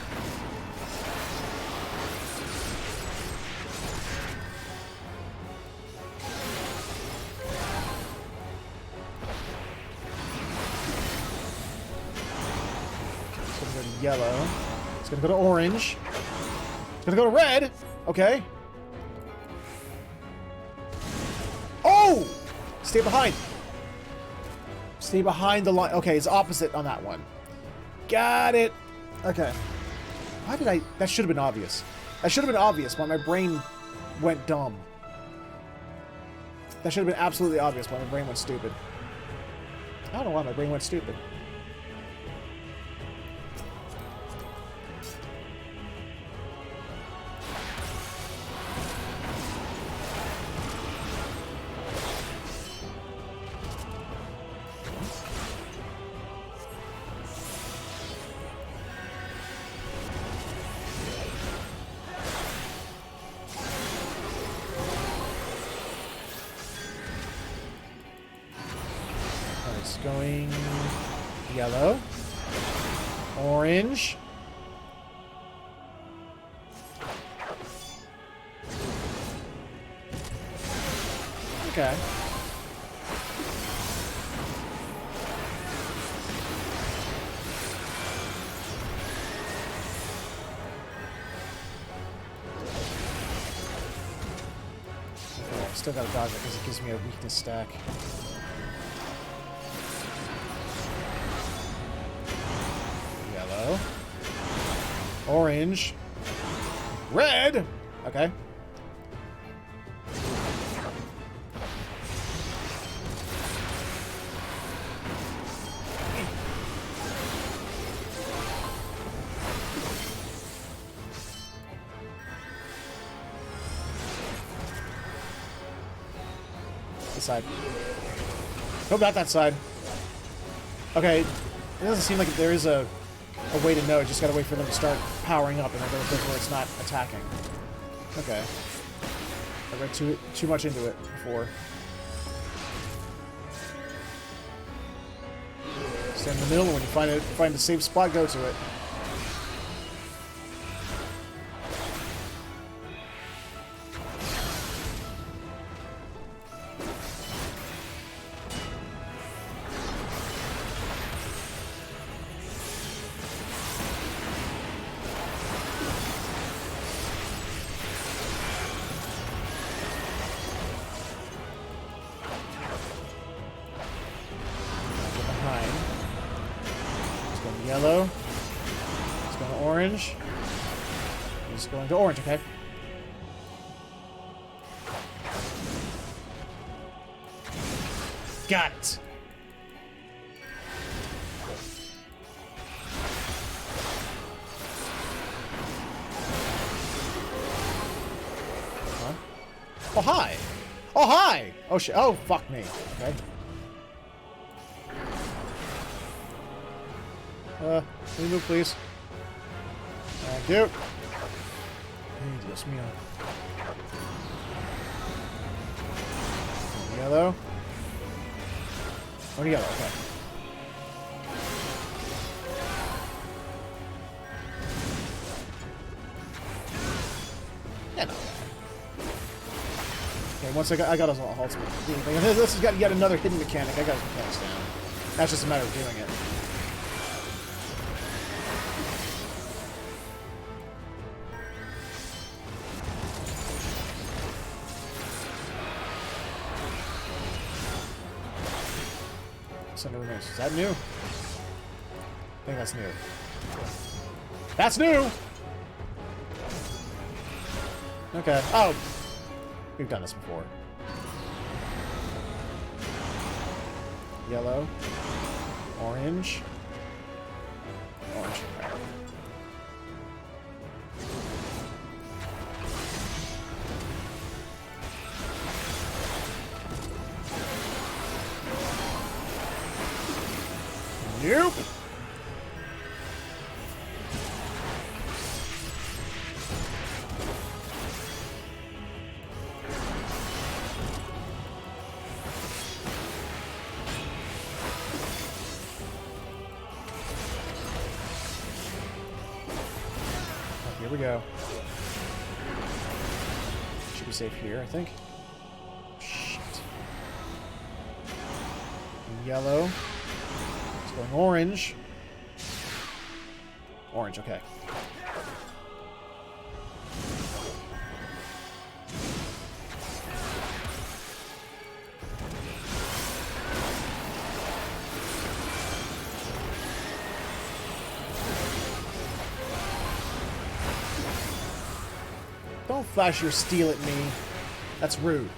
It's gonna go to yellow. It's gonna go to orange. It's gonna go to red. Okay. Oh! Stay behind. Stay behind the line. Okay, it's opposite on that one. Got it. Okay. Why did I... That should have been obvious. That should have been obvious, but my brain went dumb. That should have been absolutely obvious, but my brain went stupid. I don't know why my brain went stupid. It's going yellow, orange, okay. Still gotta dodge it because it gives me a weakness stack. Yellow. Orange. Red! Okay. This side. Nope, not that side. Okay, it doesn't seem like there is a way to know. Just gotta wait for them to start powering up and then go to where it's not attacking. Okay. I read too much into it before. Stand in the middle, when you find a safe spot, go to it. Yellow. It's going to orange. It's going to orange, okay. Got it. Huh? Oh, hi. Oh, hi. Oh, shit. Oh, fuck me. Okay. Can you move, please? Thank you. Hey, Dios mío. Yellow. Oh, yellow, okay. Yeah, no. Okay, once I got his ultimate. This has got yet another hidden mechanic. I got his mechanics down. That's just a matter of doing it. Is that new? I think that's new. That's new! Okay. Oh! We've done this before. Yellow. Orange. Orange. Right. Nope. we go. Should be safe here, I think. Shit. Yellow. It's going orange. Orange, okay. Don't flash your steel at me. That's rude.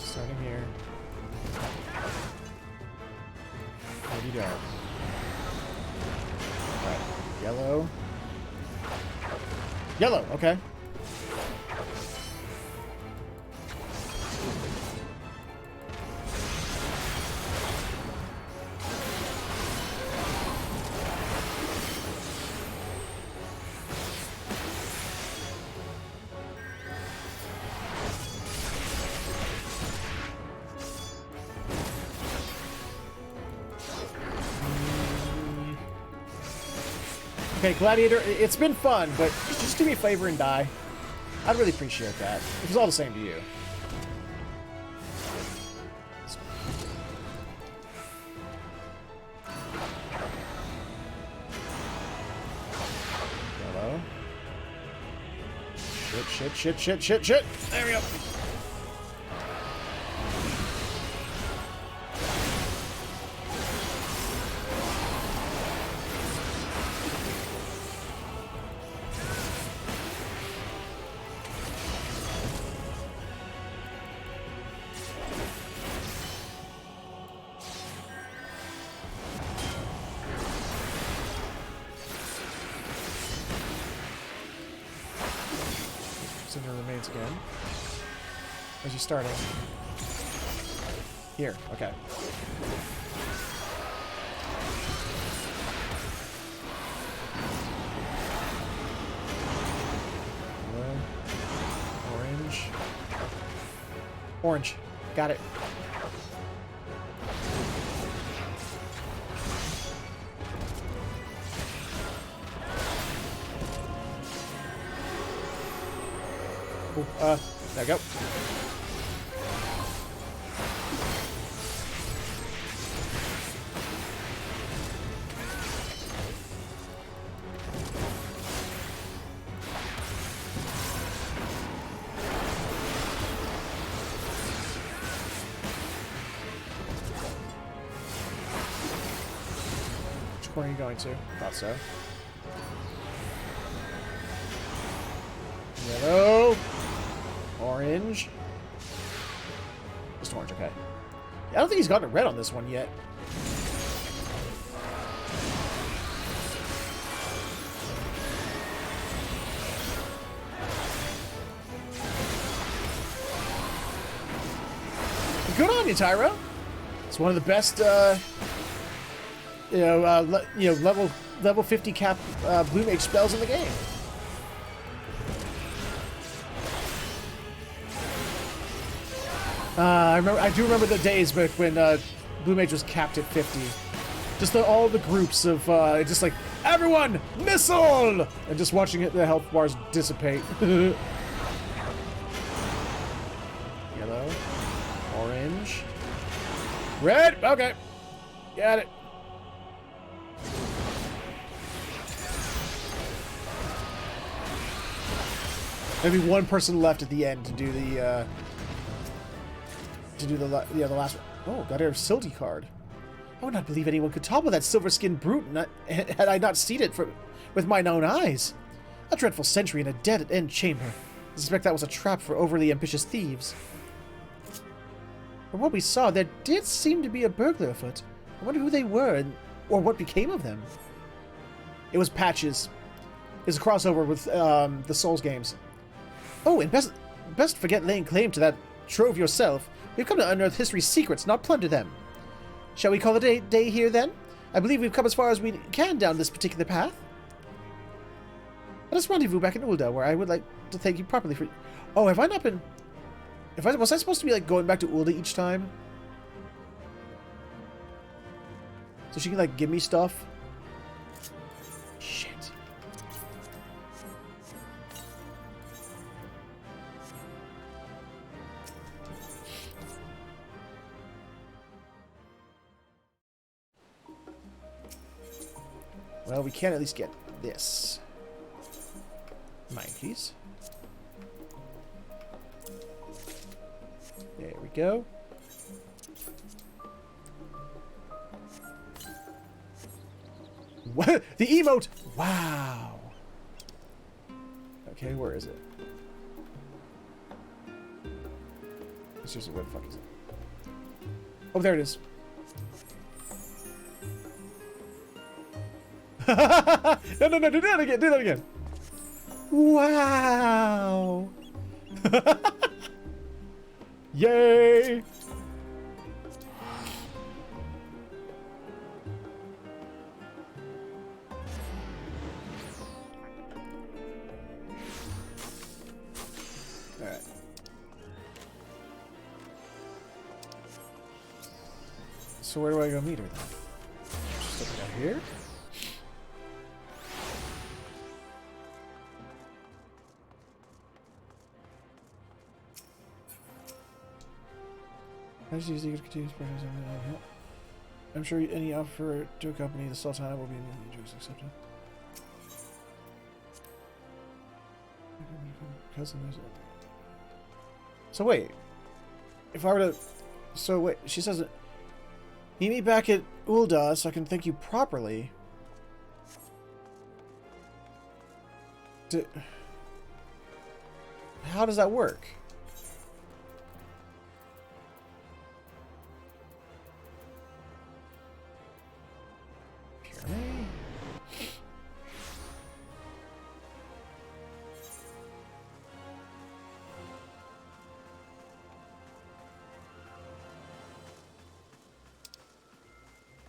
Starting here. Where'd you go? Alright. Yellow. Yellow, okay. Okay, Gladiator, it's been fun, but just do me a favor and die. I'd really appreciate that. If it's all the same to you. Yellow. Shit. There we go. Cinder remains again. Where's he starting? Here, okay. Orange. Orange. Got it. Ooh, there we go. Which corner are you going to? Thought so. Yellow. Orange. Just orange, okay. Yeah, I don't think he's gotten a red on this one yet. Good on you, Tyro. It's one of the best, level 50 cap blue mage spells in the game. I do remember the days back when Blue Mage was capped at 50. Just all the groups of just like everyone missile, and just watching the health bars dissipate. Yellow, orange, red. Okay, got it. Maybe one person left at the end to do the. The last one. Oh, got a Silty card. I would not believe anyone could topple that silver-skinned brute had I not seen it with mine own eyes. A dreadful sentry in a dead-end chamber. I suspect that was a trap for overly ambitious thieves. From what we saw, there did seem to be a burglar afoot. I wonder who they were or what became of them. It was Patches. It's a crossover with the Souls games. Oh, and best forget laying claim to that trove yourself. We've come to unearth history's secrets, not plunder them. Shall we call it a day here, then? I believe we've come as far as we can down this particular path. Let us rendezvous back in Ul'dah, where I would like to thank you properly for... Oh, have I not been... Was I supposed to be, like, going back to Ul'dah each time? So she can, like, give me stuff? Shit. Well, we can at least get this. Mine, please. There we go. What? The emote! Wow. Okay, where is it? Seriously, where the fuck is it? Oh, there it is. No, no, no, do that again, do that again. Wow. Yay. Alright. So where do I go meet her then? Just up down here? I just use the continue to I'm sure any offer to accompany the Sultana will be immediately accepted. So wait. If I were to... So wait, she says... Meet me back at Ul'dah so I can thank you properly. How does that work?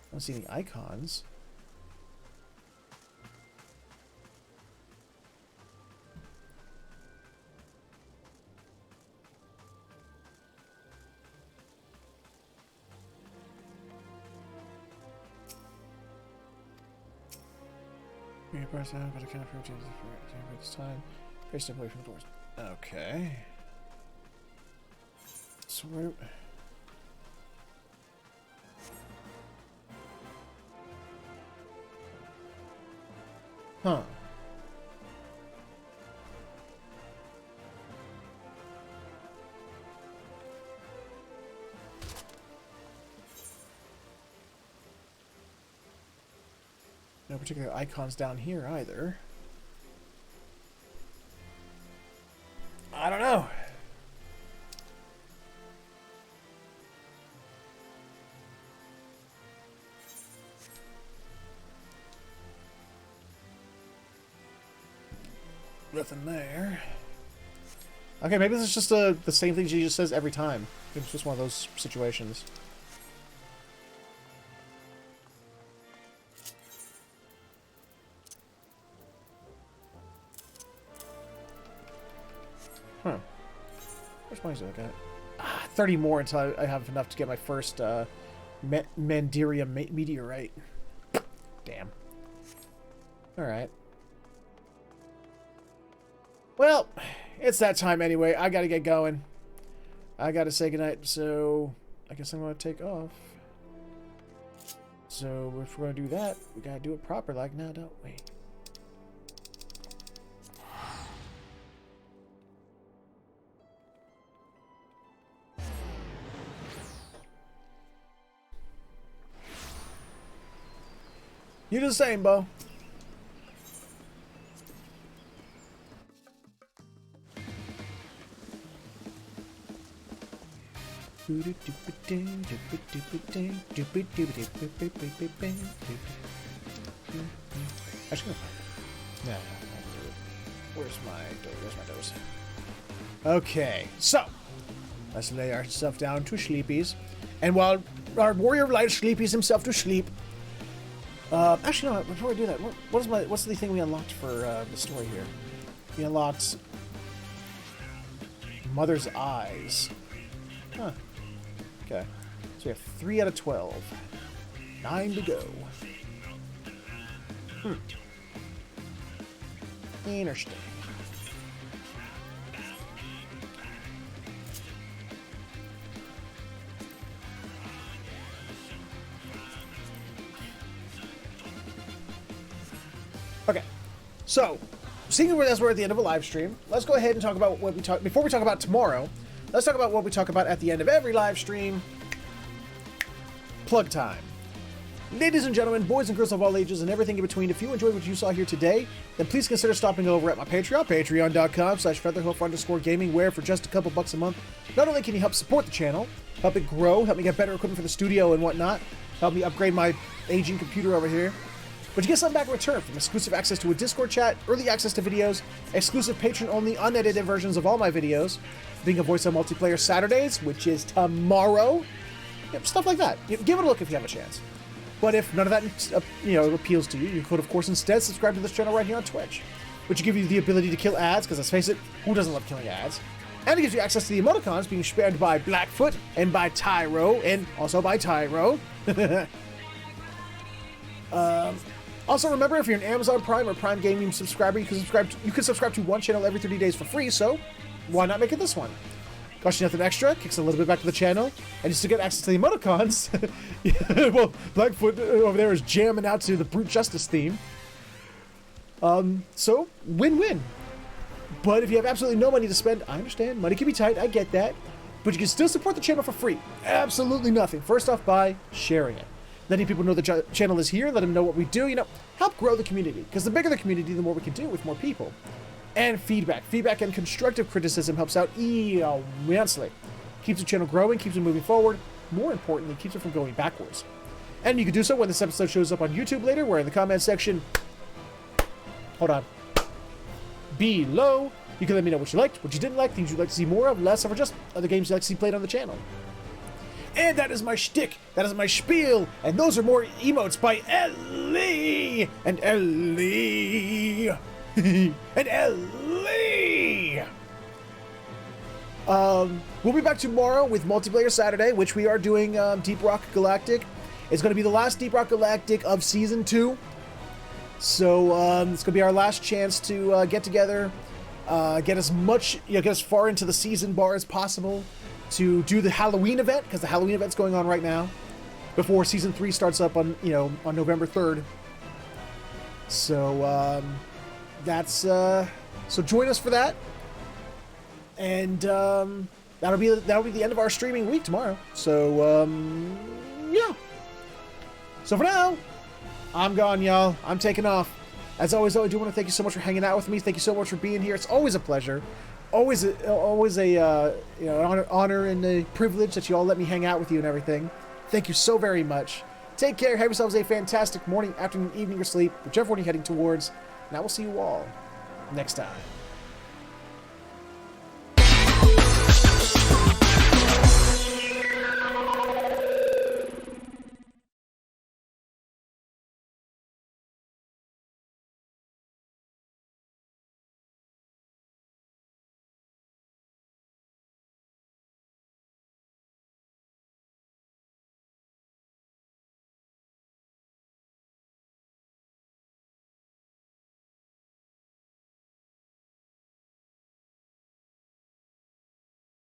I don't see any icons. You're pressed down, but I can't approach it at this time. Very step away from the doors. Okay. So where... Huh. No particular icons down here either. I don't know. Nothing there. Okay, maybe this is just the same thing she just says every time. It's just one of those situations. Huh. Where's my Zoka? 30 more until I have enough to get my first Mandaria meteorite. Damn. Alright. Well, it's that time anyway. I gotta get going. I gotta say goodnight, so I guess I'm gonna take off. So if we're gonna do that, we gotta do it proper like now, don't we? You do the same, Bo. Actually, no. Where's my dose? Okay, so let's lay ourselves down to sleepies, and while our warrior of light sleepies himself to sleep, Actually, no. Before I do that, what's the thing we unlocked for the story here? We unlocked Mother's Eyes. Huh. Okay. So we have 3 out of 12. 9 to go. Interesting. Okay, so seeing as we're at the end of a live stream, let's go ahead and talk about what we talk before we talk about tomorrow. Let's talk about what we talk about at the end of every live stream. Plug time. Ladies and gentlemen, boys and girls of all ages and everything in between, if you enjoyed what you saw here today, then please consider stopping over at my Patreon, patreon.com/featherhoof_gaming, where for just a couple bucks a month, not only can you help support the channel, help it grow, help me get better equipment for the studio and whatnot, help me upgrade my aging computer over here, but you get something back in return, from exclusive access to a Discord chat, early access to videos, exclusive patron-only, unedited versions of all my videos, being a voice on multiplayer Saturdays, which is tomorrow, stuff like that. Give it a look if you have a chance. But if none of that, appeals to you, you could, of course, instead subscribe to this channel right here on Twitch, which will give you the ability to kill ads, because let's face it, who doesn't love killing ads? And it gives you access to the emoticons being spammed by Blackfoot and by Tyro, and also by Tyro. Also, remember, if you're an Amazon Prime or Prime Gaming subscriber, you can subscribe to one channel every 30 days for free, so why not make it this one? Costs you nothing extra, kicks a little bit back to the channel, and just to get access to the emoticons, well, Blackfoot over there is jamming out to the Brute Justice theme. So, win-win. But if you have absolutely no money to spend, I understand, money can be tight, I get that, but you can still support the channel for free. Absolutely nothing. First off, by sharing it. Letting people know the channel is here, let them know what we do, help grow the community. Because the bigger the community, the more we can do with more people. And feedback. Feedback and constructive criticism helps out immensely. Keeps the channel growing, keeps it moving forward. More importantly, keeps it from going backwards. And you can do so when this episode shows up on YouTube later, where in the comments section, below, you can let me know what you liked, what you didn't like, things you'd like to see more of, less of, or just other games you'd like to see played on the channel. And that is my shtick, that is my spiel, and those are more emotes by Ellie! And Ellie! And Ellie! We'll be back tomorrow with Multiplayer Saturday, which we are doing Deep Rock Galactic. It's going to be the last Deep Rock Galactic of Season 2. So, it's going to be our last chance to get together, get as far into the season bar as possible, to do the Halloween event, because the Halloween event's going on right now, before Season 3 starts up on, on November 3rd. So, so join us for that. And, that'll be the end of our streaming week tomorrow. So, yeah. So for now, I'm gone, y'all. I'm taking off. As always, though, I do want to thank you so much for hanging out with me. Thank you so much for being here. It's always a pleasure. Always an honor and a privilege that you all let me hang out with you and everything. Thank you so very much. Take care. Have yourselves a fantastic morning, afternoon, evening, or sleep, whichever one you're heading towards. And I will see you all next time.